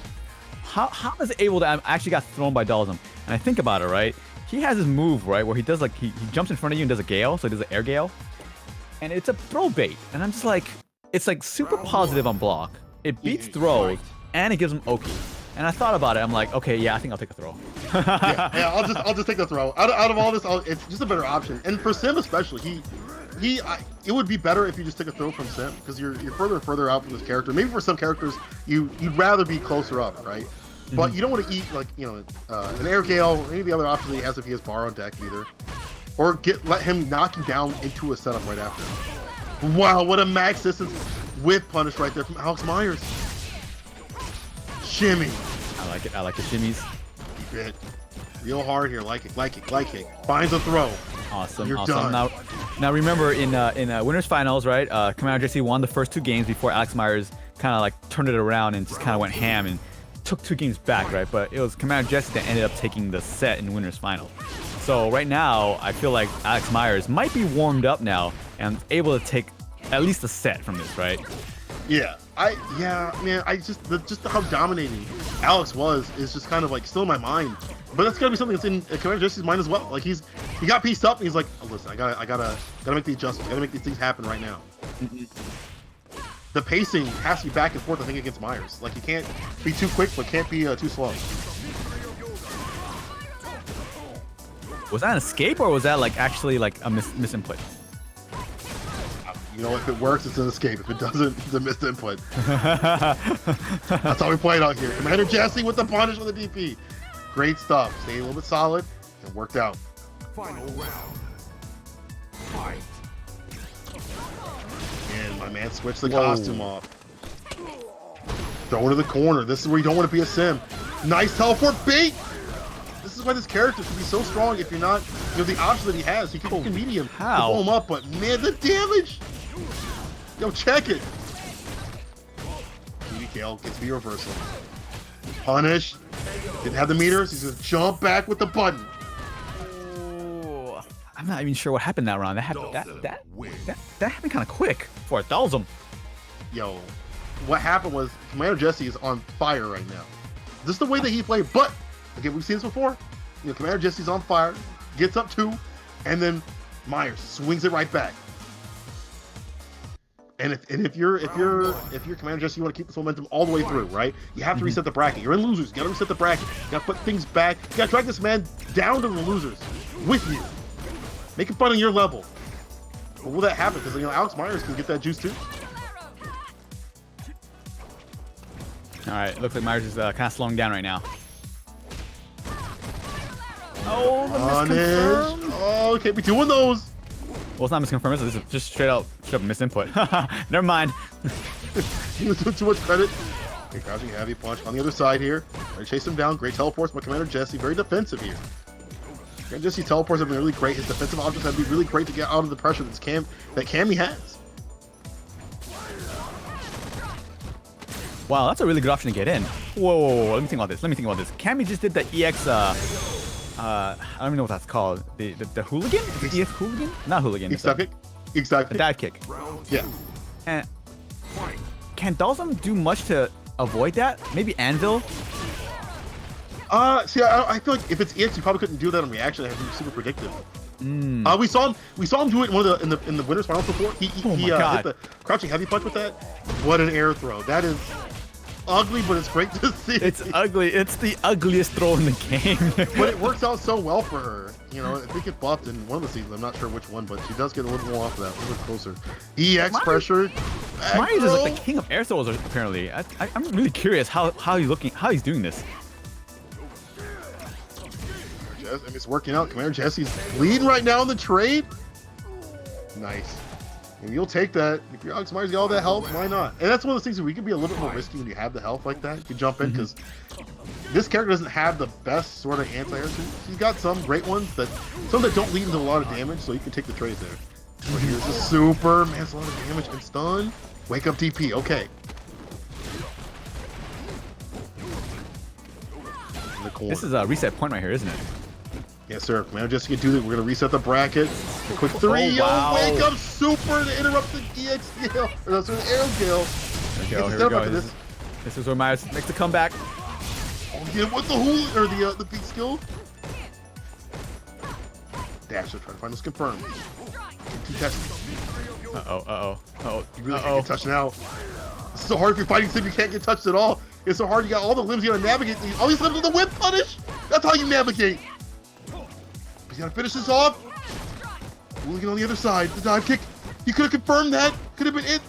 How is it able to I actually got thrown by Dalsim? And I think about it, right? He has this move, right, where he does like he jumps in front of you and does a gale, so he does an air gale. And it's a throw bait. And I'm just like, it's like super positive on block. It beats throws, and it gives him Oki. And I thought about it. I'm like, okay, yeah, I think I'll take a throw. yeah, I'll just take the throw. Out of all this, it's just a better option. And for Sim especially, it would be better if you just took a throw from Sim because you're further and further out from this character. Maybe for some characters, you'd rather be closer up, right? But you don't want to eat like an air gale or any of the other options he has if he has bar on deck either, or let him knock you down into a setup right after. Wow, what a max distance whip punish right there from Alex Myers. Shimmy. I like it. I like the shimmies. Keep it real hard here. Like it. Finds a throw. Awesome. You're awesome. done. Now remember in winners finals, right? Commander Jesse won the first 2 games before Alex Myers kind of like turned it around and just kind of went ham and took 2 games back, right? But it was Commander Jesse that ended up taking the set in winners final. So right now, I feel like Alex Myers might be warmed up now and able to take at least a set from this, right? Yeah, man. I just how dominating Alex was is just kind of like still in my mind. But that's gotta be something that's in Commander Jesse's mind as well. Like he got pieced up and he's like, oh, listen, I gotta make the adjustments. I gotta make these things happen right now. The pacing has to be back and forth. I think against Myers. Like you can't be too quick, but can't be too slow. Was that an escape or was that like actually like a misinput? You know, if it works, it's an escape. If it doesn't, it's a missed input. That's how we play it out here. Commander Jesse with the punish with the DP. Great stuff. Stay a little bit solid and worked out. Final round. Fight. And my man switched the costume off. Throw it to the corner. This is where you don't want to be a sim. Nice teleport bait. This is why this character can be so strong if you're not, the option that he has. He can medium to blow him up, but man, the damage. Yo, check it. BBKL gets the reversal. Punish. Didn't have the meters. He's gonna jump back with the button. Oh, I'm not even sure what happened that round. That happened that happened kind of quick for a thousand. Yo, what happened was Commander Jesse is on fire right now. This is the way that he played, but again, we've seen this before. Commander Jesse's on fire, gets up 2, and then Myers swings it right back. And if you're Commander Jesse, you want to keep this momentum all the way through, right? You have to reset the bracket. You're in losers. You got to reset the bracket. You got to put things back. You got to drag this man down to the losers with you. Make it fun on your level. But will that happen? Because Alex Myers can get that juice too. All right, looks like Myers is kind of slowing down right now. Oh, the misconfirm. Oh, can't be doing those. Well, it's not misconfirmed. This is just straight up misinput. Never mind. You took too much credit. Okay, crouching heavy punch on the other side here. Trying to chase him down. Great teleports by Commander Jesse. Very defensive here. Commander Jesse teleports have been really great. His defensive objects have been really great to get out of the pressure that Cammy has. Wow, that's a really good option to get in. Whoa, let me think about this. Cammy just did the EX, I don't even know what that's called. The hooligan? Is it EX hooligan? Not hooligan. Exactly. A dive kick. Yeah. And can Dalsum do much to avoid that? Maybe Anvil? See, I feel like if it's EX, you probably couldn't do that on reaction. It has to be super predictive. We saw him do it in the winners finals before. He hit the crouching heavy punch with that. What an air throw! That is ugly, but it's great to see. It's ugly. It's the ugliest throw in the game. But it works out so well for her. I think it buffed in one of the seasons. I'm not sure which one, but she does get a little more off of that. A little bit closer. EX pressure. Myers is like the king of air throws, apparently. I'm really curious how he's doing this. It's working out. Commander Jesse's leading right now in the trade. Nice. And you'll take that. If your Alex Myers get all that health, why not? And that's one of those things where we can be a little bit more risky when you have the health like that. You can jump in because this character doesn't have the best sort of anti-air tools. He's got some great ones, some that don't lead into a lot of damage, so you can take the trades there. But here's the super. Man, it's a lot of damage and stun. Wake up DP. Okay. In the corner. This is a reset point right here, isn't it? Yes, sir. Commander Jesse can do that. We're going to reset the bracket. A quick 3. Wow. Wake up super to interrupt the EX Gale. Or that's an air Gale. Here we go. This is where Myers makes a comeback. Oh, get him with the hool or the big skill. Dash to try to find this confirmed. Two tests. Uh-oh. You really can't get touched now. It's so hard if you're fighting Sim, you can't get touched at all. It's so hard. You got all the limbs you gotta navigate. All these limbs with the whip punish. That's how you navigate. He's gotta finish this off. Hooligan on the other side. The dive kick. He could have confirmed that. Could have been it.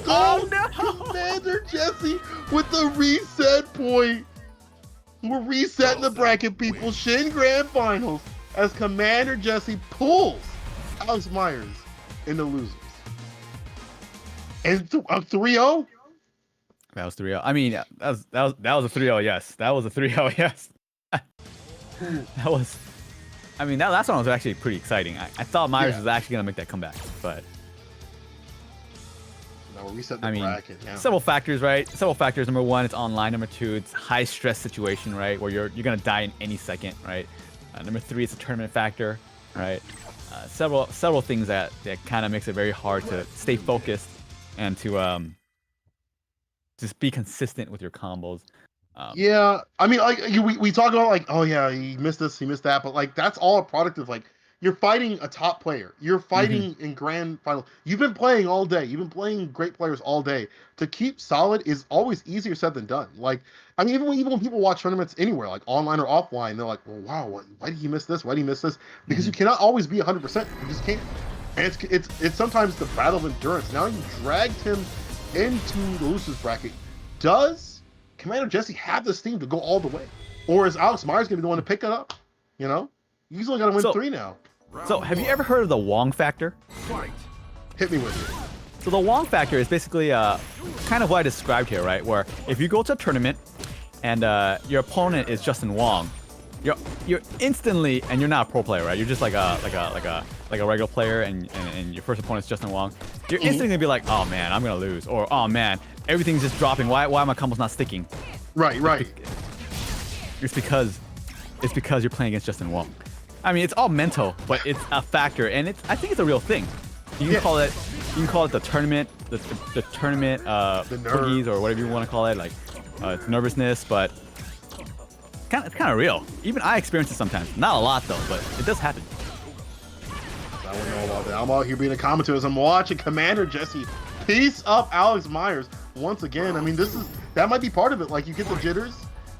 Oh no! Commander Jesse with the reset point. We're resetting the bracket, people. Shin Grand Finals as Commander Jesse pulls Alex Myers in the losers. And 3-0. That was 3-0. I mean, that was a 3-0. Yes, that was a 3-0. Yes. That was. I mean, that last one was actually pretty exciting. I thought Myers was actually gonna make that comeback, but. Now we're resetting the bracket. Yeah. Several factors, right? Several factors. Number one, it's online. Number two, it's high stress situation, right? Where you're gonna die in any second, right? Number three, it's a tournament factor, right? Several things that kind of makes it very hard to stay focused and to just be consistent with your combos. Yeah, I mean, like we talk about like, oh yeah, he missed this, he missed that, but like that's all a product of like you're fighting a top player. You're fighting in grand final. You've been playing all day. You've been playing great players all day. To keep solid is always easier said than done. Like, I mean, even when people watch tournaments anywhere, like online or offline, they're like, well, wow, why did he miss this? Why did he miss this? Because you cannot always be 100%. You just can't. And it's sometimes the battle of endurance. Now you dragged him into the losers bracket. Does Commander Jesse have the steam to go all the way? Or is Alex Myers gonna be the one to pick it up? You know, he's only gotta win 3 now. So have you ever heard of the Wong factor? Fight. Hit me with it. So the Wong factor is basically kind of what I described here, right? Where if you go to a tournament and your opponent is Justin Wong, you're instantly, and you're not a pro player, right? You're just like a regular player, and your first opponent's Justin Wong. You're instantly gonna be like, oh man, I'm gonna lose, or oh man, everything's just dropping. Why are my combos not sticking? Right. It's because you're playing against Justin Wong. I mean, it's all mental, but it's a factor, and I think it's a real thing. You can call it the tournament, the tournament boogies, or whatever you want to call it, like it's nervousness, but it's kind of real. Even I experience it sometimes. Not a lot though, but it does happen. I don't know about that. I'm out here being a commentator as I'm watching Commander Jesse piece up Alex Myers once again. I mean, that might be part of it. Like, you get the jitters.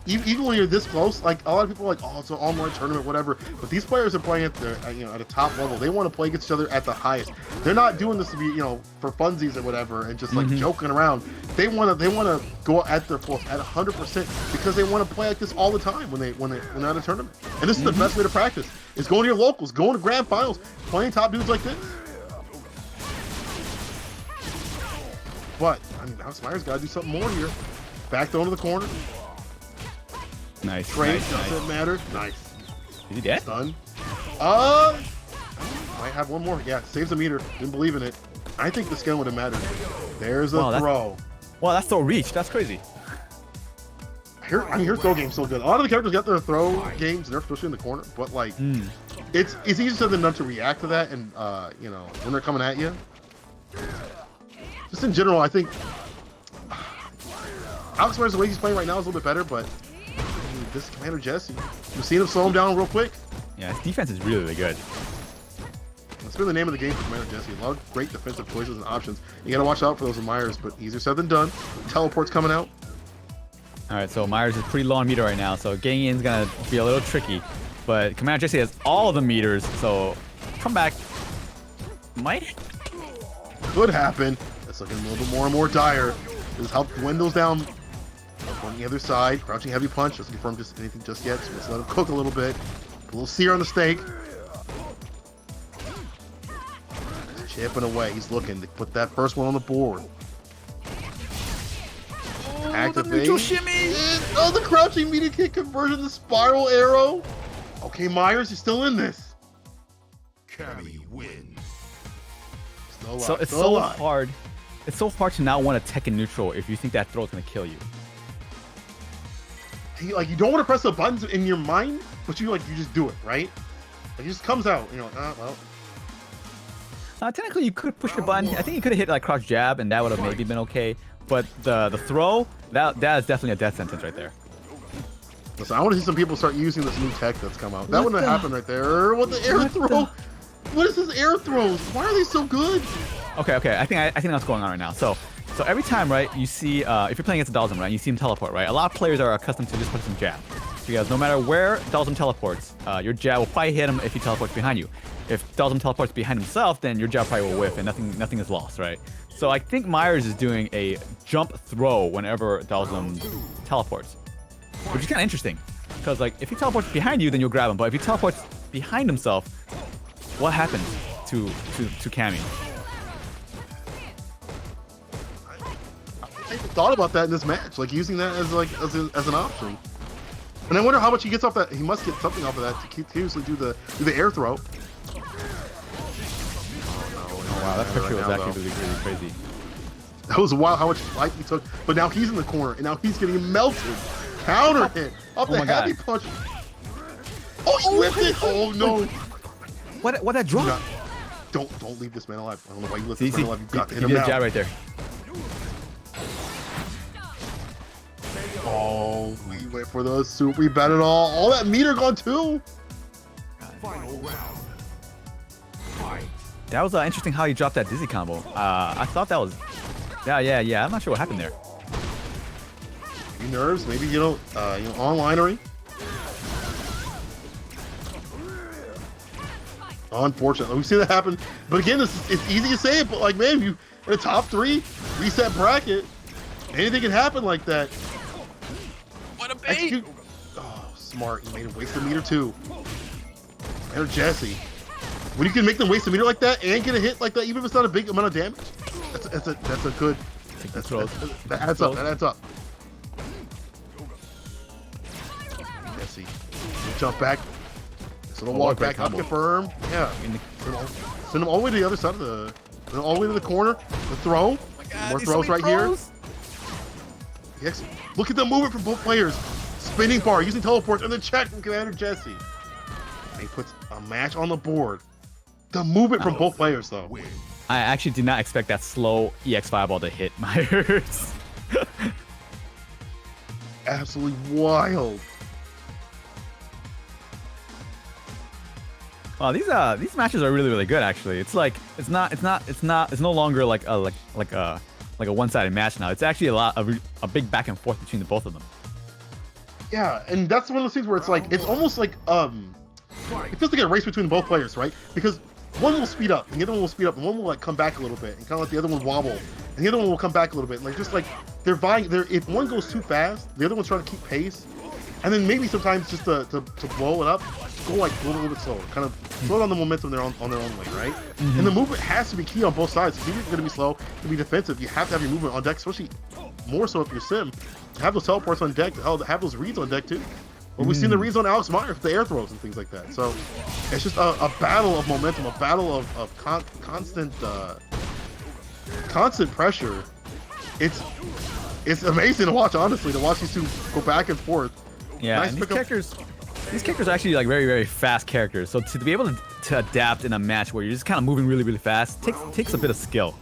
Even when you're this close, like, a lot of people are like, oh, it's an online tournament, whatever. But these players are playing at the, at a top level. They want to play against each other at the highest. They're not doing this to be, for funsies or whatever, and just like joking around. They want to go at their full, at 100%, because they want to play like this all the time when they're at a tournament. And this is the best way to practice: is going to your locals, going to grand finals, playing top dudes like this. But I mean, Alex Myers got to do something more here. Back throw into the corner. Nice. Trade nice, doesn't matter. Nice. Is he dead? Stun. Might have one more. Yeah, saves the meter. Didn't believe in it. I think the skin would have mattered. There's a throw. Wow, that's so reach. That's crazy. Her throw game's so good. A lot of the characters got their throw games, and they're especially in the corner. But like, it's easier said than done to react to that, and when they're coming at you. Just in general, I think Alex Myers, the way he's playing right now, is a little bit better, but this Commander Jesse, you've seen him slow him down real quick. Yeah, his defense is really, really good. That's been the name of the game for Commander Jesse. A lot of great defensive choices and options. You gotta watch out for those with Myers, but easier said than done. Teleport's coming out. All right, so Myers is pretty low on meter right now, so getting in is gonna be a little tricky. But Commander Jesse has all the meters, so comeback might could happen. That's looking a little bit more and more dire. This help dwindles down. On the other side, crouching heavy punch. Doesn't confirm just anything just yet, so let's let him cook a little bit. Put a little sear on the steak. He's chipping away. He's looking to put that first one on the board. Activate. The neutral shimmy. The crouching media kick conversion, the spiral arrow. Okay, Myers, you're still in this. Cammy wins. Still alive. So it's still so alive. hard. It's so hard to not want to Tekken neutral if you think that throw is gonna kill you. You don't want to press the buttons in your mind, but you just do it, right? It just comes out, and you're like, well. Technically, you could push the button. I think you could have hit like crouch jab, and that would have maybe been okay. But the throw, that is definitely a death sentence right there. Listen, I want to see some people start using this new tech that's come out. That wouldn't have happened right there. What the air throw? What is this air throws? Why are they so good? Okay. I think that's what's going on right now. So every time, right, you see if you're playing against a Dalsum, right, you see him teleport, right? A lot of players are accustomed to just put some jab, because no matter where Dalsum teleports, your jab will probably hit him if he teleports behind you. If Dalsum teleports behind himself, then your jab probably will whiff, and nothing is lost, right? So I think Myers is doing a jump throw whenever Dalsum teleports, which is kind of interesting, because like if he teleports behind you, then you'll grab him. But if he teleports behind himself, what happens to Cammy? I thought about that in this match, like using that as an option. And I wonder how much he gets off that. He must get something off of that to continuously do the air throw. Oh wow, that picture was actually really crazy. That was wild how much life he took. But now he's in the corner, and now he's getting melted. Counter hit off the heavy punch. Oh, he whipped it! Oh no! What that drop? Don't leave this man alive. I don't know why you left this man alive. You've got to hit him now. now. Jab right there. Oh, we went for the soup. We bet it all. All that meter gone too. Final round. Fight. That was interesting how he dropped that dizzy combo. I thought that was, yeah. I'm not sure what happened there. Maybe nerves. Maybe onlinery. Unfortunately, we see that happen. But again, it's easy to say it, but like, man, you in the top 3 reset bracket, anything can happen like that. What a bait! smart. He made him waste the meter too. And Jesse. When you can make them waste the meter like that and get a hit like that, even if it's not a big amount of damage, that's a good. That adds up. That adds up. Jesse, jump back. So they'll walk back up, confirm. Yeah. Send him all the way to the other side of the. All the way to the corner. The throw. More throws right here. Yes. Look at the movement from both players. Spinning bar, using teleports, and the check from Commander Jesse. And he puts a match on the board. The movement from both players, though. I actually did not expect that slow EX fireball to hit Myers. Absolutely wild. Wow, these matches are really good. Actually, it's no longer like a one-sided match now. It's actually a big back and forth between the both of them. Yeah, and that's one of those things where it's like it's almost like it feels like a race between both players, right? Because one will speed up, and the other one will speed up, and one will like come back a little bit, and kind of let the other one wobble, and the other one will come back a little bit. And, like just like they're vying. If one goes too fast, the other one's trying to keep pace, and then maybe sometimes just to blow it up, go like a little bit slower, kind of slow down the momentum on their own way, right? Mm-hmm. And the movement has to be key on both sides. If you're going to be slow, to be defensive, you have to have your movement on deck, especially more so if you're Sim. Have those teleports on deck, have those reads on deck too. But we've seen the reads on Alex Myers with the air throws and things like that. So it's just a battle of momentum, a battle of constant pressure. It's amazing to watch, honestly, to watch these two go back and forth. Yeah, nice and these characters are actually like very fast characters. So to be able to adapt in a match where you're just kind of moving really fast takes a bit of skill.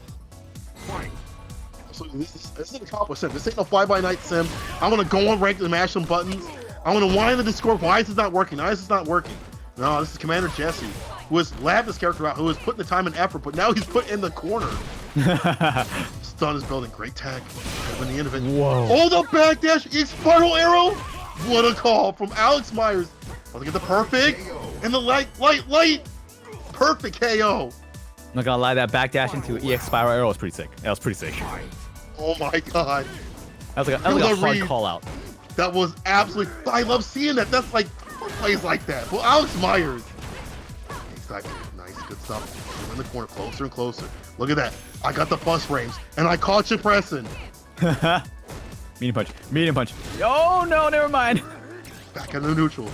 So this is an accomplished sim. This ain't no fly-by-night sim. I'm gonna go on rank and mash some buttons. I'm gonna whine in the Discord. Why is this not working? Why is this not working? No, this is Commander Jesse, who has labbed this character out, who has put the time and effort, but now he's put in the corner. Stun is building great tech. Win the end of it. Whoa. Oh, the backdash, spiral arrow. What a call from Alex Myers. I'll get the perfect and the light. Perfect KO. I'm not gonna lie, that backdash into EX spiral arrow was pretty sick. That was pretty sick. Oh my god. That was like a hard call out. That was absolutely. I love seeing that. That's like plays like that. Well, Alex Myers. Exactly. Nice, good stuff. We're in the corner, closer and closer. Look at that. I got the bus frames, and I caught you pressing. Medium punch. Oh no, never mind. Back in the neutral.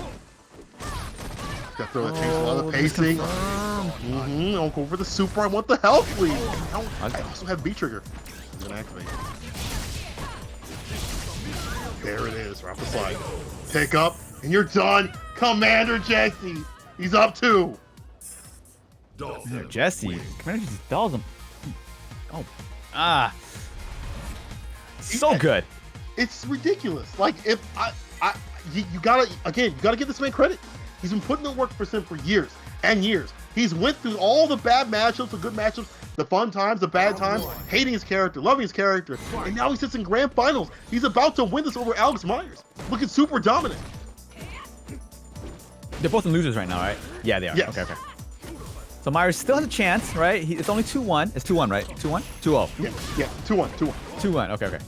That throw that takes a lot of pacing. I'll go for the super. I want the health lead. I also have B trigger. I'm gonna activate. There it is, right off the slide. Pick up, and you're done. Commander Jesse. He's up 2. Commander Jesse dolls him. Oh, so good. It's ridiculous. Like if you gotta give this man credit. He's been putting in work for Sim for years and years. He's went through all the bad matchups, the good matchups, the fun times, the bad times, hating his character, loving his character, and now he sits in grand finals. He's about to win this over Alex Myers, looking super dominant. They're both in losers right now, right? Yeah, they are. Yes. Okay. So Myers still has a chance, right? It's only 2-1. It's 2-1, right? 2-1? 2-0. Yeah, 2-1. 2-1. Okay.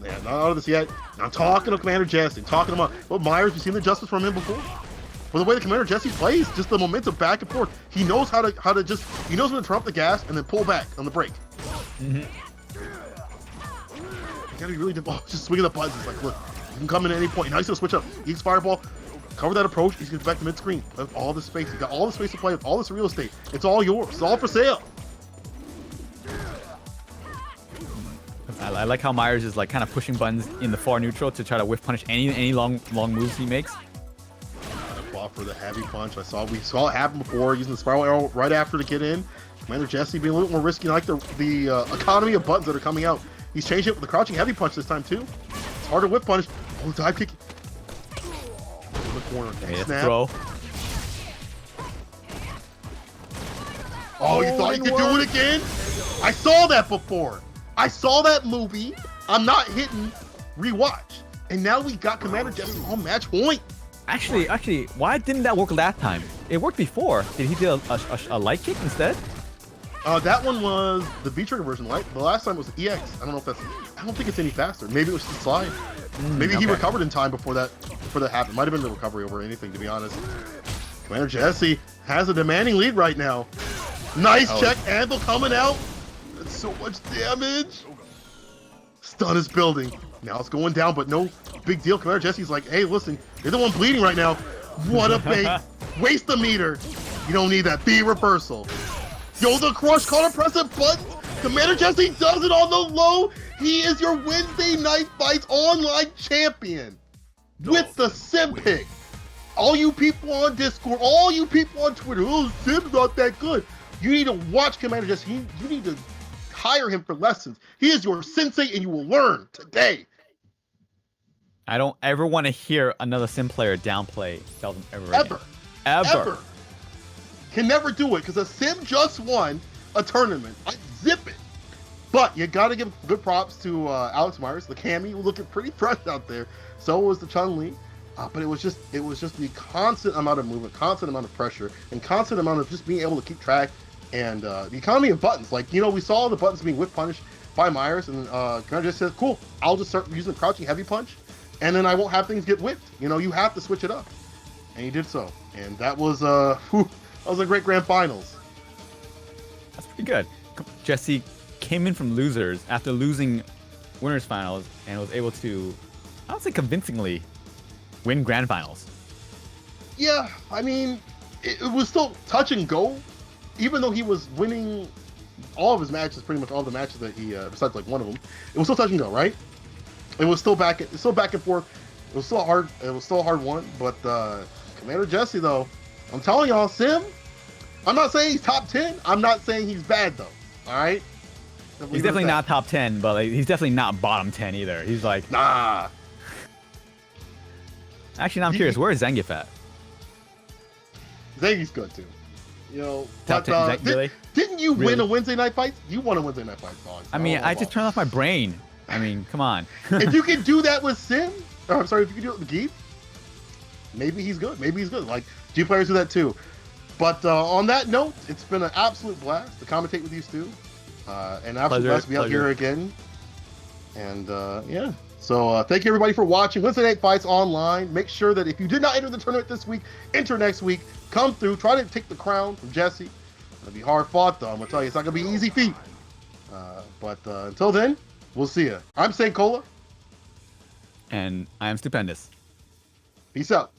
Yeah, not out of this yet. I'm talking to Commander Jesse, talking about Myers. We've seen the justice from him before. But the way the Commander Jesse plays, just the momentum back and forth. He knows how to just he knows when to turn up the gas and then pull back on the brake. You gotta be really just swinging the buttons. It's like, look, you can come in at any point. Now he's gonna switch up. He's fireball, cover that approach. He's gonna get back to mid screen. All this space. You got all the space to play with, all this real estate. It's all yours. It's all for sale. I like how Myers is like kind of pushing buttons in the far neutral to try to whiff punish any long moves he makes. For the heavy punch, we saw it happen before, using the spiral arrow right after to get in. Commander Jesse being a little bit more risky. I like the economy of buttons that are coming out. He's changed it with the crouching heavy punch this time too. It's harder whip punish. Oh, dive kick. In the corner. Snap. Throw. Oh, you thought you could do it again? I saw that before. I saw that movie. I'm not hitting rewatch. And now we got Commander Jesse on match point. Actually, why didn't that work that time? It worked before. Did he do a light kick instead? That one was the B trigger version, right? The last time was EX. I don't know if that's. I don't think it's any faster. Maybe it was the slide. Maybe he recovered in time before that for that to happen. Might have been the recovery over anything, to be honest. Commander Jesse has a demanding lead right now. Nice check, Anvil coming out. That's so much damage. Stun is building. Now it's going down, but no big deal. Commander Jesse's like, hey, listen, you're the one bleeding right now. What a bait. Waste the meter. You don't need that. B reversal. Yo, the crush caught press a button. Commander Jesse does it on the low. He is your Wednesday Night Fights online champion with the sim pick. All you people on Discord, all you people on Twitter, oh, Sim's not that good. You need to watch Commander Jesse. You need to hire him for lessons. He is your sensei, and you will learn today. I don't ever want to hear another sim player downplay Sheldon ever. Ever. Can never do it because a sim just won a tournament. I zip it. But you got to give good props to Alex Myers. The Cammy was looking pretty fresh out there. So was the Chun-Li. But it was just the constant amount of movement, constant amount of pressure, and constant amount of just being able to keep track. And the economy of buttons, like, you know, we saw the buttons being whip punished by Myers, and Commander just said, cool, I'll just start using the crouching heavy punch, and then I won't have things get whipped. You know, you have to switch it up. And he did so. And that was a great grand finals. That's pretty good. Jesse came in from losers after losing winners finals and was able to, I would say convincingly, win grand finals. Yeah, I mean, it was still touch and go. Even though he was winning all of his matches, pretty much all the matches that he, besides like one of them, it was still touch and go, right? It was still back and forth. It was still hard. It was still a hard one. But Commander Jesse, though, I'm telling y'all, Sim. I'm not saying he's top 10. I'm not saying he's bad though. All right. He's definitely not top 10, but like, he's definitely not bottom 10 either. He's like, nah. Actually, now I'm curious. Where is Zangief at? Zangief's good too. You know, Top but, 10, really? Didn't you win Really? a Wednesday Night Fight? You won a Wednesday Night Fight song. I mean, I just turned off my brain. I mean, come on. If you can do that with Sim, or I'm sorry, if you can do it with Geef, maybe he's good. Maybe he's good. Like, G players do that too. But on that note, it's been an absolute blast to commentate with you, Stu. And absolute blast to be out here again. And yeah. So thank you everybody for watching Wednesday Night Fights online. Make sure that if you did not enter the tournament this week, enter next week. Come through. Try to take the crown from Jesse. It'll be hard fought though. I'm gonna tell you, it's not gonna be easy feat. But until then, we'll see you. I'm St. Cola. And I am stupendous. Peace out.